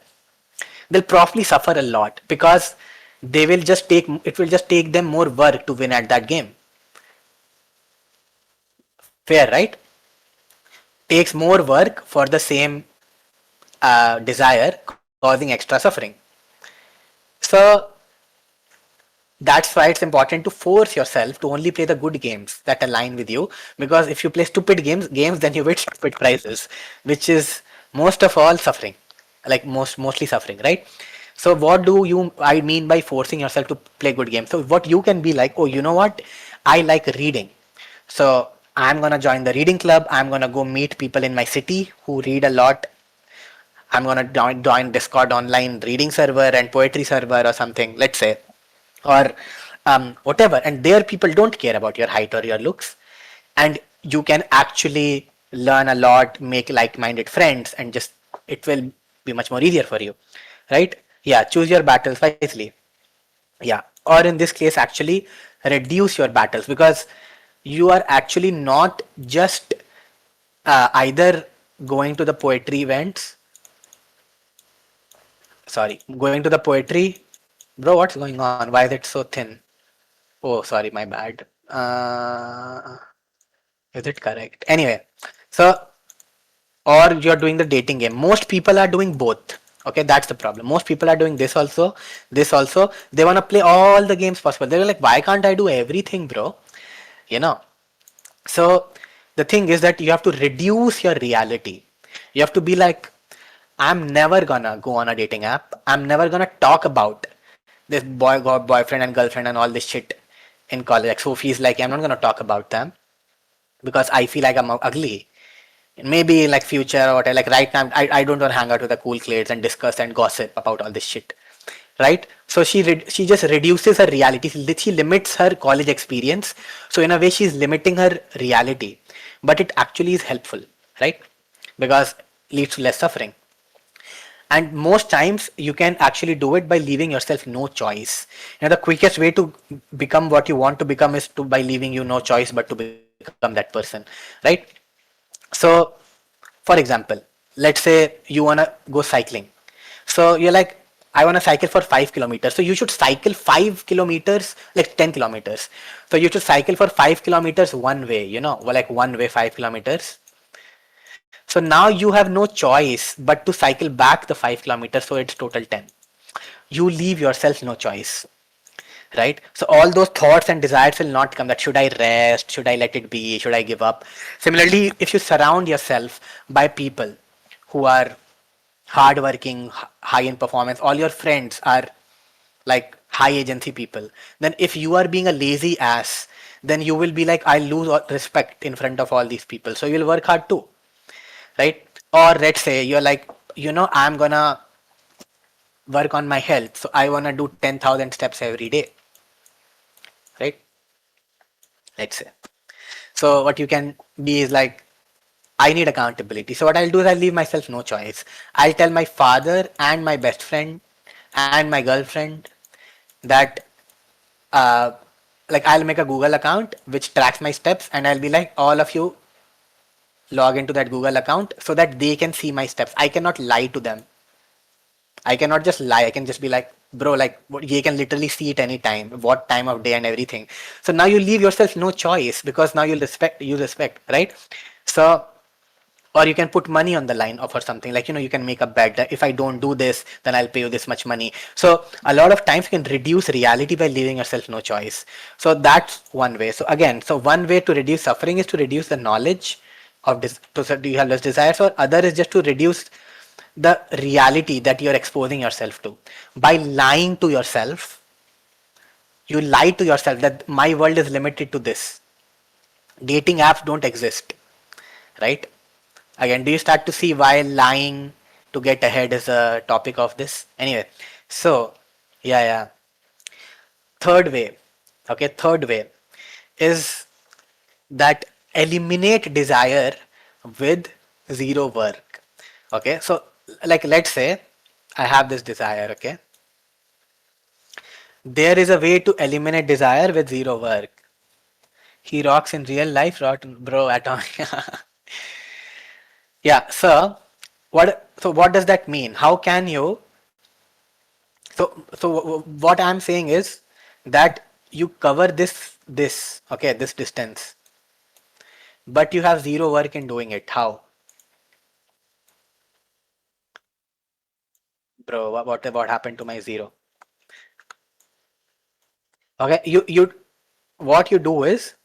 They'll probably suffer a lot, because it will just take them more work to win at that game. Fair, right? Takes more work for the same desire, causing extra suffering. So that's why it's important to force yourself to only play the good games that align with you, because if you play stupid games, then you win stupid prizes, which is most of all suffering, like mostly suffering, right? So what do I mean by forcing yourself to play good games? So what you can be like, oh, you know what, I like reading, so I'm gonna join the reading club, I'm gonna go meet people in my city who read a lot, I'm gonna join Discord online reading server and poetry server or something, let's say, or whatever, and there people don't care about your height or your looks, and you can actually learn a lot, make like-minded friends, and just it will be much more easier for you, right? Yeah, choose your battles wisely. Yeah, or in this case, actually reduce your battles, because you are actually not just either going to the poetry events, sorry, going to the poetry, bro, what's going on, why is it so thin? Oh, sorry, my bad. Is it correct? Anyway, so, or you're doing the dating game. Most people are doing both. Okay, that's the problem. Most people are doing this also, this also. They want to play all the games possible. They're like, why can't I do everything, bro? You know. So the thing is that you have to reduce your reality. You have to be like, I'm never gonna go on a dating app. I'm never gonna talk about this boyfriend and girlfriend and all this shit in college. Like Sophie's like, I'm not gonna talk about them because I feel like I'm ugly. Maybe like future or whatever. Like right now, I don't want to hang out with the cool kids and discuss and gossip about all this shit. Right? So she just reduces her reality. She limits her college experience. So in a way, she's limiting her reality, but it actually is helpful, right? Because leads to less suffering. And most times you can actually do it by leaving yourself no choice. The quickest way to become what you want to become is by leaving you no choice but to become that person, right? So for example, let's say you want to go cycling. So you're like, I want to cycle for 5 kilometers. So you should cycle 5 kilometers, like 10 kilometers. So you should cycle for 5 kilometers one way, like one way 5 kilometers. So now you have no choice but to cycle back the 5 kilometers. So it's total 10. You leave yourself no choice, right? So all those thoughts and desires will not come, that should I rest, should I let it be, should I give up. Similarly, if you surround yourself by people who are hardworking, high in performance, all your friends are like high agency people, then if you are being a lazy ass, then you will be like, I lose respect in front of all these people, so you'll work hard too, right? Or let's say you're like, I'm gonna work on my health, so I wanna do 10,000 steps every day, right? Let's say. So what you can be is like, I need accountability. So what I'll do is I'll leave myself no choice. I'll tell my father and my best friend and my girlfriend that uh, like I'll make a Google account which tracks my steps, and I'll be like, all of you log into that Google account so that they can see my steps. I cannot lie to them. I cannot just lie. I can just be like, bro, like you can literally see it anytime, what time of day and everything. So now you leave yourself no choice, because now you respect, right? So, or you can put money on the line or for something, like, you can make a bet that if I don't do this, then I'll pay you this much money. So a lot of times you can reduce reality by leaving yourself no choice. So that's one way. So again, so one way to reduce suffering is to reduce the knowledge of this, so do you have less desires, or other is just to reduce the reality that you're exposing yourself to. By lying to yourself, you lie to yourself that my world is limited to this. Dating apps don't exist, right? Again, do you start to see why lying to get ahead is a topic of this? Anyway, so yeah. Third way is that eliminate desire with zero work. Okay, so like let's say I have this desire, okay? There is a way to eliminate desire with zero work. He rocks in real life, bro, atomic. Yeah, so what does that mean? How can you, so what I'm saying is that you cover this, okay, this distance, but you have zero work in doing it. How? Bro, what happened to my zero? Okay, you what you do is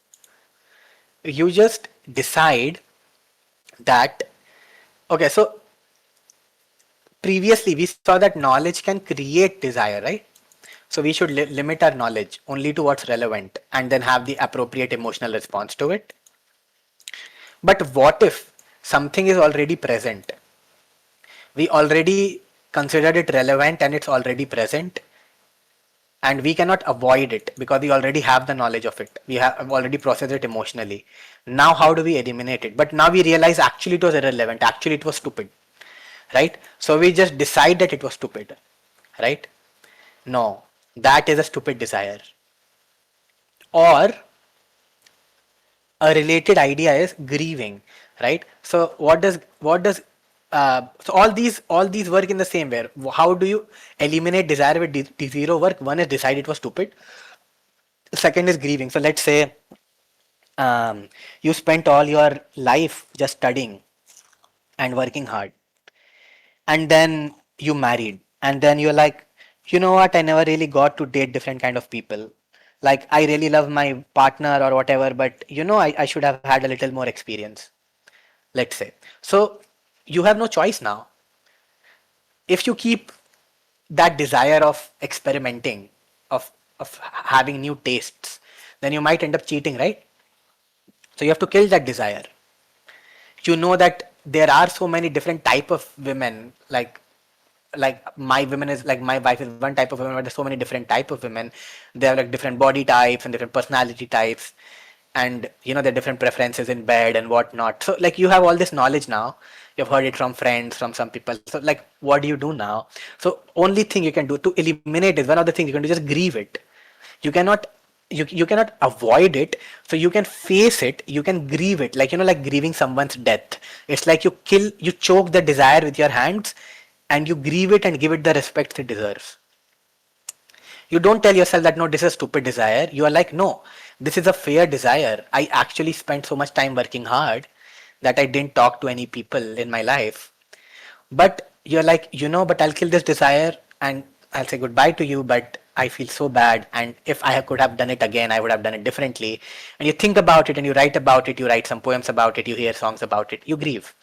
you just decide that, okay, so previously we saw that knowledge can create desire, right? So we should limit our knowledge only to what's relevant and then have the appropriate emotional response to it. But what if something is already present? We already considered it relevant and it's already present, and we cannot avoid it because we already have the knowledge of it. We have already processed it emotionally. Now how do we eliminate it? But now we realize actually it was irrelevant, actually it was stupid, right? So we just decide that it was stupid, right? No, that is a stupid desire. Or a related idea is grieving, right? So so all these work in the same way. How do you eliminate desire with zero work? One is decide it was stupid. Second is grieving. So let's say you spent all your life just studying and working hard, and then you married, and then you're like, you know what, I never really got to date different kind of people. Like I really love my partner or whatever, but I should have had a little more experience, let's say. So you have no choice now. If you keep that desire of experimenting, of having new tastes, then you might end up cheating, right? So you have to kill that desire. You know that there are so many different type of women, like my women is like, my wife is one type of women, but there's so many different type of women. They have like different body types and different personality types, and there are different preferences in bed and whatnot. So like you have all this knowledge now. You've heard it from friends, from some people. So like, what do you do now? So only thing you can do to eliminate is, one of the things you can do, just grieve it. You cannot you cannot avoid it, so you can face it, you can grieve it, like like grieving someone's death. It's like you choke the desire with your hands, and you grieve it and give it the respect it deserves. You don't tell yourself that no, this is a stupid desire. You are like, no, this is a fair desire. I actually spent so much time working hard that I didn't talk to any people in my life. But you're like, but I'll kill this desire and I'll say goodbye to you, but I feel so bad, and if I could have done it again, I would have done it differently. And you think about it and you write about it, you write some poems about it, you hear songs about it, you grieve,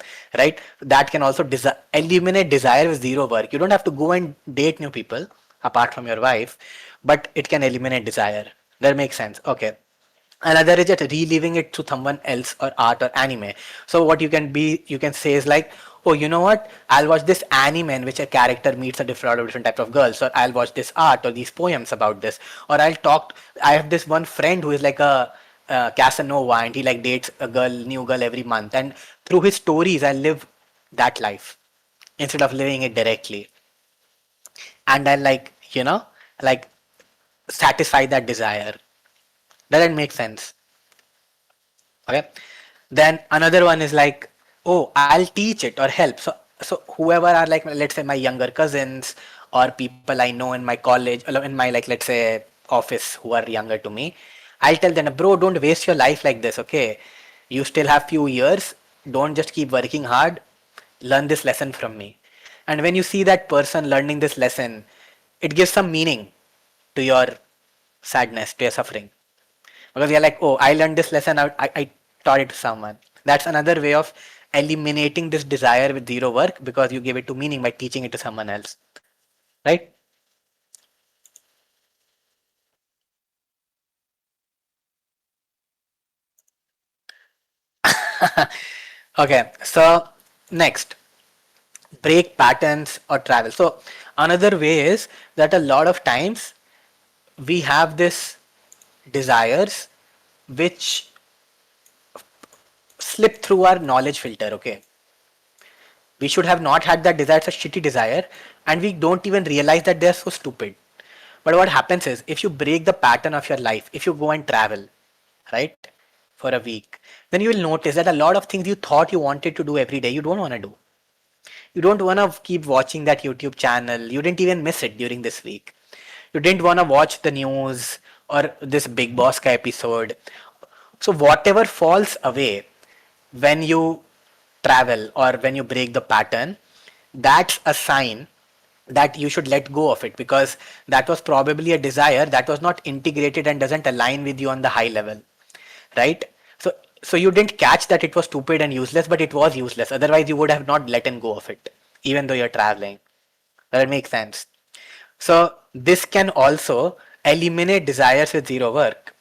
right? That can also eliminate desire with zero work. You don't have to go and date new people apart from your wife, but it can eliminate desire. That makes sense. Okay. Another is just reliving it to someone else or art or anime. So what you can say is like, oh, you know what, I'll watch this anime in which a character meets a different type of girls, or I'll watch this art or these poems about this, or I have this one friend who is like a Casanova, and he like dates a new girl every month, and through his stories I live that life instead of living it directly, and I like, like satisfy that desire. Does that make sense? Okay. Then another one is like, oh, I'll teach it or help. So whoever are like, let's say my younger cousins or people I know in my college, in my like, let's say office who are younger to me, I'll tell them, bro, don't waste your life like this. Okay. You still have few years. Don't just keep working hard. Learn this lesson from me. And when you see that person learning this lesson, it gives some meaning to your sadness, to your suffering. Because you're like, oh, I learned this lesson, I taught it to someone. That's another way of eliminating this desire with zero work, because you give it to meaning by teaching it to someone else. Right? Okay, so next, break patterns or travel. So another way is that a lot of times we have this desires which slip through our knowledge filter. Okay, we should have not had that desire, it's a shitty desire, and we don't even realize that they're so stupid. But what happens is, if you break the pattern of your life, if you go and travel, right, for a week, then you will notice that a lot of things you thought you wanted to do every day, you don't want to do. You don't want to keep watching that YouTube channel. You didn't even miss it during this week. You didn't want to watch the news or this Big Boss ka episode. So whatever falls away when you travel or when you break the pattern, that's a sign that you should let go of it, because that was probably a desire that was not integrated and doesn't align with you on the high level, right? So you didn't catch that it was stupid and useless, but it was useless, otherwise you would have not let go of it even though you're traveling. That makes sense. So this can also eliminate desires with zero work.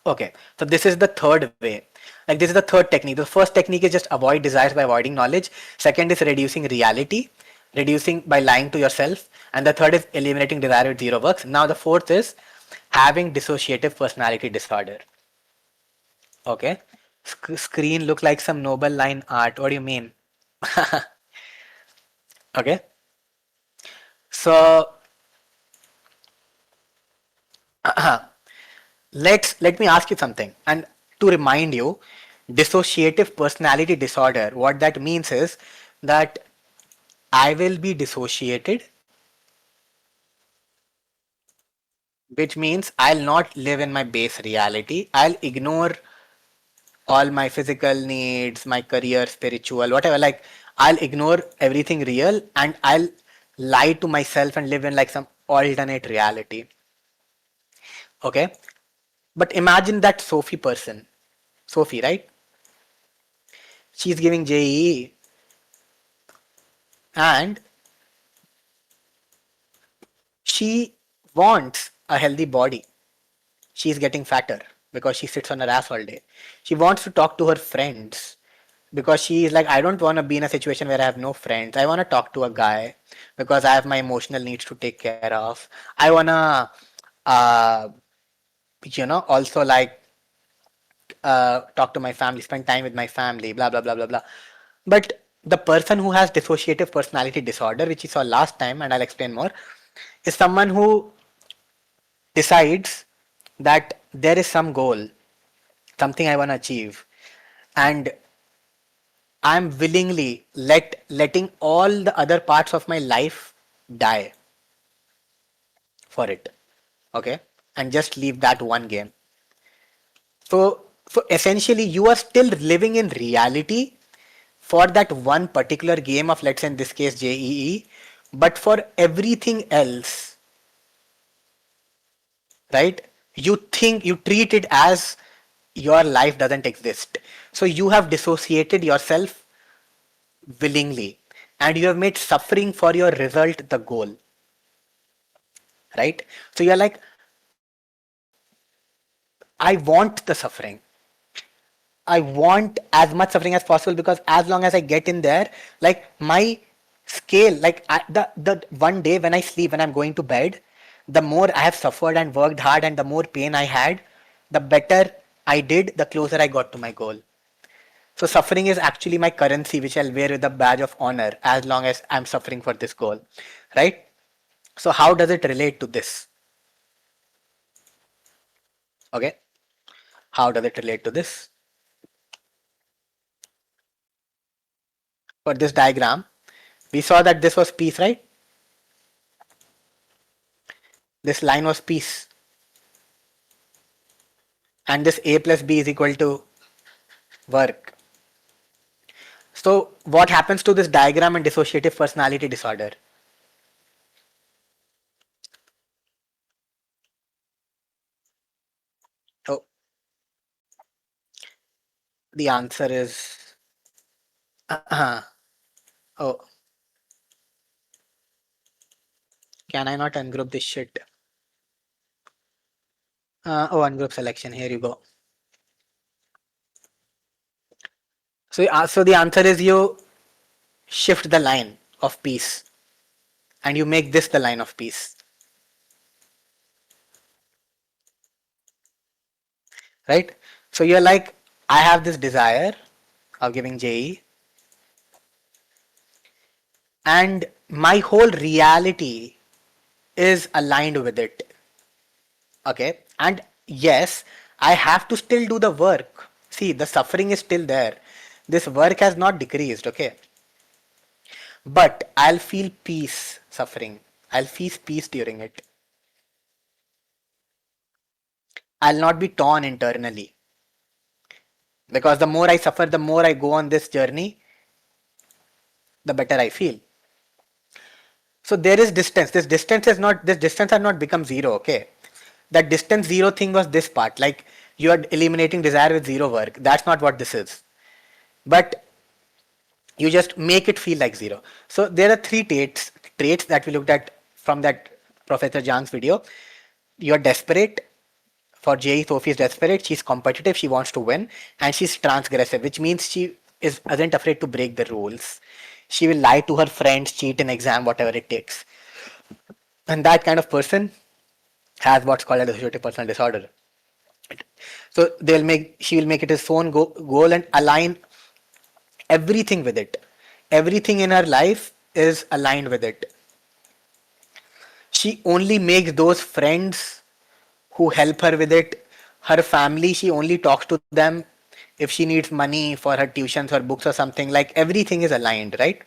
Okay, so this is the third way. Like, this is the third technique. The first technique is just avoid desires by avoiding knowledge. Second is reducing reality, reducing by lying to yourself. And the third is eliminating desire with zero works. Now the fourth is having dissociative personality disorder. Okay, screen look like some noble line art. What do you mean? Okay, so let me ask you something, and to remind you, dissociative personality disorder, what that means is that I will be dissociated, which means I'll not live in my base reality. I'll ignore all my physical needs, my career, spiritual, whatever. Like, I'll ignore everything real and I'll lie to myself and live in like some alternate reality. Okay, but imagine that Sophie person. Sophie, right? She's giving JEE and she wants a healthy body. She's getting fatter because she sits on her ass all day. She wants to talk to her friends because she is like, I don't want to be in a situation where I have no friends. I want to talk to a guy because I have my emotional needs to take care of. I want to, uh, also like talk to my family, spend time with my family, blah, blah, blah, blah, blah. But the person who has dissociative personality disorder, which we saw last time, and I'll explain more, is someone who decides that there is some goal, something I want to achieve, and I'm willingly letting all the other parts of my life die for it. Okay? And just leave that one game. So essentially you are still living in reality for that one particular game of, let's say in this case JEE, but for everything else right? You treat it as your life doesn't exist. So you have dissociated yourself willingly, and you have made suffering for your result the goal, right? So you're like, I want the suffering. I want as much suffering as possible, because as long as I get in there, like my scale, like the one day when I sleep, when I'm going to bed, the more I have suffered and worked hard and the more pain I had, the better I did, the closer I got to my goal. So suffering is actually my currency, which I'll wear with a badge of honor as long as I'm suffering for this goal, right? So how does it relate to this? Okay, how does it relate to this? For this diagram, we saw that this was peace, right? This line was peace. And this A plus B is equal to work. So what happens to this diagram in dissociative personality disorder? Oh, the answer is oh, can I not ungroup this shit? Oh, ungroup selection. Here you go. So the answer is you shift the line of peace, and you make this the line of peace, right? So you're like, I have this desire of giving JE, and my whole reality is aligned with it. Okay, and yes, I have to still do the work. See, the suffering is still there. This work has not decreased, okay? But I'll feel peace suffering. I'll feel peace during it. I'll not be torn internally. Because the more I suffer, the more I go on this journey, the better I feel. So there is distance. This distance has not become zero, okay? That distance zero thing was this part. Like you are eliminating desire with zero work. That's not what this is. But you just make it feel like zero. So there are three traits that we looked at from that Professor Zhang's video. You're desperate. For JE, Sophie is desperate. She's competitive. She wants to win, and she's transgressive, which means she isn't afraid to break the rules. She will lie to her friends, cheat in exam, whatever it takes. And that kind of person has what's called a dissociative personality disorder. So she will make it his own goal and align everything with it. Everything in her life is aligned with it. She only makes those friends who help her with it. Her family, she only talks to them if she needs money for her tuitions or books or something. Like everything is aligned, right?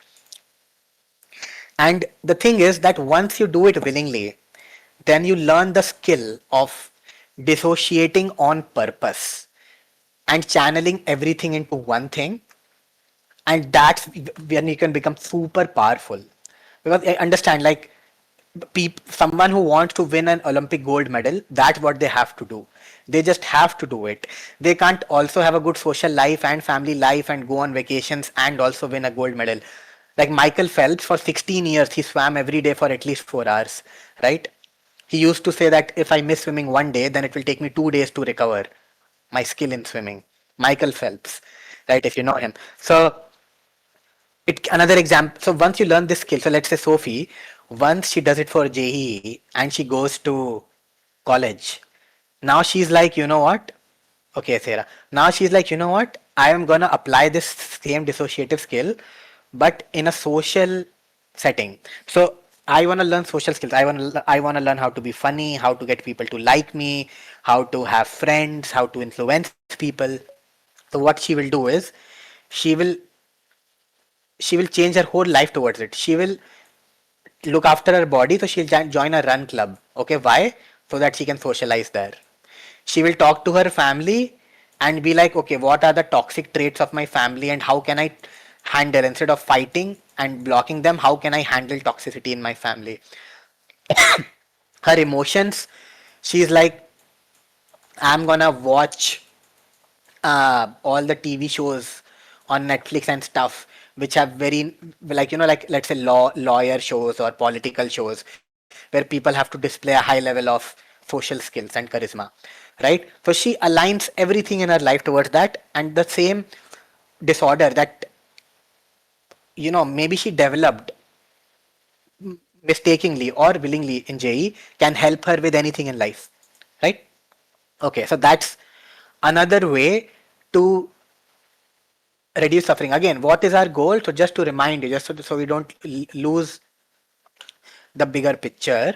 And the thing is that once you do it willingly, then you learn the skill of dissociating on purpose and channeling everything into one thing. And that's when you can become super powerful. Because I understand, like, someone who wants to win an Olympic gold medal, that's what they have to do. They just have to do it. They can't also have a good social life and family life and go on vacations and also win a gold medal. Like Michael Phelps, for 16 years, he swam every day for at least 4 hours, right? He used to say that if I miss swimming one day, then it will take me 2 days to recover my skill in swimming. Michael Phelps, right? If you know him. So another example. So once you learn this skill, so let's say Sophie, once she does it for JEE and she goes to college, now she's like, you know what? Okay, Sarah. Now she's like, you know what? I am gonna apply this same dissociative skill, but in a social setting. So I wanna learn social skills. I wanna learn how to be funny, how to get people to like me, how to have friends, how to influence people. So what she will do is, she will she will change her whole life towards it. She will look after her body, so she'll join a run club. Okay, why? So that she can socialize there. She will talk to her family and be like, okay, what are the toxic traits of my family and how can I handle, instead of fighting and blocking them, how can I handle toxicity in my family? Her emotions She's like, I'm gonna watch all the TV shows on Netflix and stuff, which have very, like, like let's say lawyer shows or political shows, where people have to display a high level of social skills and charisma, right? So she aligns everything in her life towards that, and the same disorder that, maybe she developed mistakenly or willingly in JE can help her with anything in life, right? Okay, so that's another way to reduce suffering. Again, what is our goal? So just to remind you, just so we don't lose the bigger picture.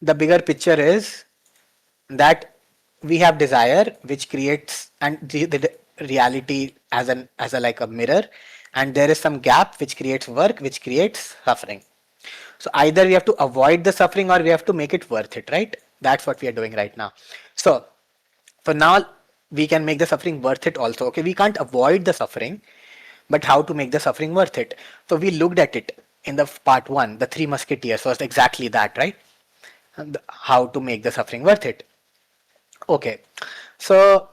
The bigger picture is that we have desire, which creates and the reality as a like a mirror, and there is some gap which creates work, which creates suffering. So either we have to avoid the suffering or we have to make it worth it, right? That's what we are doing right now. So now we can make the suffering worth it also. Okay, we can't avoid the suffering, but how to make the suffering worth it? So we looked at it in the part one. The Three Musketeers was exactly that, right? And how to make the suffering worth it. Okay, so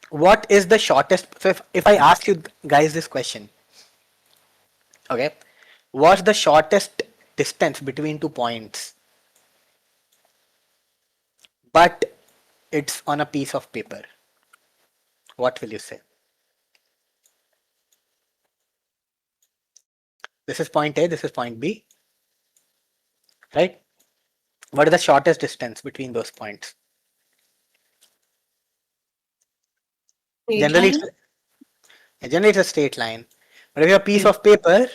what is the shortest? So if I ask you guys this question, okay, what's the shortest distance between 2 points? But it's on a piece of paper. What will you say? This is point A, this is point B, right? What is the shortest distance between those points? Generally, it's a straight line. But if you have a piece of paper,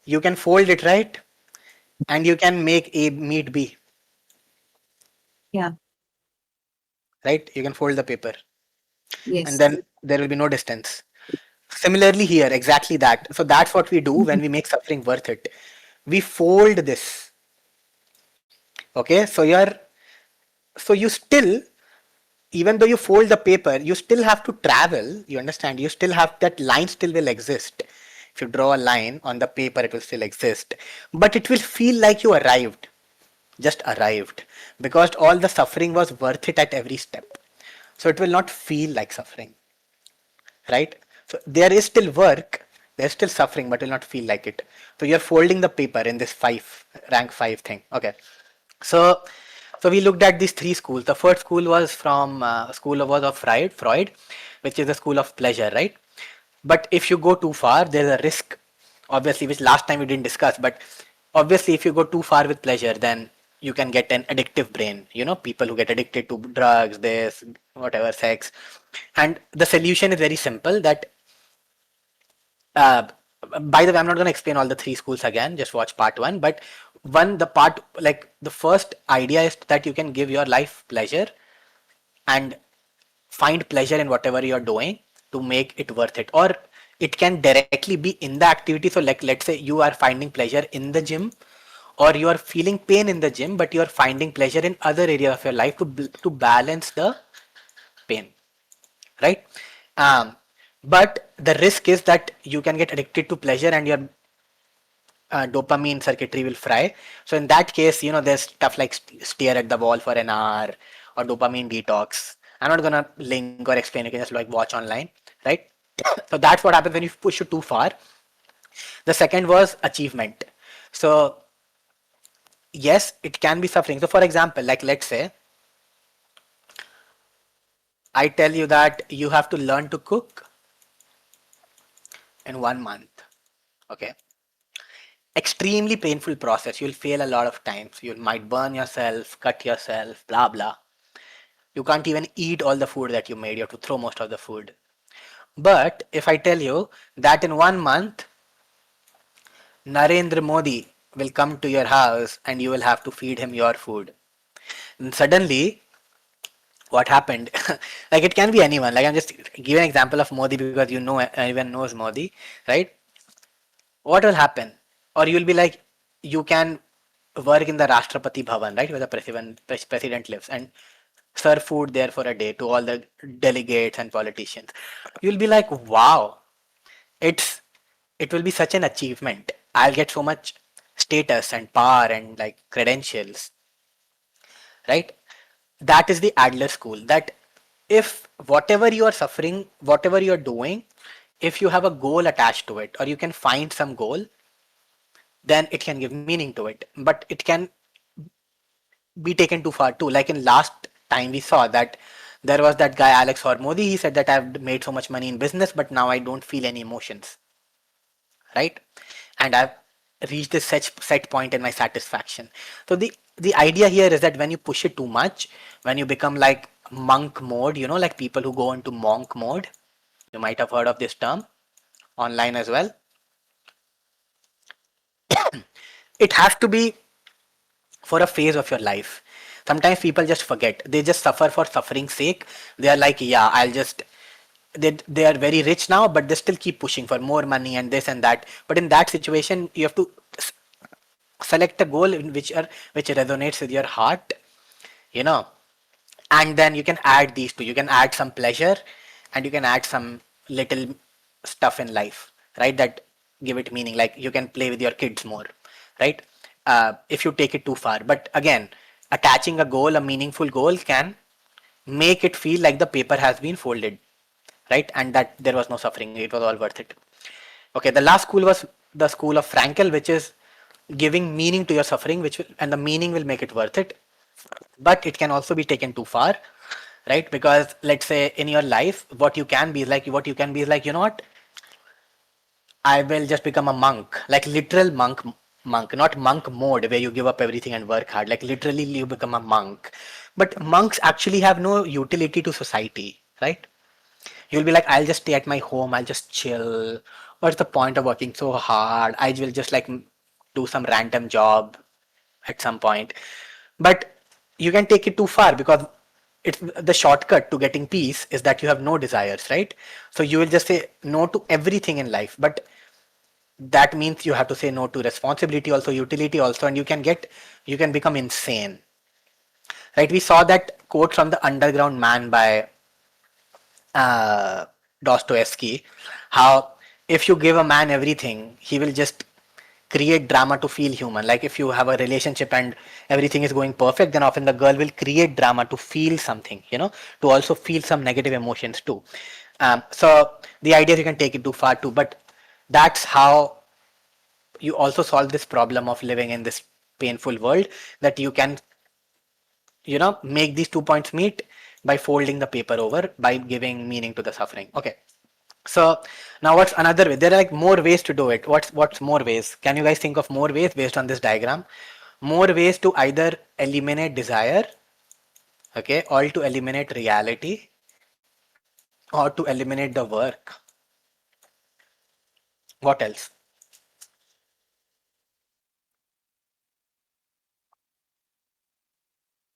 you can fold it, right? And you can make A meet B. Yeah. Right? You can fold the paper. Yes. And then there will be no distance. Similarly here, exactly that. So that's what we do when we make suffering worth it. We fold this. Okay, so you still, even though you fold the paper, you still have to travel. You understand? You still have that line still will exist. If you draw a line on the paper, it will still exist. But it will feel like you arrived. Just arrived. Because all the suffering was worth it at every step. So it will not feel like suffering. Right? So there is still work, there's still suffering, but it will not feel like it. So you're folding the paper in this rank 5 thing. Okay. So we looked at these three schools. The first school was from school was of Freud, which is the school of pleasure, right? But if you go too far, there's a risk, obviously, which last time we didn't discuss. But obviously, if you go too far with pleasure, then you can get an addictive brain. People who get addicted to drugs, this, whatever, sex. And the solution is very simple. That uh, by the way, I'm not going to explain all the three schools again. Just watch part one. But the first idea is that you can give your life pleasure and find pleasure in whatever you're doing to make it worth it. Or it can directly be in the activity. So like, let's say you are finding pleasure in the gym, or you are feeling pain in the gym, but you are finding pleasure in other areas of your life to balance the pain, right? But the risk is that you can get addicted to pleasure and your dopamine circuitry will fry. So in that case, there's stuff like stare at the wall for an hour or dopamine detox. I'm not gonna link or explain. You can just like watch online, right? So that's what happens when you push it too far. The second was achievement. So yes, it can be suffering. So for example, like let's say I tell you that you have to learn to cook in 1 month. Okay. Extremely painful process. You'll fail a lot of times. You might burn yourself, cut yourself, blah blah. You can't even eat all the food that you made. You have to throw most of the food. But if I tell you that in 1 month, Narendra Modi will come to your house and you will have to feed him your food. And suddenly, what happened? Like it can be anyone. Like I'm just giving an example of Modi because everyone knows Modi, right? What will happen? Or you'll be like, you can work in the Rashtrapati Bhavan, right, where the president lives, and serve food there for a day to all the delegates and politicians. You'll be like, wow, it will be such an achievement. I'll get so much status and power and like credentials, right? That is the Adler school. That if whatever you are suffering, whatever you are doing, if you have a goal attached to it, or you can find some goal, then it can give meaning to it. But it can be taken too far too. Like in last time we saw that there was that guy Alex Hormody. He said that I've made so much money in business, but now I don't feel any emotions, right? And I've reached this set point in my satisfaction. So the idea here is that when you push it too much, when you become like monk mode, you know, like people who go into monk mode, you might have heard of this term online as well. It has to be for a phase of your life. Sometimes people just forget. They just suffer for suffering's sake. They are like, yeah, I'll just they are very rich now, but they still keep pushing for more money and this and that. But in that situation, you have to select a goal in which resonates with your heart, you know, and then you can add these two. You can add some pleasure, and you can add some little stuff in life, right? That give it meaning. Like you can play with your kids more, right? If you take it too far. But again, attaching a goal, a meaningful goal, can make it feel like the paper has been folded, right? And that there was no suffering. It was all worth it. Okay, the last school was the school of Frankel, which is giving meaning to your suffering, and the meaning will make it worth it. But it can also be taken too far, right? Because let's say in your life, what you can be is like, you know what? I will just become a monk, like literal monk, not monk mode where you give up everything and work hard. Like literally you become a monk. But monks actually have no utility to society, right? You'll be like, I'll just stay at my home, I'll just chill. What's the point of working so hard? I will just like do some random job at some point. But you can take it too far, because it's the shortcut to getting peace is that you have no desires, right? So you will just say no to everything in life. But that means you have to say no to responsibility also, utility also, and you can become insane, right? We saw that quote from The Underground Man by Dostoevsky, how if you give a man everything, he will just create drama to feel human. Like if you have a relationship and everything is going perfect, then often the girl will create drama to feel something, you know, to also feel some negative emotions too. So the idea is you can take it too far too, but that's how you also solve this problem of living in this painful world, that you can, you know, make these 2 points meet by folding the paper over, by giving meaning to the suffering. Okay, so now what's another way? There are like more ways to do it. What's more ways? Can you guys think of more ways based on this diagram? More ways to either eliminate desire, okay, or to eliminate reality, or to eliminate the work. What else?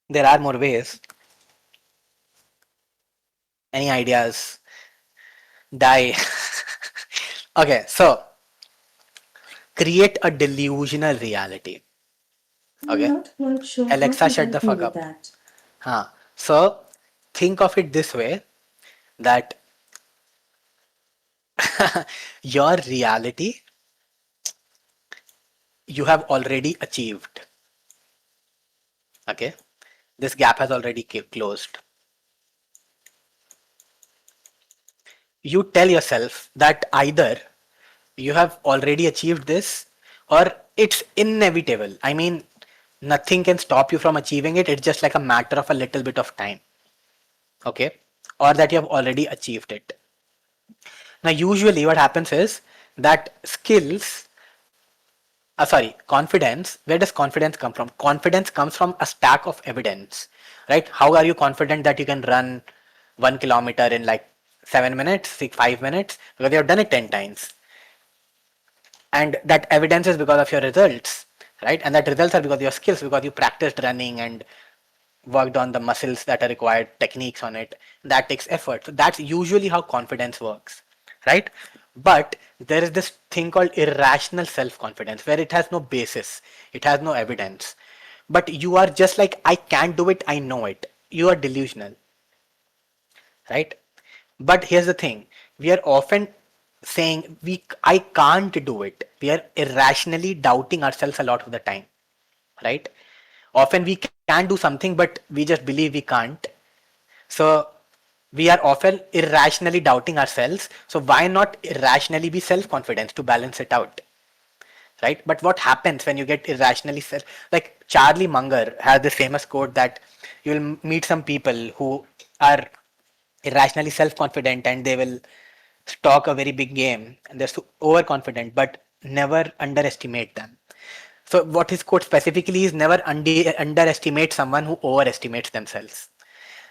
There are more ways. Any ideas? Die. Okay, so create a delusional reality. Okay. I'm not quite sure Alexa, how to shut the help you fuck with up. that. So think of it this way, that your reality you have already achieved. Okay. This gap has already closed. You tell yourself that either you have already achieved this, or it's inevitable. I mean, nothing can stop you from achieving it. It's just like a matter of a little bit of time. Okay. Or that you have already achieved it. Now, usually what happens is that confidence. Where does confidence come from? Confidence comes from a stack of evidence, right? How are you confident that you can run 1 kilometer in like 7 minutes, 5 minutes? Because you have done it 10 times. And that evidence is because of your results, right? And that results are because of your skills, because you practiced running and worked on the muscles that are required, techniques on it. That takes effort. So that's usually how confidence works, right? But there is this thing called irrational self-confidence, where it has no basis, it has no evidence. But you are just like, I can't do it, I know it. You are delusional, right? But here's the thing, we are often saying I can't do it. We are irrationally doubting ourselves a lot of the time, right? Often we can do something, but we just believe we can't. So we are often irrationally doubting ourselves. So why not irrationally be self-confident to balance it out? Right? But what happens when you get irrationally like Charlie Munger has this famous quote that you'll meet some people who are irrationally self-confident and they will stock a very big game and they're so overconfident, but never underestimate them. So what his quote specifically is, never underestimate someone who overestimates themselves.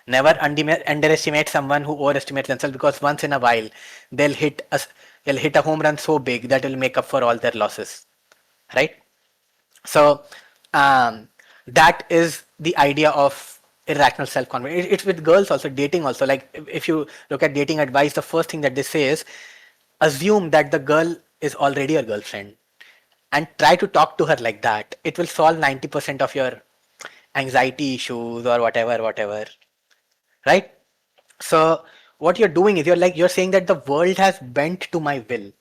Never underestimate someone who overestimates themselves, because once in a while they'll hit a home run so big that will make up for all their losses, right? So that is the idea of irrational self-confidence. It's with girls also, dating also. Like if you look at dating advice, the first thing that they say is assume that the girl is already your girlfriend and try to talk to her like that. It will solve 90% of your anxiety issues or whatever, right? So what you're doing is you're saying that the world has bent to my will.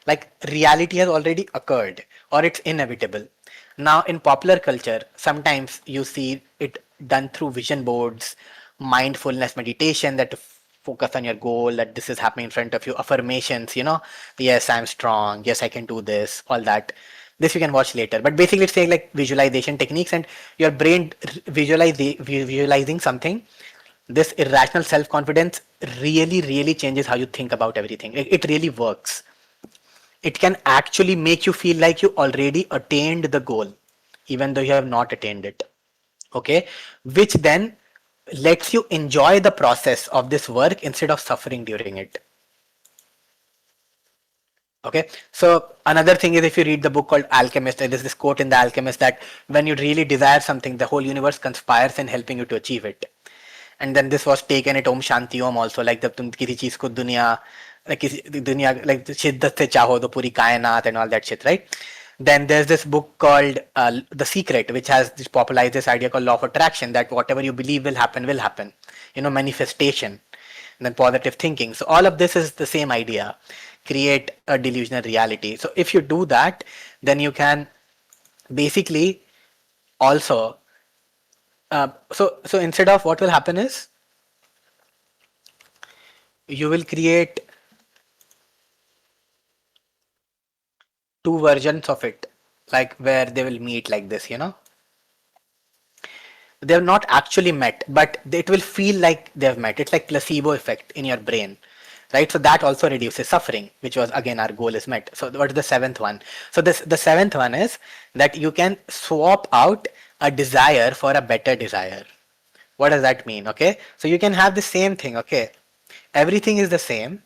Like reality has already occurred or it's inevitable. Now in popular culture, sometimes you see it done through vision boards, mindfulness meditation, that to focus on your goal, that this is happening in front of you, affirmations, yes, I'm strong, yes, I can do this, all that. This you can watch later. But basically it's saying like visualization techniques and your brain visualizing something. This irrational self-confidence really changes how you think about everything. It really works. It can actually make you feel like you already attained the goal, even though you have not attained it. Okay, which then lets you enjoy the process of this work instead of suffering during it. Okay, so another thing is, if you read the book called Alchemist, there's this quote in The Alchemist that when you really desire something, the whole universe conspires in helping you to achieve it. And then this was taken at Om Shanti Om also, like जब तुम किसी चीज को दुनिया like शिद्दत से चाहो तो पूरी कायनात and all that shit, right? Then there's this book called The Secret, which has this popularized this idea called law of attraction, that whatever you believe will happen. Manifestation, and then positive thinking. So all of this is the same idea. Create a delusional reality. So if you do that, then you can basically also so instead of, what will happen is you will create two versions of it, like where they will meet like this, they have not actually met, but it will feel like they have met. It's like placebo effect in your brain, right? So that also reduces suffering, which was again our goal is met. So what is the seventh one? So the seventh one is that you can swap out a desire for a better desire. What does that mean? Okay, so you can have the same thing. Okay, everything is the same,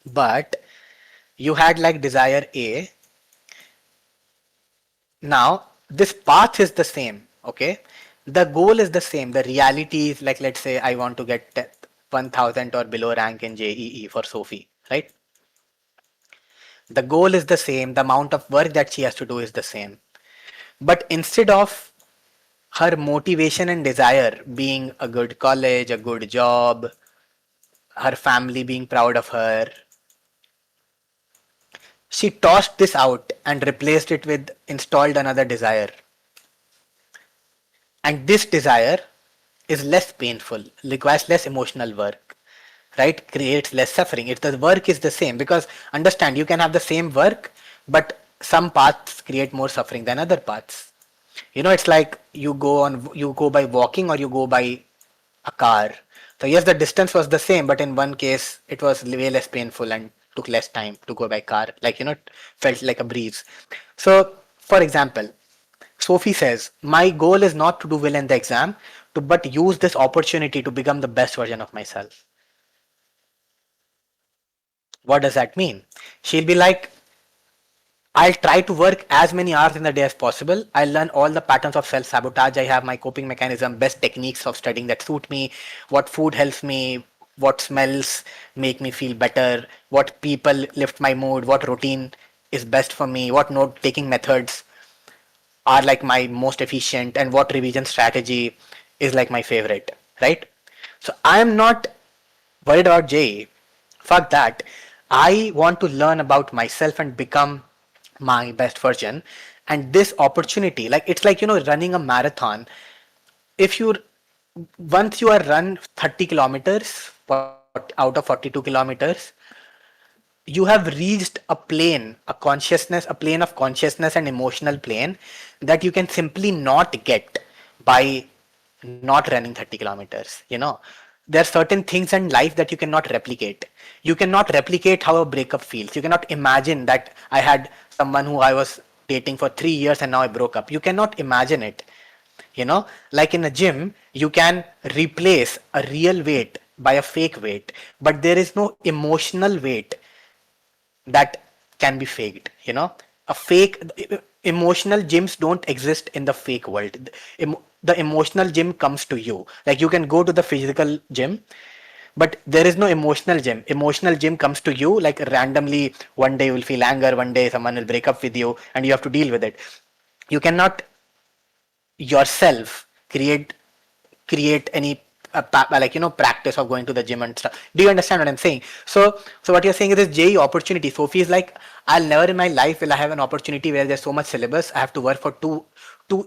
but you had like desire A. Now this path is the same. Okay, the goal is the same. The reality is, like, let's say I want to get 1000 or below rank in JEE for Sophie, right? The goal is the same. The amount of work that she has to do is the same. But instead of her motivation and desire being a good college, a good job, her family being proud of her, she tossed this out and replaced it with installed another desire. And this desire is less painful, requires less emotional work, right? Creates less suffering. If the work is the same, because understand, you can have the same work, but some paths create more suffering than other paths. It's like you go by walking or you go by a car. So yes, the distance was the same, but in one case it was way less painful and took less time to go by car. Like, felt like a breeze. So for example, Sophie says, my goal is not to do well in the exam, but use this opportunity to become the best version of myself. What does that mean? She'll be like, I'll try to work as many hours in the day as possible. I'll learn all the patterns of self-sabotage I have, my coping mechanism, best techniques of studying that suit me, what food helps me, what smells make me feel better, what people lift my mood, what routine is best for me, what note-taking methods are like my most efficient, and what revision strategy is like my favorite, right? So I am not worried about JEE. Fuck that. I want to learn about myself and become my best version. And this opportunity, like it's like, running a marathon. If you once you are run 30 kilometers out of 42 kilometers, you have reached a plane, a plane of consciousness and emotional plane that you can simply not get by not running 30 kilometers. There are certain things in life that you cannot replicate. You cannot replicate how a breakup feels. You cannot imagine that I had someone who I was dating for 3 years and now I broke up. You cannot imagine it. Like in a gym, you can replace a real weight by a fake weight, but there is no emotional weight that can be faked. A fake emotional gyms don't exist in the fake world. The emotional gym comes to you. Like you can go to the physical gym, but there is no emotional gym. Emotional gym comes to you like randomly. One day you will feel anger, one day someone will break up with you and you have to deal with it. You cannot yourself create any practice of going to the gym and stuff. Do you understand what I'm saying? So what you're saying is this JE opportunity. Sophie is like, I'll never in my life will I have an opportunity where there's so much syllabus. I have to work for two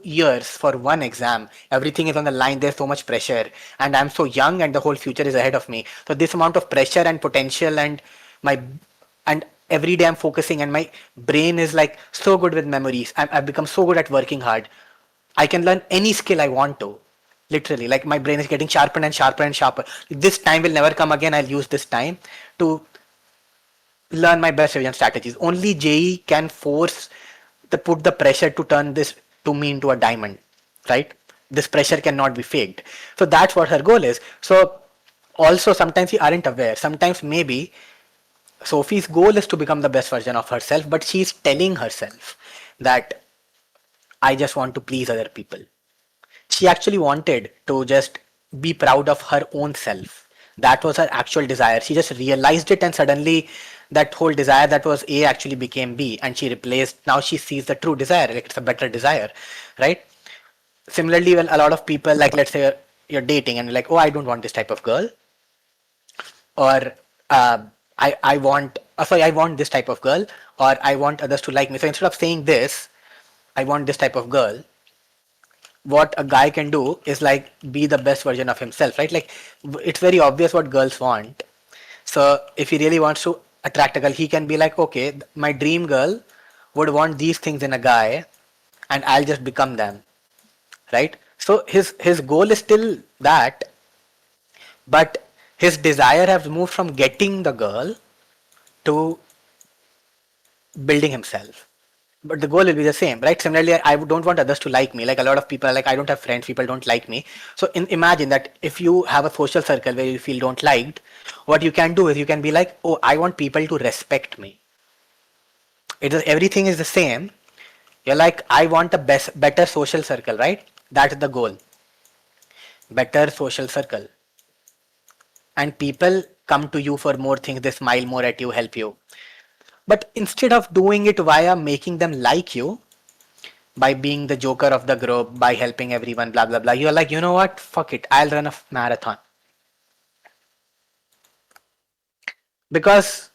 years for one exam. Everything is on the line. There's so much pressure, and I'm so young, and the whole future is ahead of me. So this amount of pressure and potential, my and every day I'm focusing, and my brain is like so good with memories. I've become so good at working hard. I can learn any skill I want to. Literally, like my brain is getting sharper and sharper and sharper. This time will never come again. I'll use this time to learn my best revision strategies. Only JE can put the pressure to turn this to me into a diamond, right? This pressure cannot be faked. So that's what her goal is. So also sometimes we aren't aware. Sometimes maybe Sophie's goal is to become the best version of herself, but she's telling herself that I just want to please other people. She actually wanted to just be proud of her own self. That was her actual desire. She just realized it, and suddenly that whole desire that was A actually became B, and she replaced. Now she sees the true desire, like it's a better desire, right? Similarly, when a lot of people, like let's say you're dating and you're like, oh, I don't want this type of girl, or I want, sorry, I want this type of girl, or I want others to like me. So instead of saying this, I want this type of girl, what a guy can do is like be the best version of himself, right? Like it's very obvious what girls want. So if he really wants to attract a girl, he can be like, okay, my dream girl would want these things in a guy, and I'll just become them, right? So his goal is still that, but his desire has moved from getting the girl to building himself. But the goal will be the same, right? Similarly, I don't want others to like me. Like a lot of people are like, I don't have friends, people don't like me. So imagine that if you have a social circle where you feel don't liked, what you can do is you can be like, oh, I want people to respect me. Everything is the same. You're like, I want a better social circle, right? That's the goal. Better social circle. And people come to you for more things, they smile more at you, help you. But instead of doing it via making them like you, by being the joker of the group, by helping everyone, blah, blah, blah. You're like, you know what? Fuck it. I'll run a marathon. Because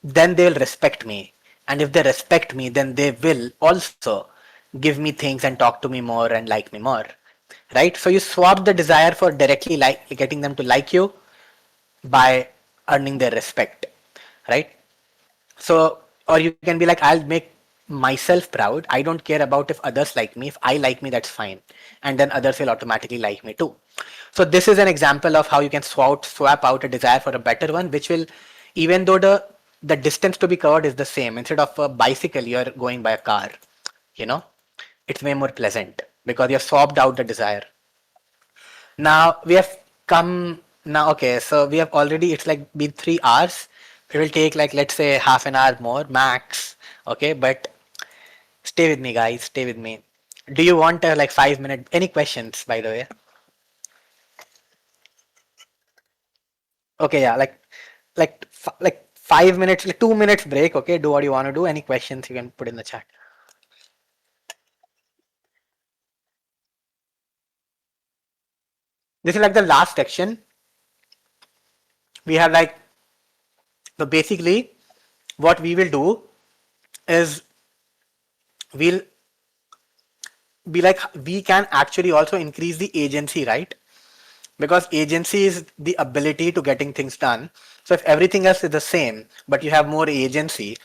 then they'll respect me. And if they respect me, then they will also give me things and talk to me more and like me more. Right? So you swap the desire for directly getting them to like you by earning their respect. Right? So, or you can be like, I'll make myself proud. I don't care about if others like me. If I like me, that's fine. And then others will automatically like me too. So this is an example of how you can swap out a desire for a better one, which will, even though the distance to be covered is the same, instead of a bicycle, you're going by a car. You know, it's way more pleasant because you've swapped out the desire. Now we have come now. Okay, so we have already. It's like been 3 hours. It will take like let's say half an hour more max. Okay, but stay with me, guys. Stay with me. Do you want like 5 minute? Any questions, by the way? Okay, yeah, like 5 minutes, like 2 minutes break. Okay, do what you want to do. Any questions you can put in the chat. This is like the last section. We have like So basically, what we will do is we'll be like, we can actually also increase the agency, right? Because agency is the ability to getting things done. So if everything else is the same, but you have more agency,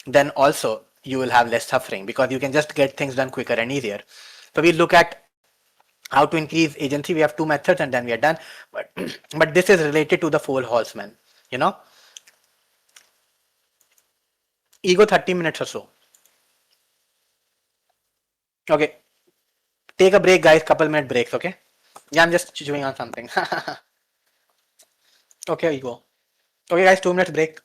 then also you will have less suffering because you can just get things done quicker and easier. So we look at how to increase agency. We have two methods and then we are done. But but this is related to the four horsemen, you know. Ego 30 minutes or so. Okay. Take a break, guys. Couple minute breaks, okay? Yeah, I'm just chewing on something. Okay, ego. Okay, guys, 2 minutes break.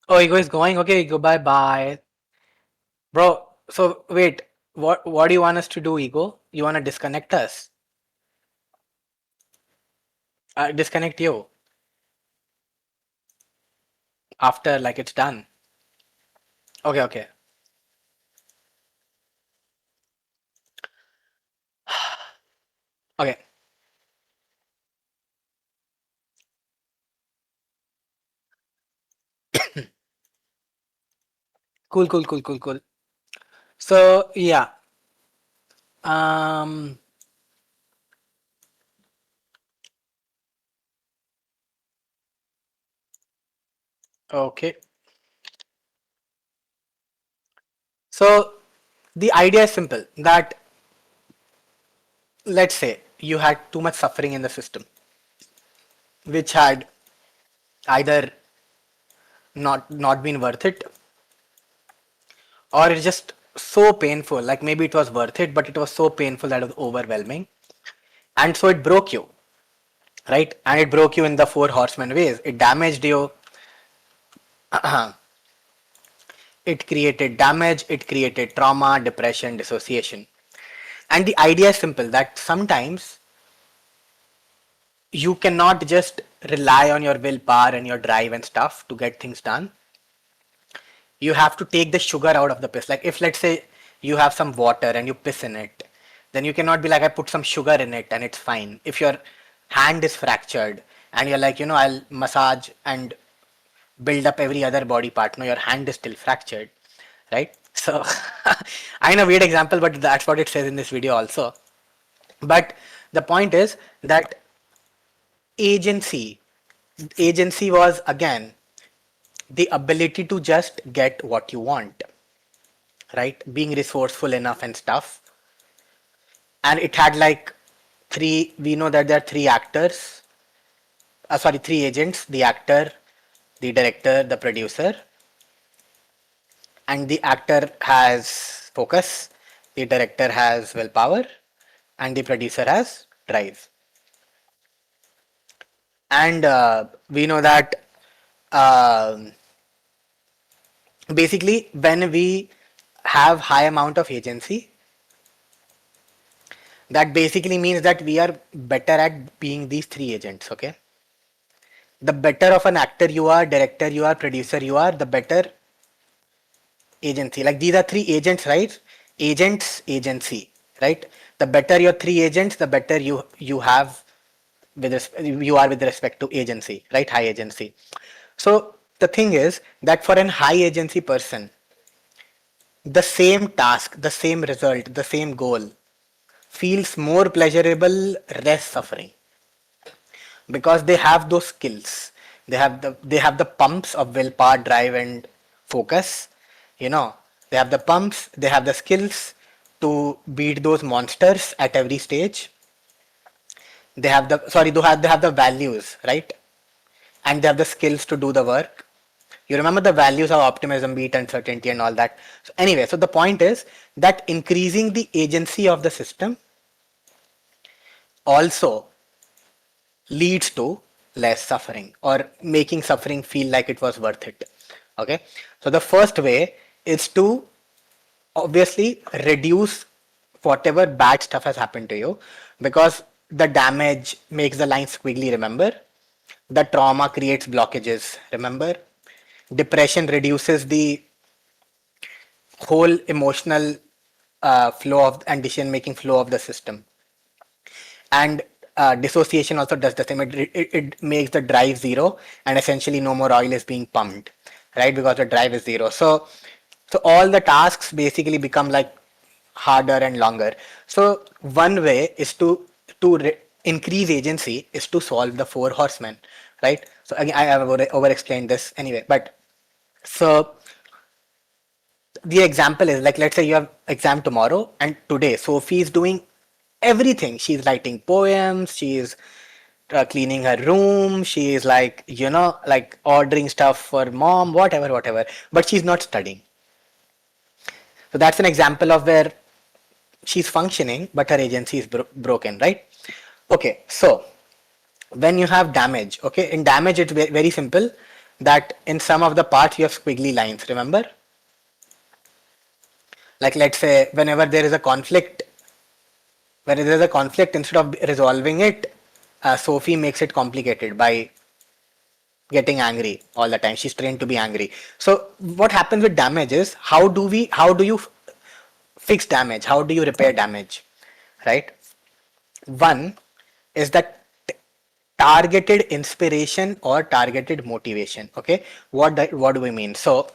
Oh, ego is going. Okay, ego. Bye bye, bro. So wait, what do you want us to do, ego? You want to disconnect us? Disconnect you after like it's done. Okay, okay. Okay. Cool, cool, cool, cool, cool. So yeah. Um. Okay. So the idea is simple that let's say you had too much suffering in the system, which had either not been worth it, or it's just so painful. Like maybe it was worth it, but it was so painful that it was overwhelming, and so it broke you, right? And it broke you in the four horsemen ways. It damaged you. It created damage. It created trauma, depression, dissociation. And the idea is simple that sometimes you cannot just rely on your willpower and your drive and stuff to get things done. You have to take the sugar out of the piss. Like if let's say you have some water and you piss in it, then you cannot be like, I put some sugar in it and it's fine. If your hand is fractured and you're like, I'll massage and build up every other body part, no, your hand is still fractured, right? So I know, weird example, but that's what it says in this video also. But the point is that agency was again the ability to just get what you want, right? Being resourceful enough and stuff. And it had like we know that there are three agents: the actor, the director, the producer. And the actor has focus, the director has willpower, and the producer has drive. And we know that basically when we have high amount of agency, that basically means that we are better at being these three agents. Okay, the better of an actor you are, director you are, producer you are, the better agency. Like these are three agents, right? Agents, agency, right? The better your three agents, the better you have you are with respect to agency, right? High agency. So the thing is that for an high agency person, the same task, the same result, the same goal feels more pleasurable, less suffering, because they have those skills. They have the pumps of willpower, drive, and focus. They have the pumps, they have the skills to beat those monsters at every stage. They have the values, right? And they have the skills to do the work. You remember the values of optimism, beat uncertainty, and all that. So anyway, so the point is that increasing the agency of the system also leads to less suffering, or making suffering feel like it was worth it. Okay, so the first way is to obviously reduce whatever bad stuff has happened to you, because the damage makes the line squiggly, remember? The trauma creates blockages, remember? Depression reduces the whole emotional flow of and decision making flow of the system. And dissociation also does the same. It makes the drive zero, and essentially no more oil is being pumped, right? Because the drive is zero. So all the tasks basically become like harder and longer. So one way is to increase agency is to solve the four horsemen, right? So again, I have over explained this anyway, but so the example is like, let's say you have exam tomorrow, and today Sophie is doing everything. She's writing poems, she's cleaning her room, she's like, like ordering stuff for mom, whatever, but she's not studying. So that's an example of where she's functioning, but her agency is broken, right? Okay, so when you have damage, okay, in damage it's very simple, that in some of the parts you have squiggly lines, remember? Like let's say whenever there is a conflict, instead of resolving it, Sophie makes it complicated by getting angry all the time. She's trained to be angry. So what happens with damage is, how do you fix damage? How do you repair damage? Right? One is that targeted inspiration or targeted motivation. Okay, what do we mean? So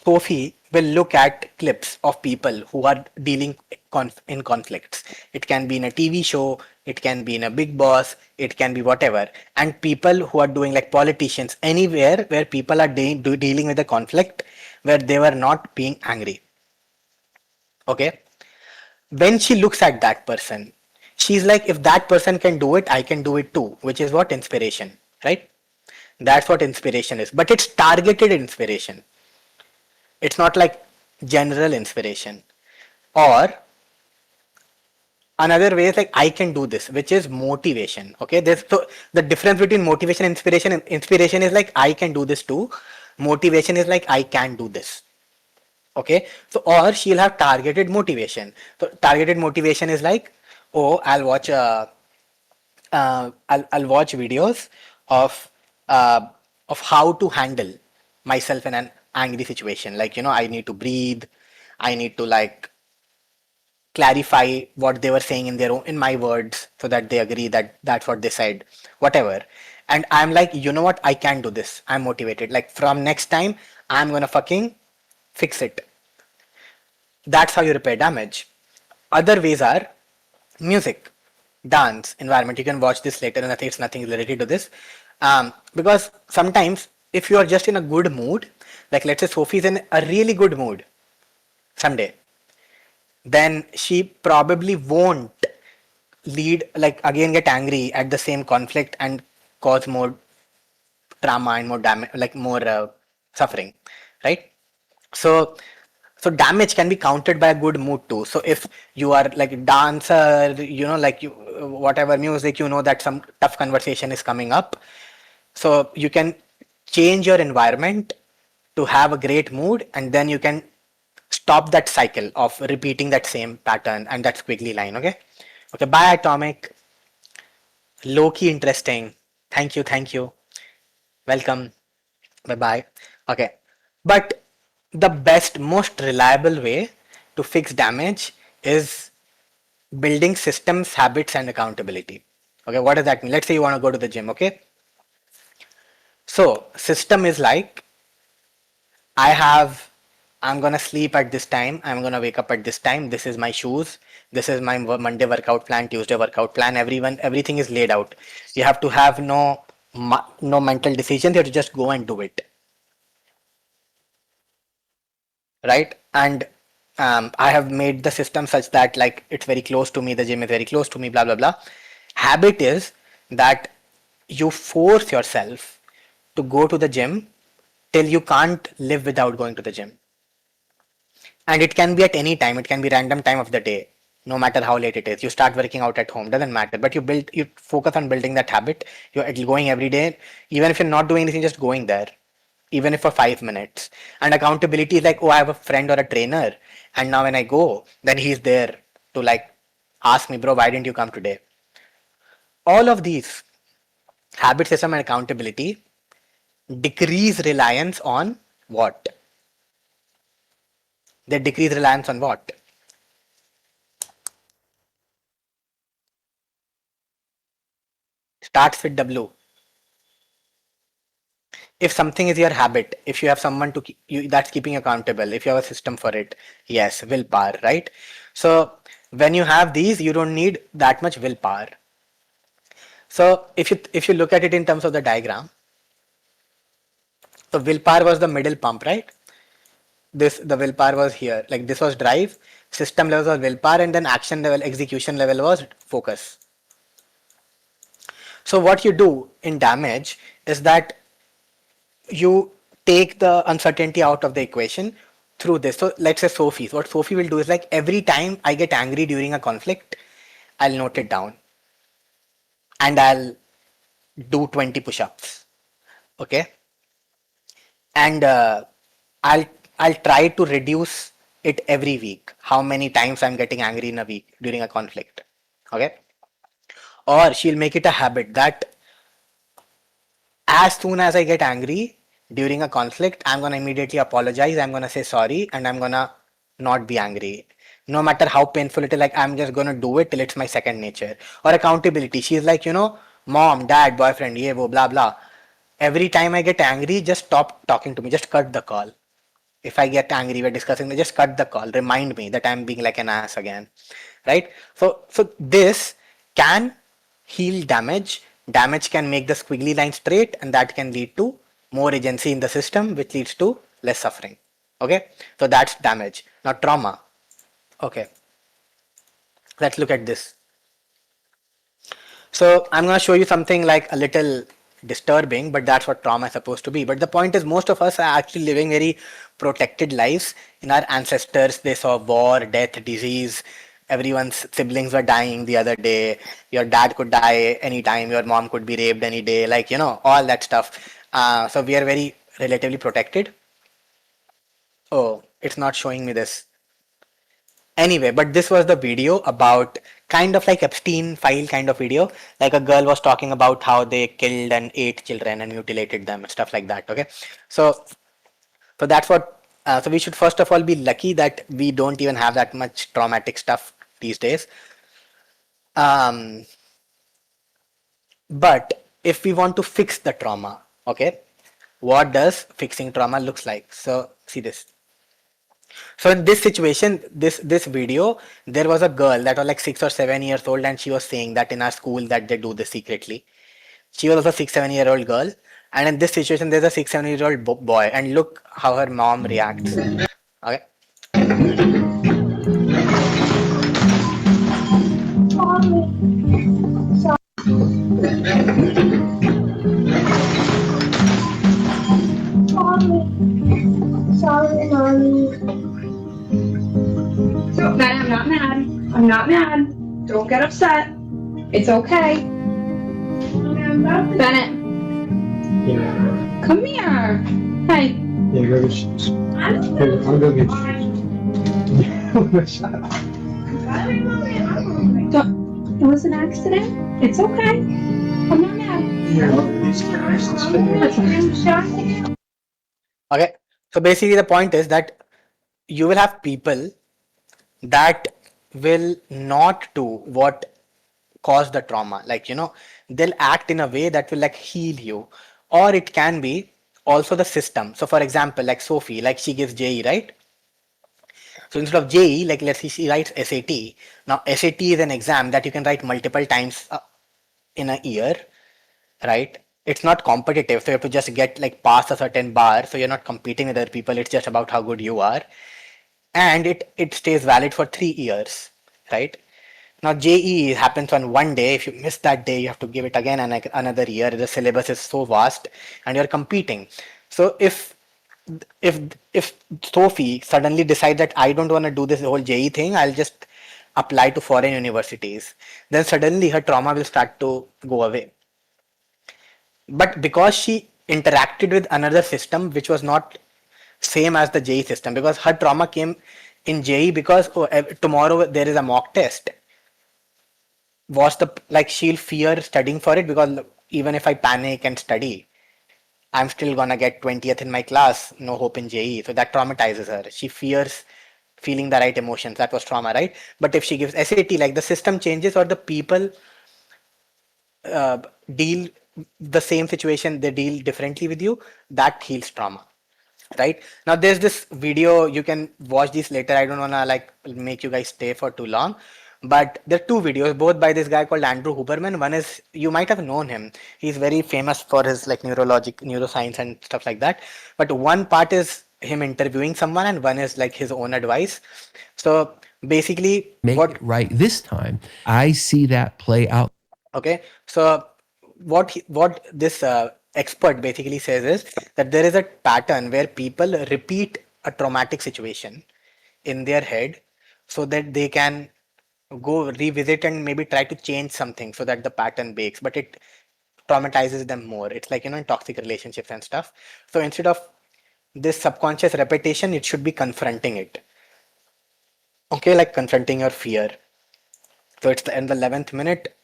Sophie will look at clips of people who are dealing in conflicts. It can be in a TV show, it can be in a big boss, it can be whatever. And people who are doing like politicians, anywhere where people are dealing with a conflict where they were not being angry. Okay. When she looks at that person, she's like, if that person can do it, I can do it too, which is what inspiration, right? That's what inspiration is. But it's targeted inspiration. It's not like general inspiration. Or another way is like, I can do this, which is motivation. Okay. So the difference between motivation and inspiration is like, I can do this too. Motivation is like, I can do this. Okay. So, or she'll have targeted motivation. So targeted motivation is like, oh, I'll watch I'll watch videos of uh, how to handle myself in an angry situation. Like, I need to breathe. I need to like clarify what they were saying in my words so that they agree that that's what they said, whatever. And I'm like, you know what? I can do this. I'm motivated. Like from next time, I'm gonna fucking fix it. That's how you repair damage. Other ways are music, dance, environment. You can watch this later, and I think it's nothing related to this. Because sometimes, if you are just in a good mood, like let's say Sophie's in a really good mood someday, then she probably won't like again get angry at the same conflict and cause more trauma and more damage, like more suffering, right? So damage can be countered by a good mood too. So if you are like a dancer, like you whatever music, that some tough conversation is coming up, so you can change your environment to have a great mood, and then you can stop that cycle of repeating that same pattern and that squiggly line. Okay, bye Atomic. Low key interesting. Thank you, welcome. Bye bye. Okay. But the best, most reliable way to fix damage is building systems, habits, and accountability. Okay, what does that mean? Let's say you want to go to the gym. Okay. So, system is like, I'm gonna sleep at this time, I'm gonna wake up at this time, this is my shoes, this is my Monday workout plan, Tuesday workout plan, everything is laid out. You have to have no mental decisions, you have to just go and do it. Right? And I have made the system such that like it's very close to me, the gym is very close to me, blah blah blah. Habit is that you force yourself to go to the gym till you can't live without going to the gym. And it can be at any time, it can be random time of the day, no matter how late it is. You start working out at home, doesn't matter, but you focus on building that habit. You're going every day, even if you're not doing anything, just going there, even if for 5 minutes. And accountability is like, oh, I have a friend or a trainer, and now when I go, then he's there to like ask me, bro, why didn't you come today? All of these, habit system and accountability, decrease reliance on what? They decrease reliance on what? Starts with W. If something is your habit, if you have someone to keep you that's keeping you accountable, if you have a system for it, yes, willpower, right? So when you have these, you don't need that much willpower. So if you look at it in terms of the diagram, so willpower was the middle pump, right? The willpower was here, like this was drive, system level was willpower, and then action level, execution level was focus. So what you do in damage is that you take the uncertainty out of the equation through this. So let's say what Sophie will do is like, every time I get angry during a conflict, I'll note it down and I'll do 20 push-ups. Okay. And I'll try to reduce it every week, how many times I'm getting angry in a week during a conflict. Okay. Or she'll make it a habit that as soon as I get angry during a conflict, I'm going to immediately apologize. I'm going to say sorry, and I'm going to not be angry. No matter how painful it is, like I'm just going to do it till it's my second nature. Or accountability. She's like, mom, dad, boyfriend, ye, wo, blah, blah. Every time I get angry, just stop talking to me. Just cut the call. If I get angry, we're discussing, just cut the call. Remind me that I'm being like an ass again. Right? So this can heal damage. Damage can make the squiggly line straight, and that can lead to more agency in the system, which leads to less suffering. Okay, so that's damage. Now trauma. Okay, let's look at this. So I'm going to show you something like a little disturbing, but that's what trauma is supposed to be. But the point is, most of us are actually living very protected lives. In our ancestors, they saw war, death, disease. Everyone's siblings were dying the other day. Your dad could die anytime. Your mom could be raped any day. Like, you know, all that stuff. So we are very relatively protected. Oh, it's not showing me this. Anyway, but this was the video about kind of like Epstein file kind of video. Like a girl was talking about how they killed and ate children and mutilated them and stuff like that. Okay, so that's what. So we should first of all be lucky that we don't even have that much traumatic stuff these days. But if we want to fix the trauma, okay, what does fixing trauma looks like? So see this. So in this situation, this video, there was a girl that was like 6 or 7 years old, and she was saying that in our school that they do this secretly. She was also a 6-7-year-old girl, and in this situation, there's a 6-7-year-old boy, and look how her mom reacts. Okay. Sorry, mommy. So, Ben, I'm not mad. I'm not mad. Don't get upset. It's okay. Bennett. Yeah. Come here. Hey. Yeah, go get shoes. Here, I'll go get shoes. Shut up. It was an accident. It's okay. I'm not mad. Here, look at these cars. Okay. So basically, the point is that you will have people that will not do what caused the trauma. Like, you know, they'll act in a way that will like heal you, or it can be also the system. So for example, like Sophie, like she gives JE, right? So instead of JE, like let's see, she writes SAT. Now SAT is an exam that you can write multiple times in a year, right? It's not competitive, so you have to just get like past a certain bar. So you're not competing with other people. It's just about how good you are, and it stays valid for 3 years, right? Now JE happens on one day. If you miss that day, you have to give it again and like another year. The syllabus is so vast, and you're competing. So if Sophie suddenly decides that I don't want to do this whole JE thing, I'll just apply to foreign universities, then suddenly her trauma will start to go away. But because she interacted with another system which was not same as the JE system, because her trauma came in JE because tomorrow there is a mock test. Was the like she'll fear studying for it because even if I panic and study, I'm still gonna get 20th in my class, no hope in JE. So that traumatizes her. She fears feeling the right emotions. That was trauma, right? But if she gives SAT, like the system changes or the people deal the same situation, they deal differently with you, that heals trauma. Right now there's this video, you can watch this later. I don't want to like make you guys stay for too long, but there are two videos, both by this guy called Andrew Huberman. One is, you might have known him, he's very famous for his like neuroscience and stuff like that, but one part is him interviewing someone and one is like his own advice. So basically make it right this time. I see that play out. Okay, so what this expert basically says is that there is a pattern where people repeat a traumatic situation in their head so that they can go revisit and maybe try to change something so that the pattern breaks, but it traumatizes them more. It's like, you know, in toxic relationships and stuff. So instead of this subconscious repetition, it should be confronting it. Okay, like confronting your fear. So it's in the 11th minute.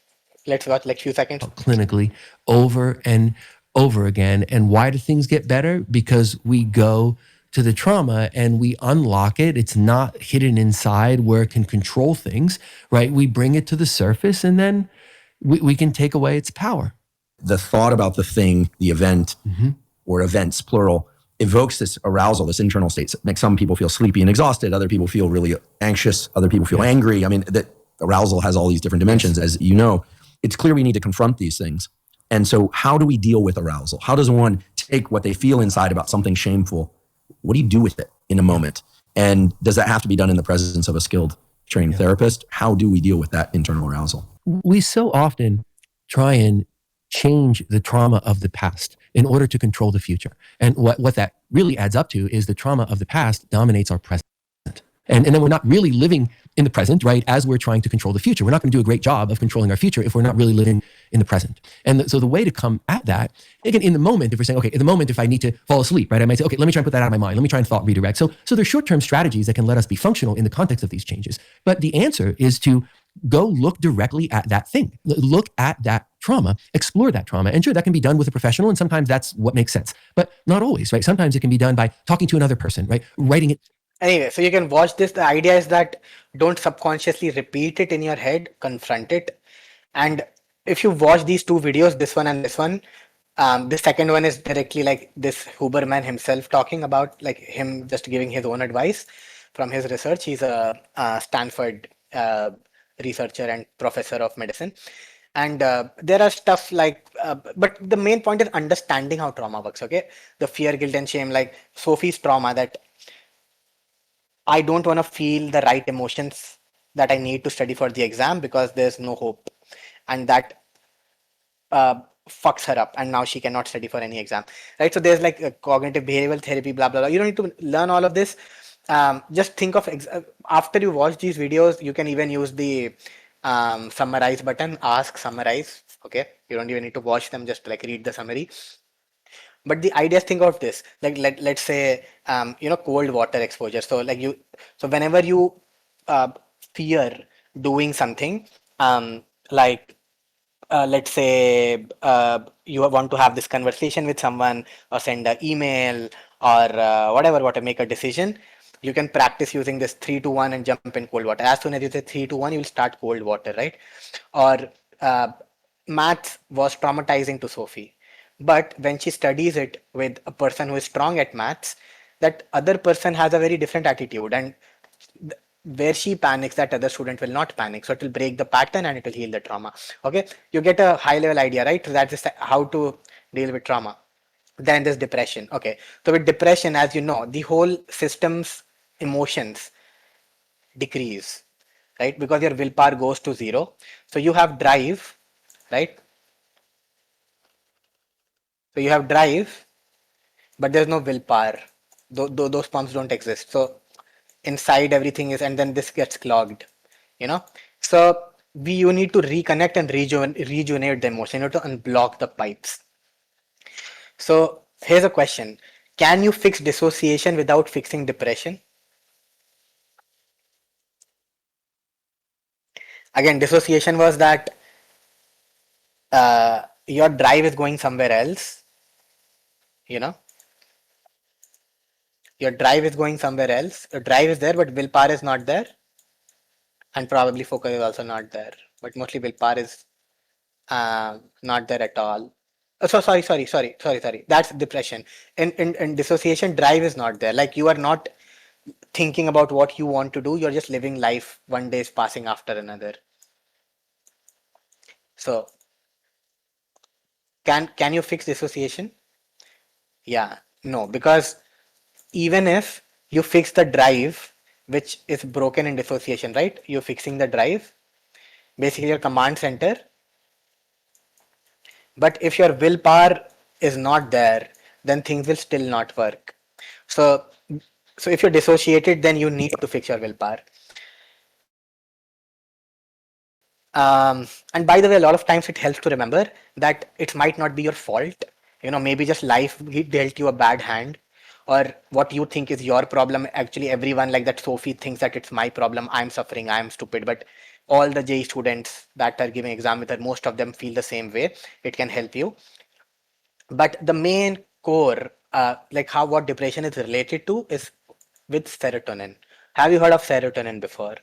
Let's watch like few seconds. Clinically over and over again. And why do things get better? Because we go to the trauma and we unlock it. It's not hidden inside where it can control things, right? We bring it to the surface and then we can take away its power. The thought about the thing, the event, or events, plural, evokes this arousal, this internal state. Makes some people feel sleepy and exhausted. Other people feel really anxious. Other people feel angry. I mean, that arousal has all these different dimensions, as you know. it's clear we need to confront these things. And so how do we deal with arousal? How does one take what they feel inside about something shameful? What do you do with it in a moment? And does that have to be done in the presence of a skilled trained therapist? How do we deal with that internal arousal? We so often try and change the trauma of the past in order to control the future. And what that really adds up to is the trauma of the past dominates our present. And then we're not really living in the present, right? As we're trying to control the future. We're not going to do a great job of controlling our future if we're not really living in the present. And so the way to come at that, again, in the moment, if we're saying, okay, in the moment, if I need to fall asleep, right? I might say, okay, let me try and put that out of my mind. Let me try and thought redirect. So there's short-term strategies that can let us be functional in the context of these changes. But the answer is to go look directly at that thing. Look at that trauma, explore that trauma. And sure, that can be done with a professional, and sometimes that's what makes sense. But not always, right? Sometimes it can be done by talking to another person, right? Writing it. Anyway, so you can watch this. The idea is that don't subconsciously repeat it in your head, confront it. And if you watch these two videos, this one and this one, the second one is directly like this Huberman himself talking about, like him just giving his own advice from his research. He's a Stanford researcher and professor of medicine. And there are stuff like, but the main point is understanding how trauma works, okay? The fear, guilt, and shame, like Sophie's trauma, that I don't want to feel the right emotions that I need to study for the exam because there's no hope. And that fucks her up, and now she cannot study for any exam, right? So there's like a cognitive behavioral therapy, blah, blah, blah. You don't need to learn all of this. Just think of, after you watch these videos, you can even use the summarize button, ask, summarize, okay? You don't even need to watch them, just like read the summary. But the idea is, think of this, like let's say cold water exposure. So like so whenever you fear doing something, like let's say you want to have this conversation with someone or send an email or whatever, make a decision, you can practice using this 3 to 1 and jump in cold water. As soon as you say 3 to 1, you will start cold water, right? Or maths was traumatizing to Sophie. But when she studies it with a person who is strong at maths, that other person has a very different attitude, and where she panics, that other student will not panic. So it will break the pattern and it will heal the trauma. Okay, you get a high level idea, right? So that is how to deal with trauma. Then there's depression. Okay, so with depression, as you know, the whole system's emotions decrease, right? Because your willpower goes to zero. So you have drive, right? So you have drive, but there's no willpower. Those pumps don't exist. So inside everything is, and then this gets clogged, So you need to reconnect and rejuvenate the emotion. You need to unblock the pipes. So here's a question. Can you fix dissociation without fixing depression? Again, dissociation was that your drive is going somewhere else, your drive is going somewhere else. Your drive is there, but willpower is not there. And probably focus is also not there. But mostly willpower is not there at all. So sorry. That's depression. In dissociation, drive is not there. Like you are not thinking about what you want to do. You're just living life. One day is passing after another. So can you fix dissociation? Yeah, no, because even if you fix the drive, which is broken in dissociation, right? You're fixing the drive, basically your command center. But if your willpower is not there, then things will still not work. So if you're dissociated, then you need to fix your willpower. And by the way, a lot of times it helps to remember that it might not be your fault. Maybe just life dealt you a bad hand, or what you think is your problem. Actually, everyone, like that Sophie, thinks that it's my problem. I'm suffering. I'm stupid. But all the JEE students that are giving exam with her, most of them feel the same way. It can help you. But the main core, like what depression is related to, is with serotonin. Have you heard of serotonin before?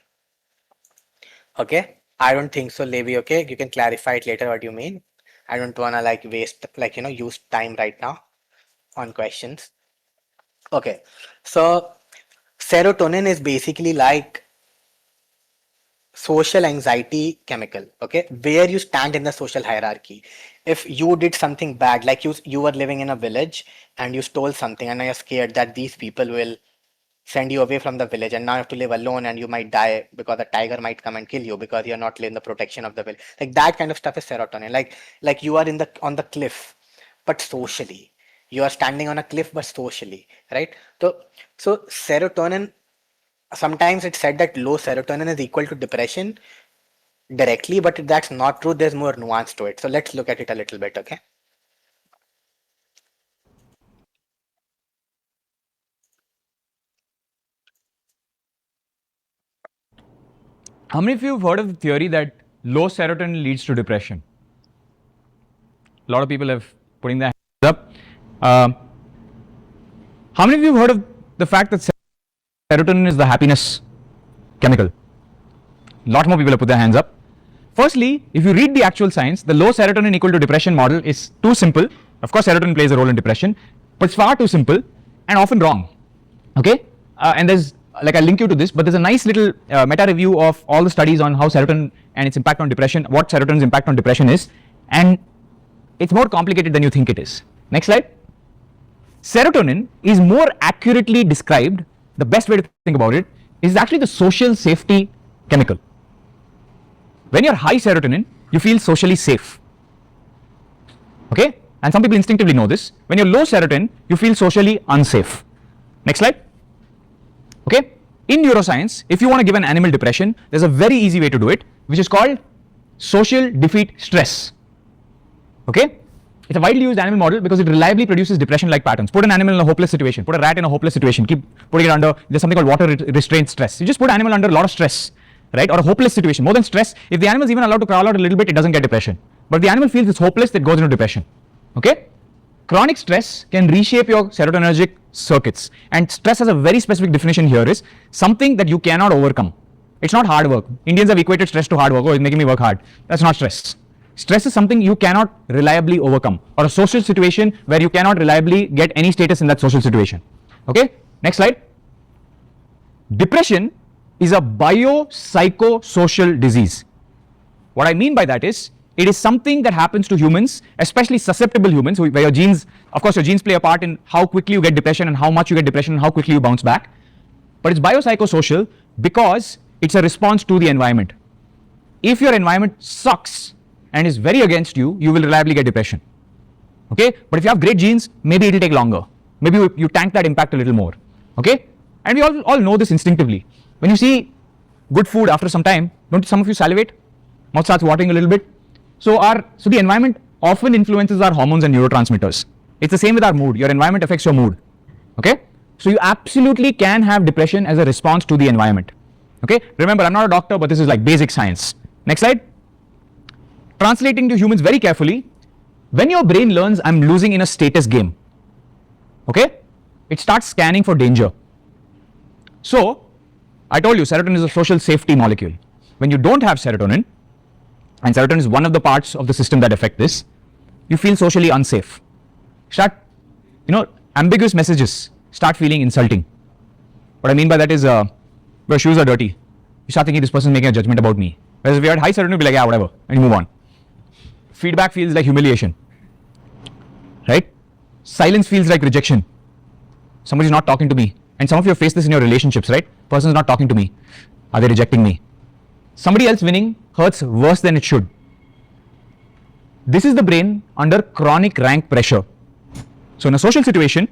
Okay, I don't think so, Levi. Okay, you can clarify it later what you mean. I don't wanna waste use time right now on questions. Okay, so serotonin is basically like social anxiety chemical, okay, where you stand in the social hierarchy. If you did something bad, like you were living in a village and you stole something, and now you're scared that these people will send you away from the village, and now you have to live alone and you might die because a tiger might come and kill you because you're not in the protection of the village. Like that kind of stuff is serotonin. Like you are in the on the cliff, but socially. You are standing on a cliff, but socially, right? So serotonin, sometimes it's said that low serotonin is equal to depression directly, but that's not true. There's more nuance to it. So let's look at it a little bit, okay? How many of you have heard of the theory that low serotonin leads to depression? A lot of people have putting their hands up. How many of you have heard of the fact that serotonin is the happiness chemical? A lot more people have put their hands up. Firstly, if you read the actual science, the low serotonin equal to depression model is too simple. Of course, serotonin plays a role in depression, but it's far too simple and often wrong. Okay? And there's, like, I'll link you to this, but there's a nice little meta review of all the studies on how serotonin and its impact on depression, what serotonin's impact on depression is, and it's more complicated than you think it is. Next slide. Serotonin is more accurately described, the best way to think about it, is actually the social safety chemical. When you're high serotonin, you feel socially safe. Okay? And some people instinctively know this. When you're low serotonin, you feel socially unsafe. Next slide. Okay? In neuroscience, if you want to give an animal depression, there's a very easy way to do it, which is called social defeat stress. Okay? It's a widely used animal model because it reliably produces depression-like patterns. Put an animal in a hopeless situation, put a rat in a hopeless situation, keep putting it under, there's something called water restraint stress. You just put an animal under a lot of stress, right? Or a hopeless situation, more than stress. If the animal is even allowed to crawl out a little bit, it doesn't get depression. But if the animal feels it's hopeless, it goes into depression. Okay? Chronic stress can reshape your serotonergic circuits. And stress has a very specific definition here is something that you cannot overcome. It's not hard work. Indians have equated stress to hard work. Oh, it's making me work hard. That's not stress. Stress is something you cannot reliably overcome, or a social situation where you cannot reliably get any status in that social situation. Okay? Next slide. Depression is a biopsychosocial disease. What I mean by that is, it is something that happens to humans, especially susceptible humans, where your genes, of course, your genes play a part in how quickly you get depression and how much you get depression and how quickly you bounce back. But it's biopsychosocial because it's a response to the environment. If your environment sucks and is very against you, you will reliably get depression. Okay? But if you have great genes, maybe it will take longer. Maybe you tank that impact a little more. Okay? And we all know this instinctively. When you see good food after some time, don't some of you salivate? Mouth starts watering a little bit. So the environment often influences our hormones and neurotransmitters. It's the same with our mood. Your environment affects your mood. Okay? So you absolutely can have depression as a response to the environment. Okay? Remember, I'm not a doctor, but this is like basic science. Next slide. Translating to humans very carefully, when your brain learns I'm losing in a status game, okay, it starts scanning for danger. So, I told you serotonin is a social safety molecule. When you don't have serotonin, and serotonin is one of the parts of the system that affect this, you feel socially unsafe. Start, ambiguous messages start feeling insulting. What I mean by that is, your shoes are dirty. You start thinking this person is making a judgment about me. Whereas if you had high serotonin, you'd be like, yeah, whatever, and you move on. Feedback feels like humiliation, right? Silence feels like rejection. Somebody's not talking to me. And some of you face this in your relationships, right? Person's not talking to me. Are they rejecting me? Somebody else winning hurts worse than it should. This is the brain under chronic rank pressure. So in a social situation,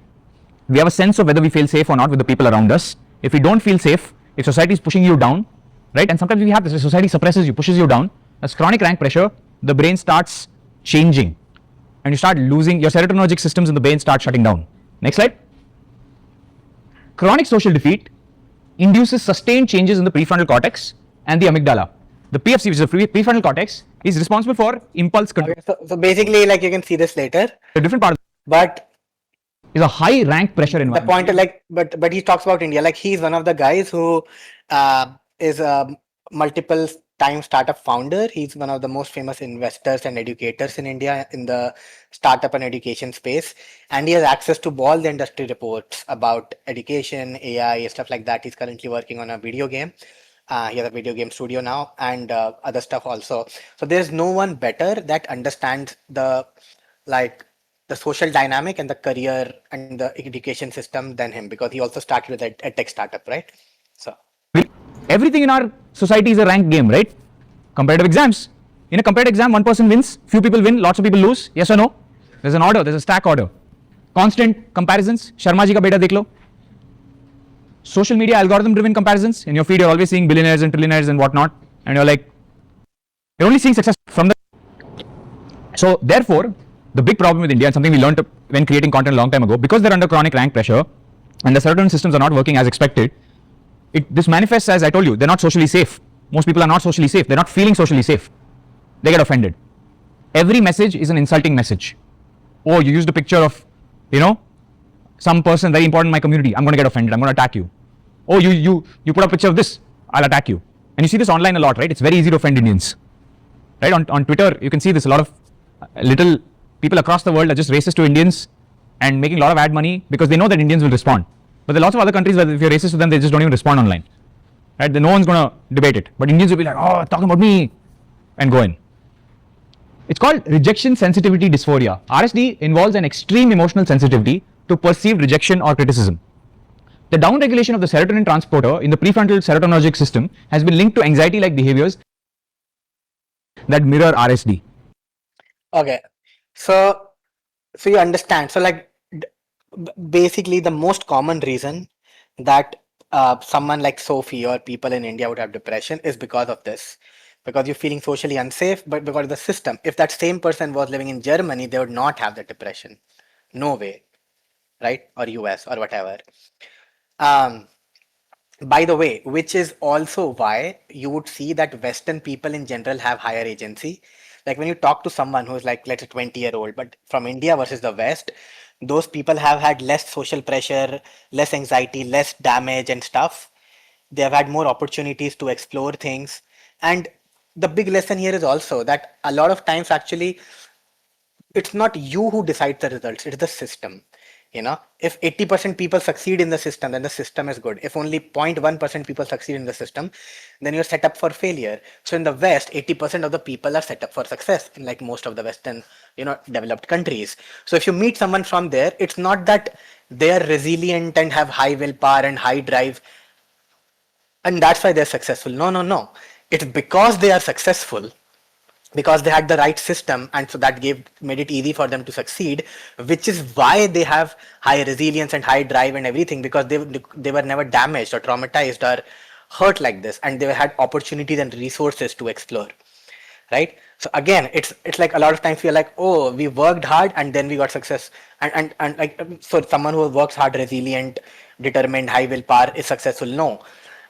we have a sense of whether we feel safe or not with the people around us. If we don't feel safe, if society is pushing you down, right? And sometimes we have this, society suppresses you, pushes you down. That's chronic rank pressure. The brain starts changing and you start losing your serotonergic systems in the brain start shutting down. Next slide. Chronic social defeat induces sustained changes in the prefrontal cortex and the amygdala. The PFC, which is the prefrontal cortex, is responsible for impulse control. Okay, so basically, like you can see this later. A different part, but is a high rank pressure environment. The point, like, but he talks about India. Like he's one of the guys who is a multiple time startup founder. He's one of the most famous investors and educators in India in the startup and education space. And he has access to all the industry reports about education, AI, stuff like that. He's currently working on a video game. He has a video game studio now and other stuff also. So there's no one better that understands the like the social dynamic and the career and the education system than him, because he also started with a tech startup, right? So everything in our society is a ranked game, right? Competitive exams. In a competitive exam, one person wins, few people win, lots of people lose. Yes or no? There's an order, there's a stack order. Constant comparisons. Sharma ji ka beta dekh lo. Social media algorithm driven comparisons. In your feed, you're always seeing billionaires and trillionaires and whatnot. And you're like, you're only seeing success from the. So, therefore, the big problem with India, and something we learned when creating content a long time ago, because they're under chronic rank pressure and the serotonin systems are not working as expected, this manifests as I told you, they're not socially safe. Most people are not socially safe. They're not feeling socially safe. They get offended. Every message is an insulting message. Oh, you used a picture of, some person very important in my community. I'm going to get offended. I'm going to attack you. Oh, you put a picture of this. I'll attack you. And you see this online a lot, right? It's very easy to offend Indians. Right? On Twitter, you can see this. A lot of little people across the world are just racist to Indians and making a lot of ad money because they know that Indians will respond. But there are lots of other countries where if you're racist to them, they just don't even respond online. Right? Then no one's going to debate it. But Indians will be like, oh, talking about me, and go in. It's called rejection sensitivity dysphoria. RSD involves an extreme emotional sensitivity to perceived rejection or criticism. The downregulation of the serotonin transporter in the prefrontal serotonergic system has been linked to anxiety-like behaviors that mirror RSD. okay, so you understand. So like basically the most common reason that someone like Sophie or people in India would have depression is because of this. Because you're feeling socially unsafe, but because of the system. If that same person was living in Germany, they would not have the depression. No way. Right? Or US or whatever. By the way, which is also why you would see that Western people in general have higher agency. Like when you talk to someone who's like, let's say 20-year-old, but from India versus the West, those people have had less social pressure, less anxiety, less damage and stuff. They have had more opportunities to explore things. And the big lesson here is also that a lot of times actually it's not you who decides the results, it's the system. If 80% people succeed in the system, then the system is good. If only 0.1% people succeed in the system, then you're set up for failure. So in the West, 80% of the people are set up for success in like most of the Western, developed countries. So if you meet someone from there, it's not that they are resilient and have high willpower and high drive and that's why they're successful. No. It's because they are successful, because they had the right system, and so that made it easy for them to succeed, which is why they have high resilience and high drive and everything, because they were never damaged or traumatized or hurt like this, and they had opportunities and resources to explore. Right? So again, it's like a lot of times we are like, oh, we worked hard and then we got success, and like so someone who works hard, resilient, determined, high willpower is successful. No.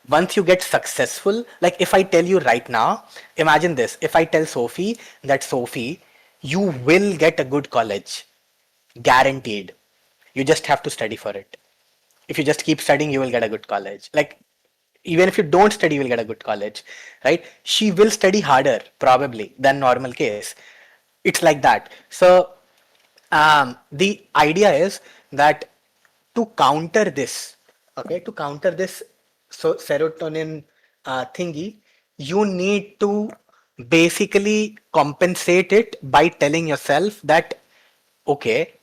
Once you get successful, like if I tell you right now, imagine this. If I tell Sophie that Sophie, you will get a good college, guaranteed. You just have to study for it. If you just keep studying, you will get a good college. Like even if you don't study, you will get a good college, right? She will study harder probably than normal case. It's like that. So the idea is that to counter this, so serotonin thingy, you need to basically compensate it by telling yourself that, okay,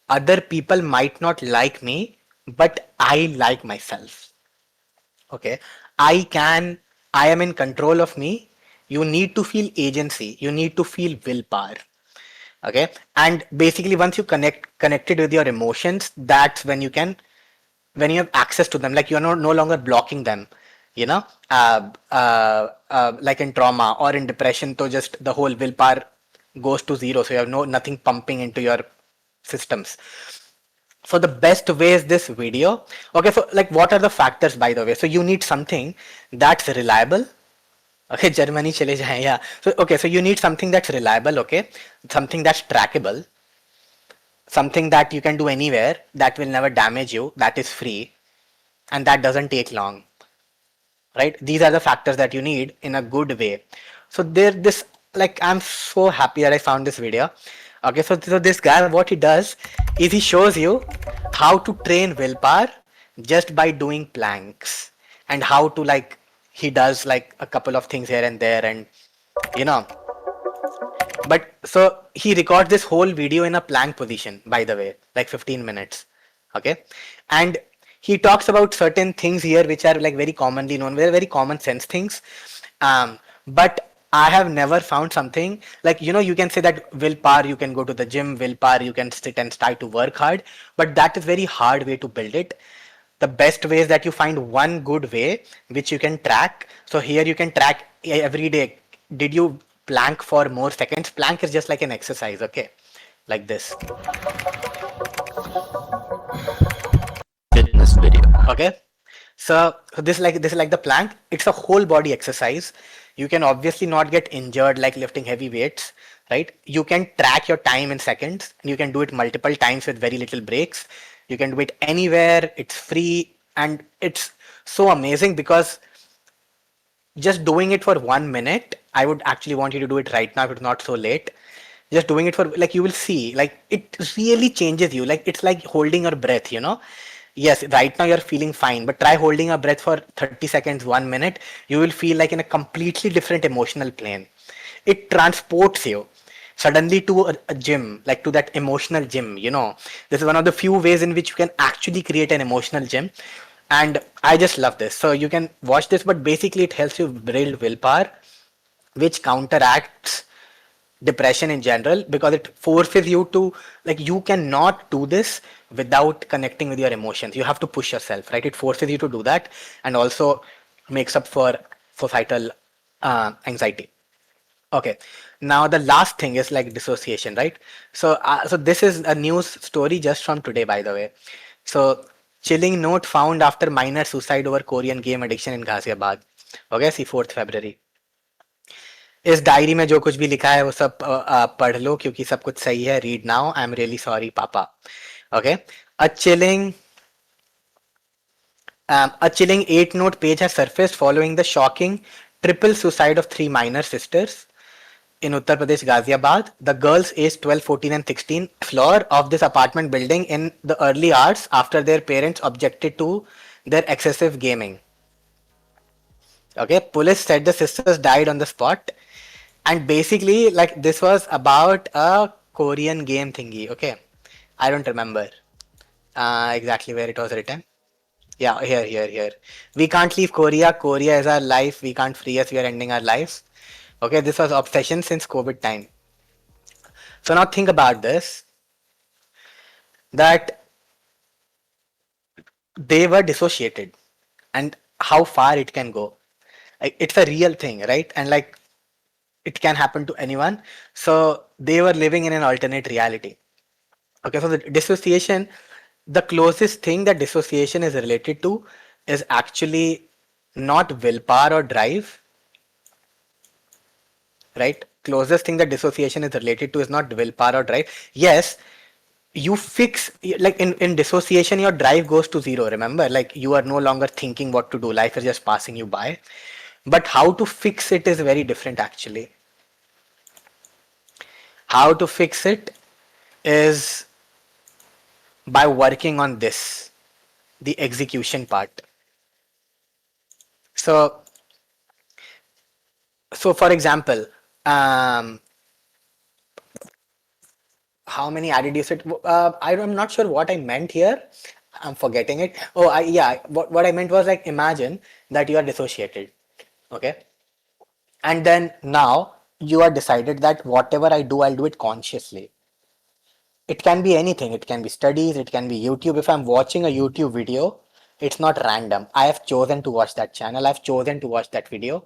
other people might not like me, but I like myself. Okay, I am in control of me. You need to feel agency. You need to feel willpower. Okay, and basically once you connected with your emotions, that's when you have access to them, like you're no longer blocking them, like in trauma or in depression, so just the whole willpower goes to zero, so you have nothing pumping into your systems. So the best way is this video. Okay, so like what are the factors, by the way? So you need something that's reliable. Okay, Germany chale jaye, yeah. So okay, so you need something that's reliable, okay, something that's trackable, something that you can do anywhere, that will never damage you, that is free, and that doesn't take long. Right? These are the factors that you need in a good way. So I'm so happy that I found this video. Okay, so this guy, what he does is he shows you how to train willpower just by doing planks, and how to like he does like a couple of things here and there, and you know. But so he records this whole video in a plank position, by the way, like 15 minutes. Okay. And he talks about certain things here which are like very commonly known, very common sense things. But I have never found something like, you know, you can say that willpower, you can go to the gym, willpower, you can sit and start to work hard, but that is very hard way to build it. The best way is that you find one good way which you can track. So here you can track every day. Did you plank for more seconds? Plank is just like an exercise, okay? Like this. Fitness video. Okay. So this is like the plank. It's a whole body exercise. You can obviously not get injured like lifting heavy weights, right? You can track your time in seconds, and you can do it multiple times with very little breaks. You can do it anywhere. It's free, and it's so amazing because just doing it for 1 minute, I would actually want you to do it right now if it's not so late. Just doing it for like, you will see like it really changes you. Like it's like holding your breath, you know. Yes, right now you're feeling fine, but try holding a breath for 30 seconds, 1 minute. You will feel like in a completely different emotional plane. It transports you suddenly to a gym, like to that emotional gym, you know. This is one of the few ways in which you can actually create an emotional gym. And I just love this. So you can watch this, but basically it helps you build willpower, which counteracts depression in general, because it forces you to, like, you cannot do this without connecting with your emotions. You have to push yourself, right? It forces you to do that, and also makes up for societal anxiety. Okay, now the last thing is like dissociation, right? So this is a news story just from today, by the way. So chilling note found after minor suicide over Korean game addiction in Ghaziabad. Okay, see 4th February. इस diary में जो कुछ भी लिखा है वो सब पढ़ लो, क्योंकि सब कुछ सही है. Read now. I am really sorry पापा. Okay, a chilling a chilling 8-note page has surfaced following the shocking triple suicide of 3 minor sisters in Uttar Pradesh, Ghaziabad. The girls aged 12, 14 and 16 floor of this apartment building in the early hours after their parents objected to their excessive gaming. Okay, police said the sisters died on the spot, and basically like this was about a Korean game thingy. Okay, I don't remember exactly where it was written. Yeah, here. We can't leave Korea. Korea is our life. We can't free us. We are ending our lives. Okay, this was obsession since COVID time. So now think about this, that they were dissociated and how far it can go. Like, it's a real thing, right? And like it can happen to anyone. So they were living in an alternate reality. Okay, so the dissociation, the closest thing that dissociation is related to is actually not willpower or drive, right? Closest thing that dissociation is related to is not willpower or drive. Yes, you fix, like in dissociation, your drive goes to zero. Remember, like you are no longer thinking what to do. Life is just passing you by. But how to fix it is very different actually. How to fix it is by working on this, the execution part. So for example, how many added you said? I'm not sure what I meant here. I'm forgetting it. Oh, yeah. What I meant was like, imagine that you are dissociated. Okay. And then now you are decided that whatever I do, I'll do it consciously. It can be anything. It can be studies. It can be YouTube. If I'm watching a YouTube video, it's not random. I have chosen to watch that channel. I've chosen to watch that video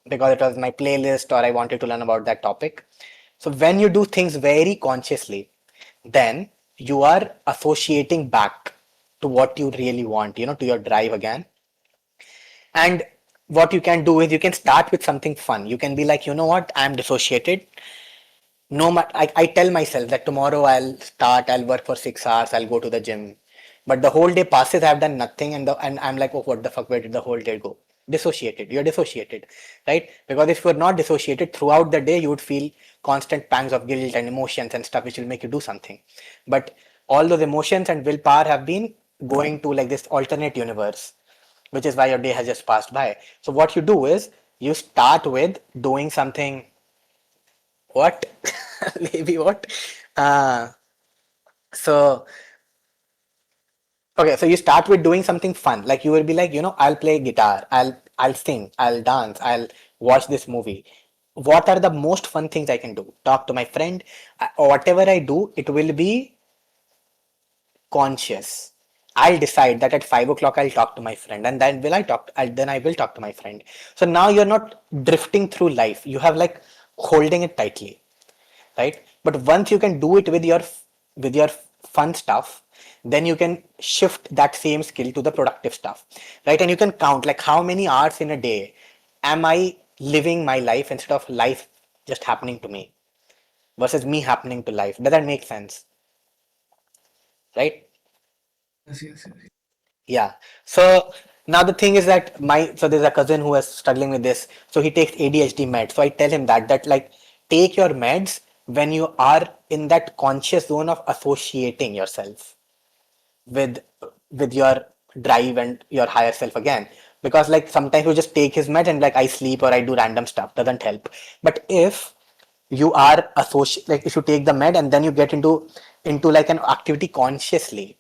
because it was my playlist or I wanted to learn about that topic. So when you do things very consciously, then you are associating back to what you really want, to your drive again. And what you can do is you can start with something fun. You can be like, you know what, I'm dissociated. No, I tell myself that tomorrow I'll work for 6 hours, I'll go to the gym. But the whole day passes, I've done nothing, and I'm like, oh, what the fuck, where did the whole day go? Dissociated. You're dissociated, right? Because if you're not dissociated throughout the day, you would feel constant pangs of guilt and emotions and stuff, which will make you do something. But all those emotions and willpower have been going to like this alternate universe. which is why your day has just passed by. So what you do is you start with doing something. What? Maybe what? Uh, so okay, so you start with doing something fun. Like you will be like, I'll play guitar, I'll sing, I'll dance, I'll watch this movie. What are the most fun things I can do? Talk to my friend, or whatever I do, it will be conscious. I'll decide that at 5 o'clock I'll talk to my friend, and then then I will talk to my friend. So now you're not drifting through life. You have like holding it tightly, right? But once you can do it with your fun stuff, then you can shift that same skill to the productive stuff, right? And you can count like how many hours in a day am I living my life instead of life just happening to me versus me happening to life. Does that make sense? Right? Yes, yes, yes. Yeah. So now the thing is that there's a cousin who is struggling with this. So he takes ADHD meds. So I tell him that like take your meds when you are in that conscious zone of associating yourself with your drive and your higher self again. Because like sometimes you just take his meds and like I sleep or I do random stuff, doesn't help. But if you are like if you take the med and then you get into like an activity consciously,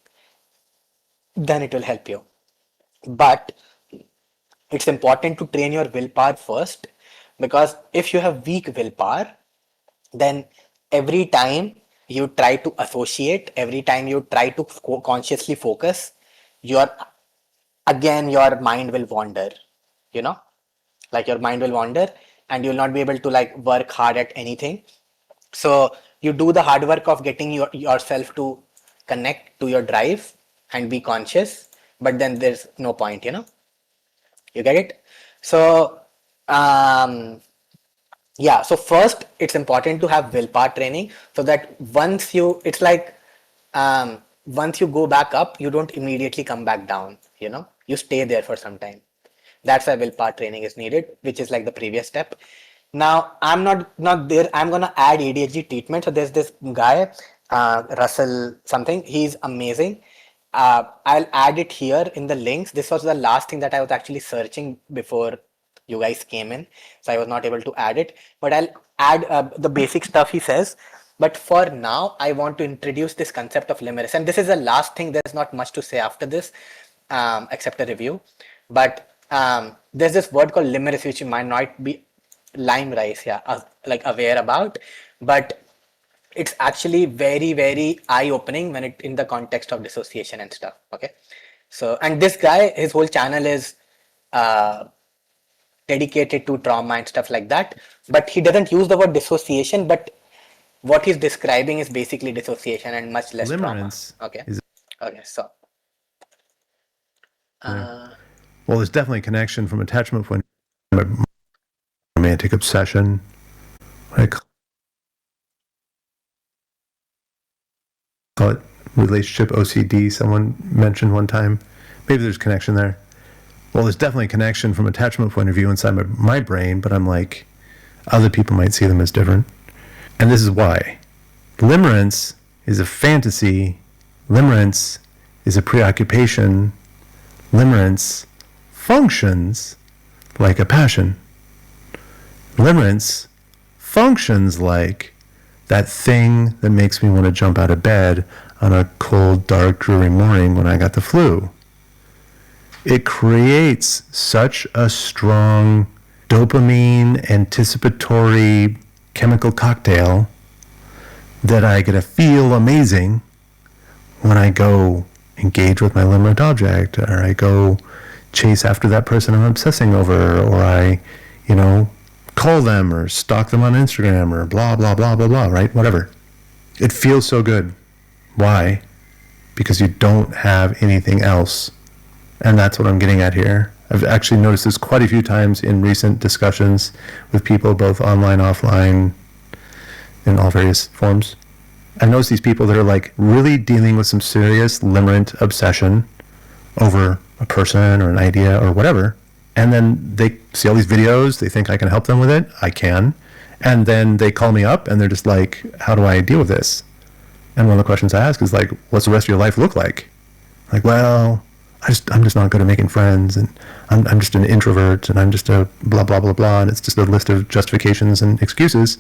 then it will help you. But it's important to train your willpower first, because if you have weak willpower, then every time you try to associate, every time you try to consciously focus, your your mind will wander, you know like your mind will wander and you'll not be able to like work hard at anything. So you do the hard work of getting yourself to connect to your drive and be conscious, but then there's no point. You get it? So um yeah, so first it's important to have willpower training, so that it's like once you go back up, you don't immediately come back down. You stay there for some time. That's why willpower training is needed, which is like the previous step. Now I'm not there. I'm gonna add ADHD treatment. So there's this guy, Russell something. He's amazing. I'll add it here in the links. This was the last thing that I was actually searching before you guys came in, so I was not able to add it. But I'll add the basic stuff he says. But for now, I want to introduce this concept of limerence, and this is the last thing. There's not much to say after this, except a review. But there's this word called limerence, which you might not be lime rice, yeah, like aware about, but it's actually very very eye-opening when it in the context of dissociation and stuff. Okay, so and this guy, his whole channel is dedicated to trauma and stuff like that, but he doesn't use the word dissociation, but what he's describing is basically dissociation and much less Limerence trauma. Okay, is okay, so well, there's definitely a connection from attachment point, romantic obsession, like call it relationship OCD. Someone mentioned one time. Maybe there's connection there. Well, there's definitely a connection from attachment point of view inside my brain, but I'm like, other people might see them as different. And this is why. Limerence is a fantasy. Limerence is a preoccupation. Limerence functions like a passion. Limerence functions like that thing that makes me want to jump out of bed on a cold, dark, dreary morning when I got the flu. It creates such a strong dopamine anticipatory chemical cocktail that I get to feel amazing when I go engage with my limerent object, or I go chase after that person I'm obsessing over, or I, call them or stalk them on Instagram or blah, blah, blah, blah, blah, right? Whatever. It feels so good. Why? Because you don't have anything else. And that's what I'm getting at here. I've actually noticed this quite a few times in recent discussions with people, both online, offline, in all various forms. I've noticed these people that are like really dealing with some serious limerent obsession over a person or an idea or whatever. And then they see all these videos, they think I can help them with it. I can. And then they call me up and they're just like, how do I deal with this? And one of the questions I ask is like, what's the rest of your life look like? Like, well, I'm just not good at making friends, and I'm just an introvert, and I'm just a blah blah blah blah, and it's just a list of justifications and excuses.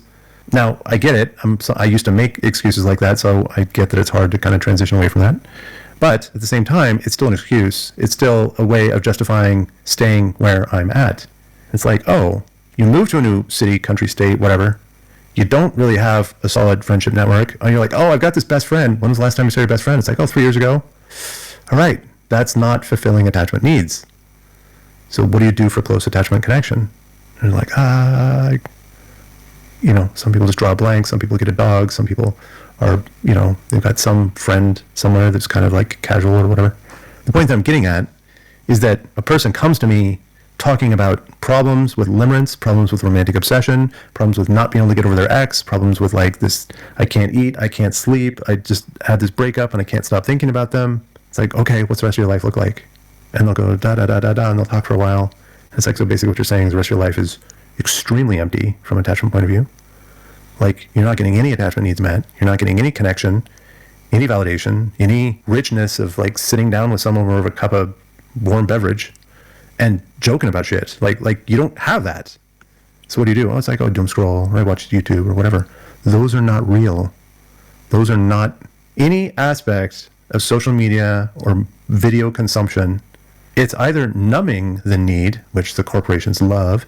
Now I get it. I used to make excuses like that, so I get that it's hard to kind of transition away from that. But at the same time, it's still an excuse. It's still a way of justifying staying where I'm at. It's like, oh, you move to a new city, country, state, whatever. You don't really have a solid friendship network. And you're like, oh, I've got this best friend. When was the last time you saw your best friend? It's like, oh, 3 years ago. All right, that's not fulfilling attachment needs. So what do you do for close attachment connection? And you're like, some people just draw a blank. Some people get a dog. Some people are, they've got some friend somewhere that's kind of like casual or whatever. The point that I'm getting at is that a person comes to me talking about problems with limerence, problems with romantic obsession, problems with not being able to get over their ex, problems with like this, I can't eat, I can't sleep, I just had this breakup and I can't stop thinking about them. It's like, okay, what's the rest of your life look like? And they'll go da da da da da, and they'll talk for a while. It's like, so basically what you're saying is the rest of your life is extremely empty from an attachment point of view. Like, you're not getting any attachment needs met. You're not getting any connection, any validation, any richness of like sitting down with someone over a cup of warm beverage and joking about shit. Like you don't have that. So what do you do? Oh, it's like, oh, doom scroll, or I watch YouTube or whatever. Those are not real. Those are not any aspect of social media or video consumption. It's either numbing the need, which the corporations love,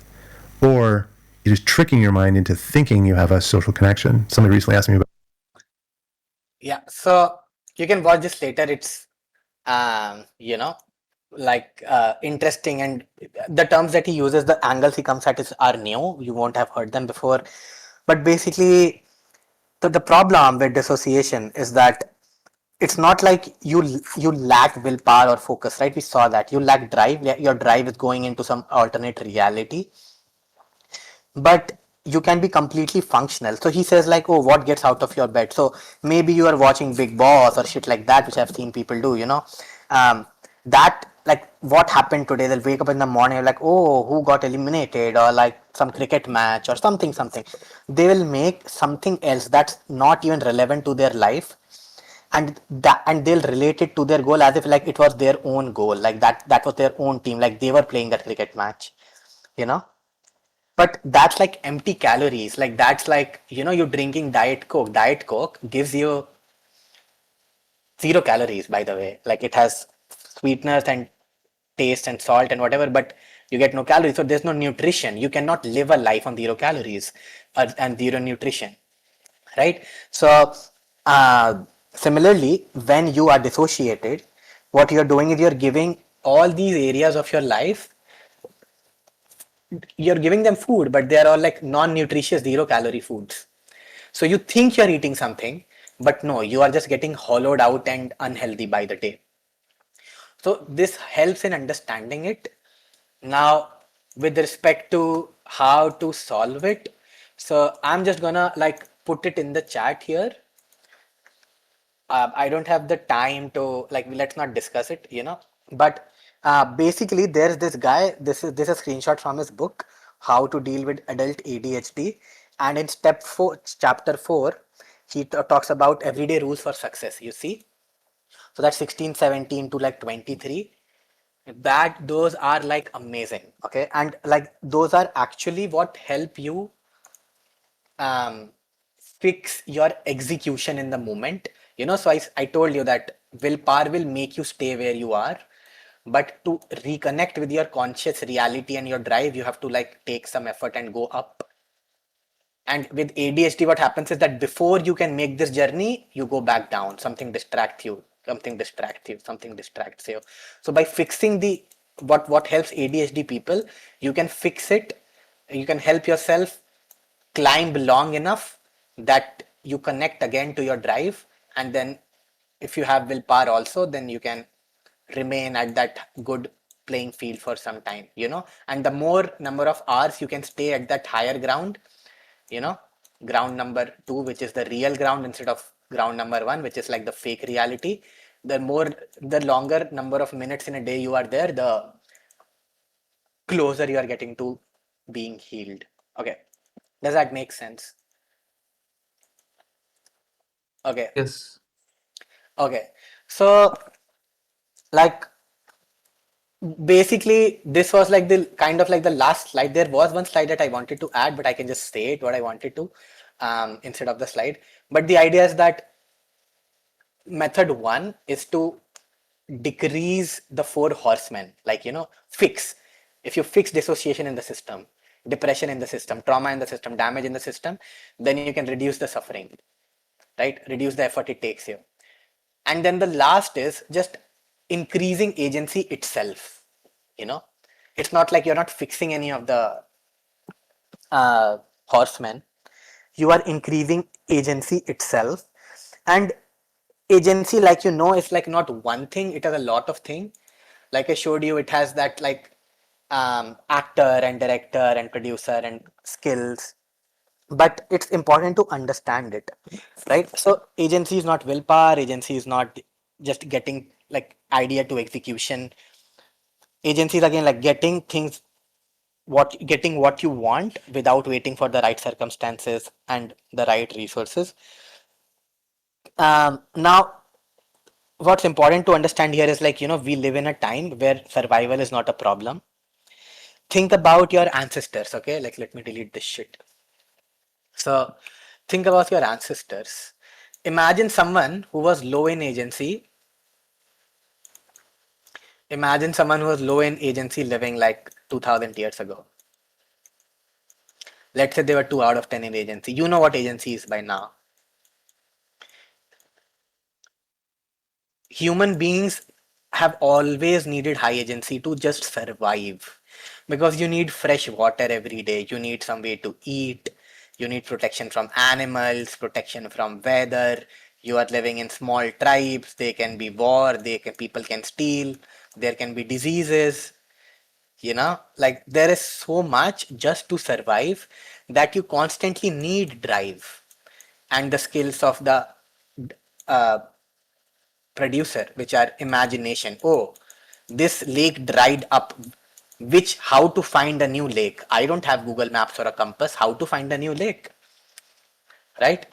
or it is tricking your mind into thinking you have a social connection. Somebody recently asked me about. Yeah, so you can watch this later. It's interesting, and the terms that he uses, the angles he comes at are new. You won't have heard them before. But basically, the problem with dissociation is that it's not like you lack willpower or focus, right? We saw that you lack drive. Your drive is going into some alternate reality, but you can be completely functional. So he says like, oh, what gets out of your bed? So maybe you are watching Big Boss or shit like that, which I've seen people do, that like what happened today. They'll wake up in the morning like, oh, who got eliminated, or like some cricket match or something. They will make something else that's not even relevant to their life, and they'll relate it to their goal as if like it was their own goal, like that was their own team, like they were playing that cricket match, you know but that's like empty calories. Like that's like, you're drinking Diet Coke. Diet Coke gives you 0 calories, by the way. Like it has sweeteners and taste and salt and whatever, but you get no calories. So there's no nutrition. You cannot live a life on 0 calories and zero nutrition, right? So similarly, when you are dissociated, what you're doing is you're giving all these areas of your life, you're giving them food, but they're all like non-nutritious 0 calorie foods. So you think you're eating something, but no, you are just getting hollowed out and unhealthy by the day. So this helps in understanding it. Now, with respect to how to solve it, so I'm just gonna like put it in the chat here. I don't have the time to like, let's not discuss it, but basically there's this guy, this is a screenshot from his book, How to Deal with Adult ADHD. And in chapter 4, he talks about everyday rules for success, you see. So that's 16, 17 to like 23. Those are like amazing. Okay. And like those are actually what help you fix your execution in the moment. So I told you that willpower will make you stay where you are, but to reconnect with your conscious reality and your drive, you have to like take some effort and go up. And with ADHD, what happens is that before you can make this journey, you go back down. Something distracts you. So by fixing what helps ADHD people, you can fix it. You can help yourself climb long enough that you connect again to your drive, and then if you have willpower also, then you can remain at that good playing field for some time, and the more number of hours you can stay at that higher ground, ground number 2, which is the real ground, instead of ground number 1, which is like the fake reality, the longer number of minutes in a day you are there, the closer you are getting to being healed. Okay, does that make sense? Okay. Yes. Okay. So like basically this was like the kind of like the last slide. There was one slide that I wanted to add, but I can just say it what I wanted to instead of the slide. But the idea is that method one is to decrease the four horsemen, like, fix. If you fix dissociation in the system, depression in the system, trauma in the system, damage in the system, then you can reduce the suffering, right? Reduce the effort it takes you. And then the last is just increasing agency itself. It's not like you're not fixing any of the horsemen. You are increasing agency itself. And agency, like, is like not one thing, it has a lot of things. Like I showed you, it has that like actor and director and producer and skills, but it's important to understand it, right? So agency is not willpower, agency is not just getting like idea to execution. Agency is again like getting what you want without waiting for the right circumstances and the right resources. Now what's important to understand here is like, we live in a time where survival is not a problem. Think about your ancestors, okay? Like, let me delete this shit. So think about your ancestors. Imagine someone who was low in agency. Imagine someone who was low in agency living like 2000 years ago. Let's say they were 2 out of 10 in agency. You know what agency is by now. Human beings have always needed high agency to just survive, because you need fresh water every day, you need some way to eat, you need protection from animals, protection from weather. You are living in small tribes, they can be war, people can steal, there can be diseases, like there is so much just to survive that you constantly need drive and the skills of the uh, producer, which are imagination. Oh, this lake dried up. How to find a new lake? I don't have Google Maps or a compass. How to find a new lake, right?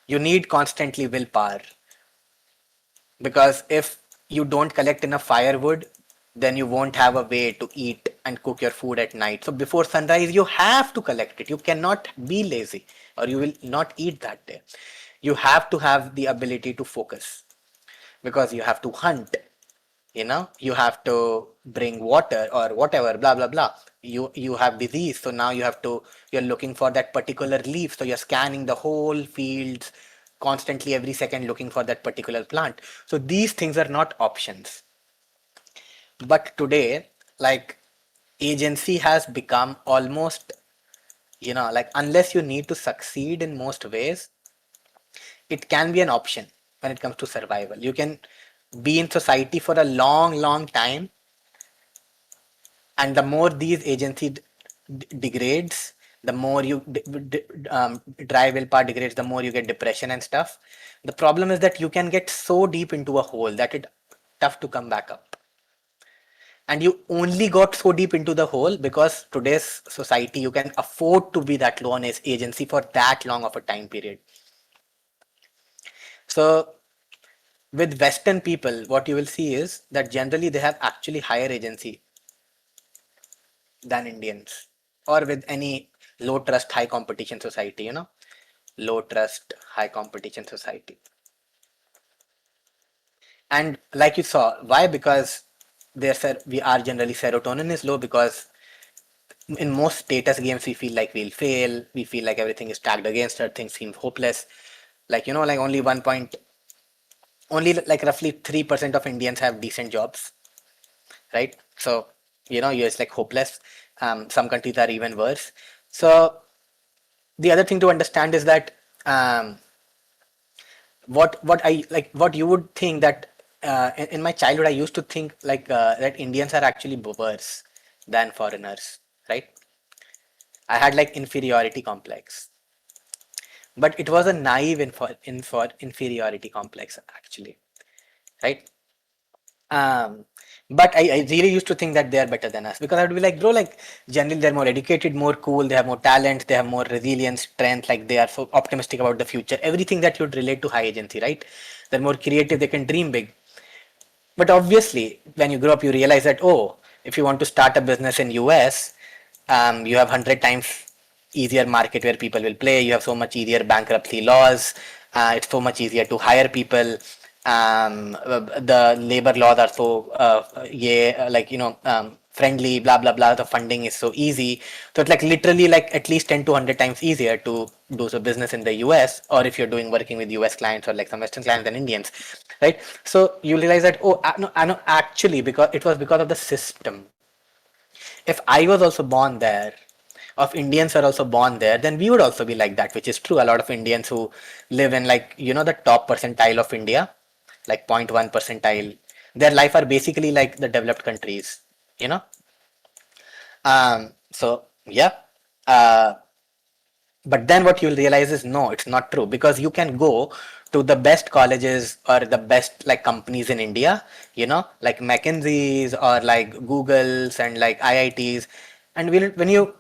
You need constantly willpower, because if you don't collect enough firewood, then you won't have a way to eat and cook your food at night. So before sunrise, you have to collect it. You cannot be lazy, or you will not eat that day. You have to have the ability to focus, because you have to hunt, you have to bring water or whatever, blah blah blah. You have disease, so now you're looking for that particular leaf, so you're scanning the whole fields constantly every second, looking for that particular plant. So these things are not options. But today, like, agency has become almost, like, unless you need to succeed in most ways, it can be an option when it comes to survival. You can be in society for a long, long time, and the more these agency degrades, the more you drive willpower degrades, the more you get depression and stuff. The problem is that you can get so deep into a hole that it's tough to come back up. And you only got so deep into the hole because today's society, you can afford to be that low on agency for that long of a time period. So with Western people, what you will see is that generally they have actually higher agency than Indians, or with any low trust, high competition society, low trust, high competition society. And like you saw, why? Because we are generally serotonin is low, because in most status games we feel like we'll fail, we feel like everything is tagged against us, things seem hopeless. Like, like only like roughly 3% of Indians have decent jobs, right? So, it's like hopeless. Some countries are even worse. So the other thing to understand is that what you would think that in my childhood I used to think like that Indians are actually worse than foreigners, right? I had like inferiority complex, but it was a naive inferiority complex actually, right? Um, but I really used to think that they are better than us, because I would be like, bro, like generally they're more educated, more cool, they have more talent, they have more resilience, strength, like they are so optimistic about the future, everything that you'd relate to high agency, right? They're more creative, they can dream big. But obviously, when you grow up, you realize that, oh, if you want to start a business in US, you have 100 times easier market where people will play. You have so much easier bankruptcy laws. It's so much easier to hire people. The labor laws are so friendly, blah blah blah. The funding is so easy. So it's like literally like at least 10 to 100 times easier to do so business in the US, or if you're doing working with US clients or like some Western clients than Indians, right? So you realize that, oh, no, I know actually, because it was because of the system. If I was also born there, of Indians are also born there, then we would also be like that, which is true. A lot of Indians who live in like, the top percentile of India, like 0.1 percentile, their life are basically like the developed countries, you know? So yeah. Uh, but then what you'll realize is no, it's not true, because you can go to the best colleges or the best like companies in India, like McKinsey's or like Google's and like IITs, and when you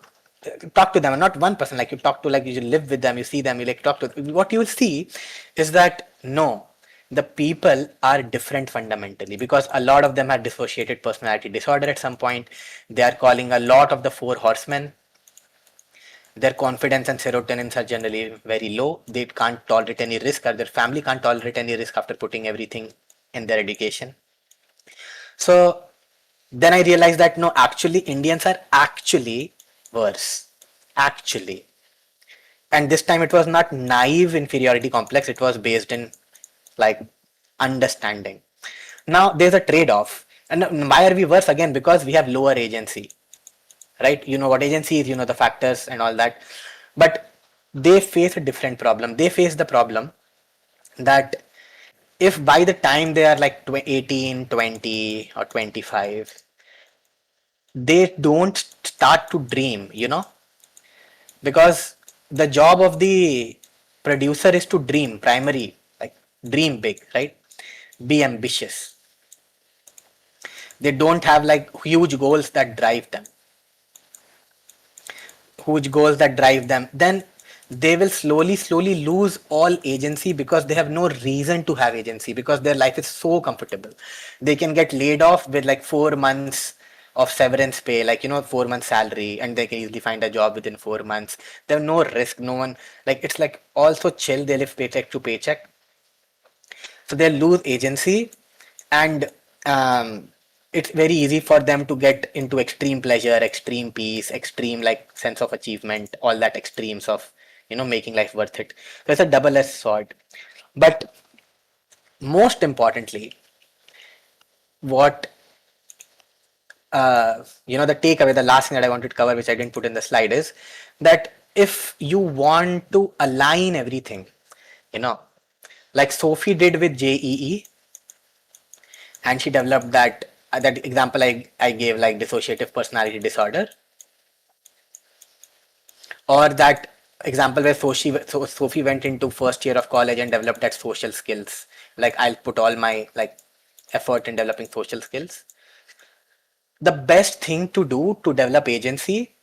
talk to them, and not one person, like you talk to, like you live with them, you see them, you like talk to them, what you will see is that no, the people are different fundamentally, because a lot of them have dissociated personality disorder at some point. They are calling a lot of the four horsemen. Their confidence and serotonins are generally very low. They can't tolerate any risk, or their family can't tolerate any risk after putting everything in their education. So then I realized that no, actually Indians are actually worse. Actually. And this time it was not naive inferiority complex, it was based in like understanding. Now there's a trade-off. And why are we worse? Again, because we have lower agency, right? You know what agency is, the factors and all that. But they face a different problem. They face the problem that if by the time they are like 18, 20 or 25, they don't start to dream, because the job of the producer is to dream, primary, like dream big, right? Be ambitious. They don't have like huge goals that drive them. Then they will slowly lose all agency, because they have no reason to have agency, because their life is so comfortable. They can get laid off with like 4 months of severance pay, like 4 months salary, and they can easily find a job within 4 months. They have no risk, no one, like it's like also chill. They live paycheck to paycheck, so they lose agency. And it's very easy for them to get into extreme pleasure, extreme peace, extreme like sense of achievement, all that extremes of making life worth it. So it's a double-edged sword. But most importantly, what the takeaway, the last thing that I wanted to cover, which I didn't put in the slide, is that if you want to align everything, like Sophie did with JEE, and she developed that example I gave, like dissociative personality disorder, or that example where Sophie went into first year of college and developed that social skills, like I'll put all my like effort in developing social skills. The best thing to do to develop agency,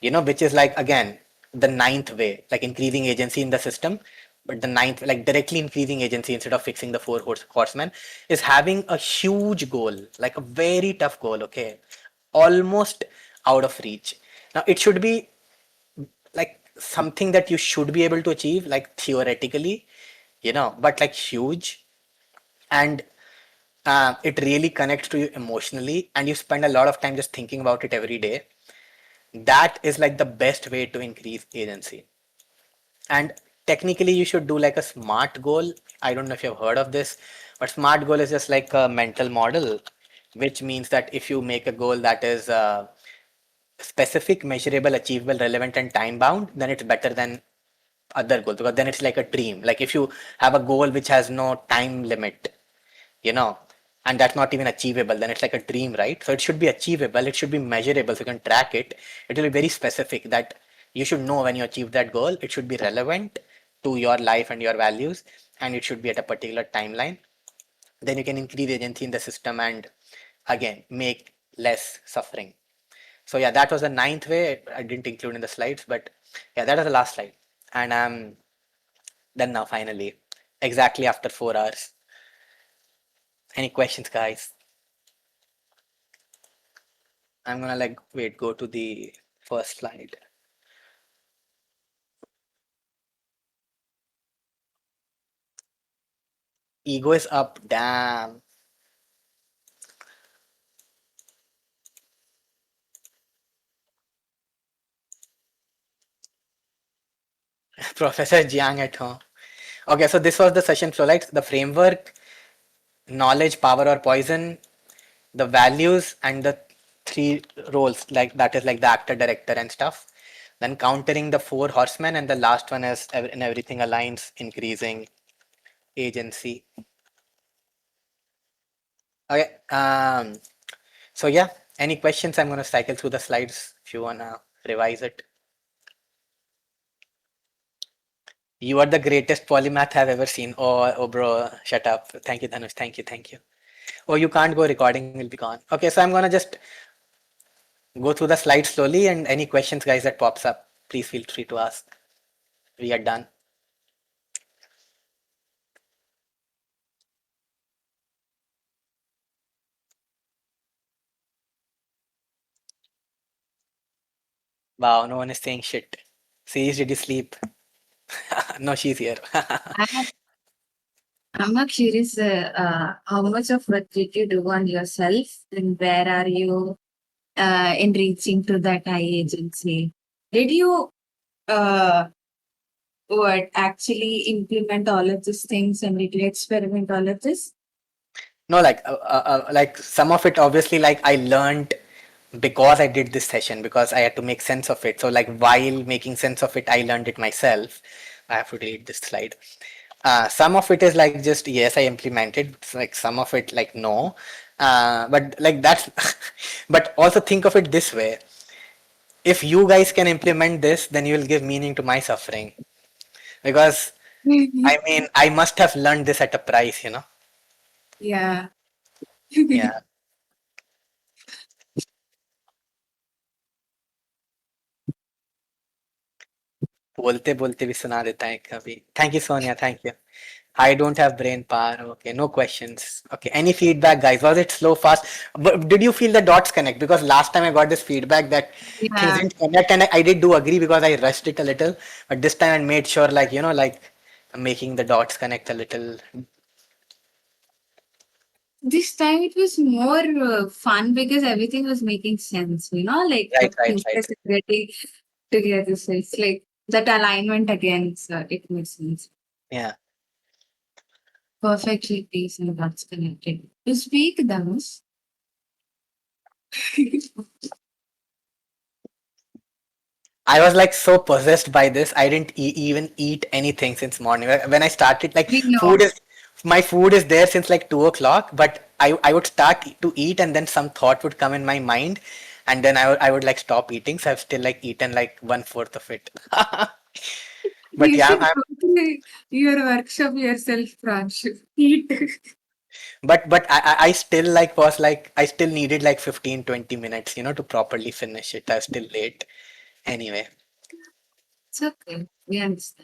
which is like again the ninth way, like increasing agency in the system, but the ninth, like directly increasing agency instead of fixing the four horsemen, is having a huge goal, like a very tough goal, okay, almost out of reach. Now it should be like something that you should be able to achieve, like theoretically, but like huge, and it really connects to you emotionally, and you spend a lot of time just thinking about it every day. That is like the best way to increase agency. And technically you should do like a SMART goal. I don't know if you've heard of this, but SMART goal is just like a mental model, which means that if you make a goal that is specific, measurable, achievable, relevant, and time bound, then it's better than other goals, because then it's like a dream. Like if you have a goal which has no time limit, you know, and that's not even achievable, then it's like a dream, right? So it should be achievable, it should be measurable, so you can track it. It will be very specific, that you should know when you achieve that goal. It should be relevant to your life and your values, and it should be at a particular timeline. Then you can increase agency in the system and again make less suffering. So yeah, that was the ninth way. I didn't include in the slides, but yeah, that was the last slide. And I'm done now finally, exactly after 4 hours. Any questions, guys? I'm gonna like wait, go to the first slide. Ego is up, damn. Professor Jiang at home. Okay, so this was the session flow, right? The framework, knowledge, power or poison, the values, and the three roles, like that is like the actor, director, and stuff. Then countering the four horsemen, and the last one is in everything aligns, increasing agency. Okay. So yeah, any questions? I'm gonna cycle through the slides if you wanna revise it. You are the greatest polymath I've ever seen. Oh, bro, shut up. Thank you, Dhanush. Thank you. Oh, you can't go. Recording will be gone. Okay, so I'm gonna just go through the slides slowly, and any questions, guys, that pops up, please feel free to ask. We are done. Wow, no one is saying shit. Cease, did you sleep? No, she's here. I'm not curious how much of work did you do on yourself and where are you in reaching to that high agency? Did you what actually implement all of these things and did you experiment all of this? No, like some of it obviously like I learned because I did this session because I had to make sense of it. So like while making sense of it, I learned it myself. I have to delete this slide. Some of it is like just yes, I implemented. Like some of it like no, but like that's. But also think of it this way: if you guys can implement this, then you will give meaning to my suffering. Because I mean, I must have learned this at a price, you know. Yeah. Yeah. बोलते बोलते भी सुना देता है कभी. Thank you, Sonia. Thank you. I don't have brain power. Okay, no questions. Okay, any feedback, guys? Was it slow, fast? But did you feel the dots connect? Because last time I got this feedback that things Yeah. didn't connect, and I did do agree because I rushed it a little. But this time I made sure, like you know, like making the dots connect a little. This time it was more fun because everything was making sense, you know, like the Right, right, right. pieces are getting together. So it's like that alignment again, so it makes sense. Yeah. Perfectly placed and that's connected. To speak, Dhanush. I was like so possessed by this. I didn't even eat anything since morning. When I started, like We know. food is my food is there since like 2 o'clock. But I would start to eat, and then some thought would come in my mind, and then I would like stop eating. So I've still like eaten like 1/4 of it. But You yeah, should go to your workshop yourself, Pransh. Eat. but I still like was like I still needed like 15-20 minutes, you know, to properly finish it. I was still late. Anyway. It's okay. We understand.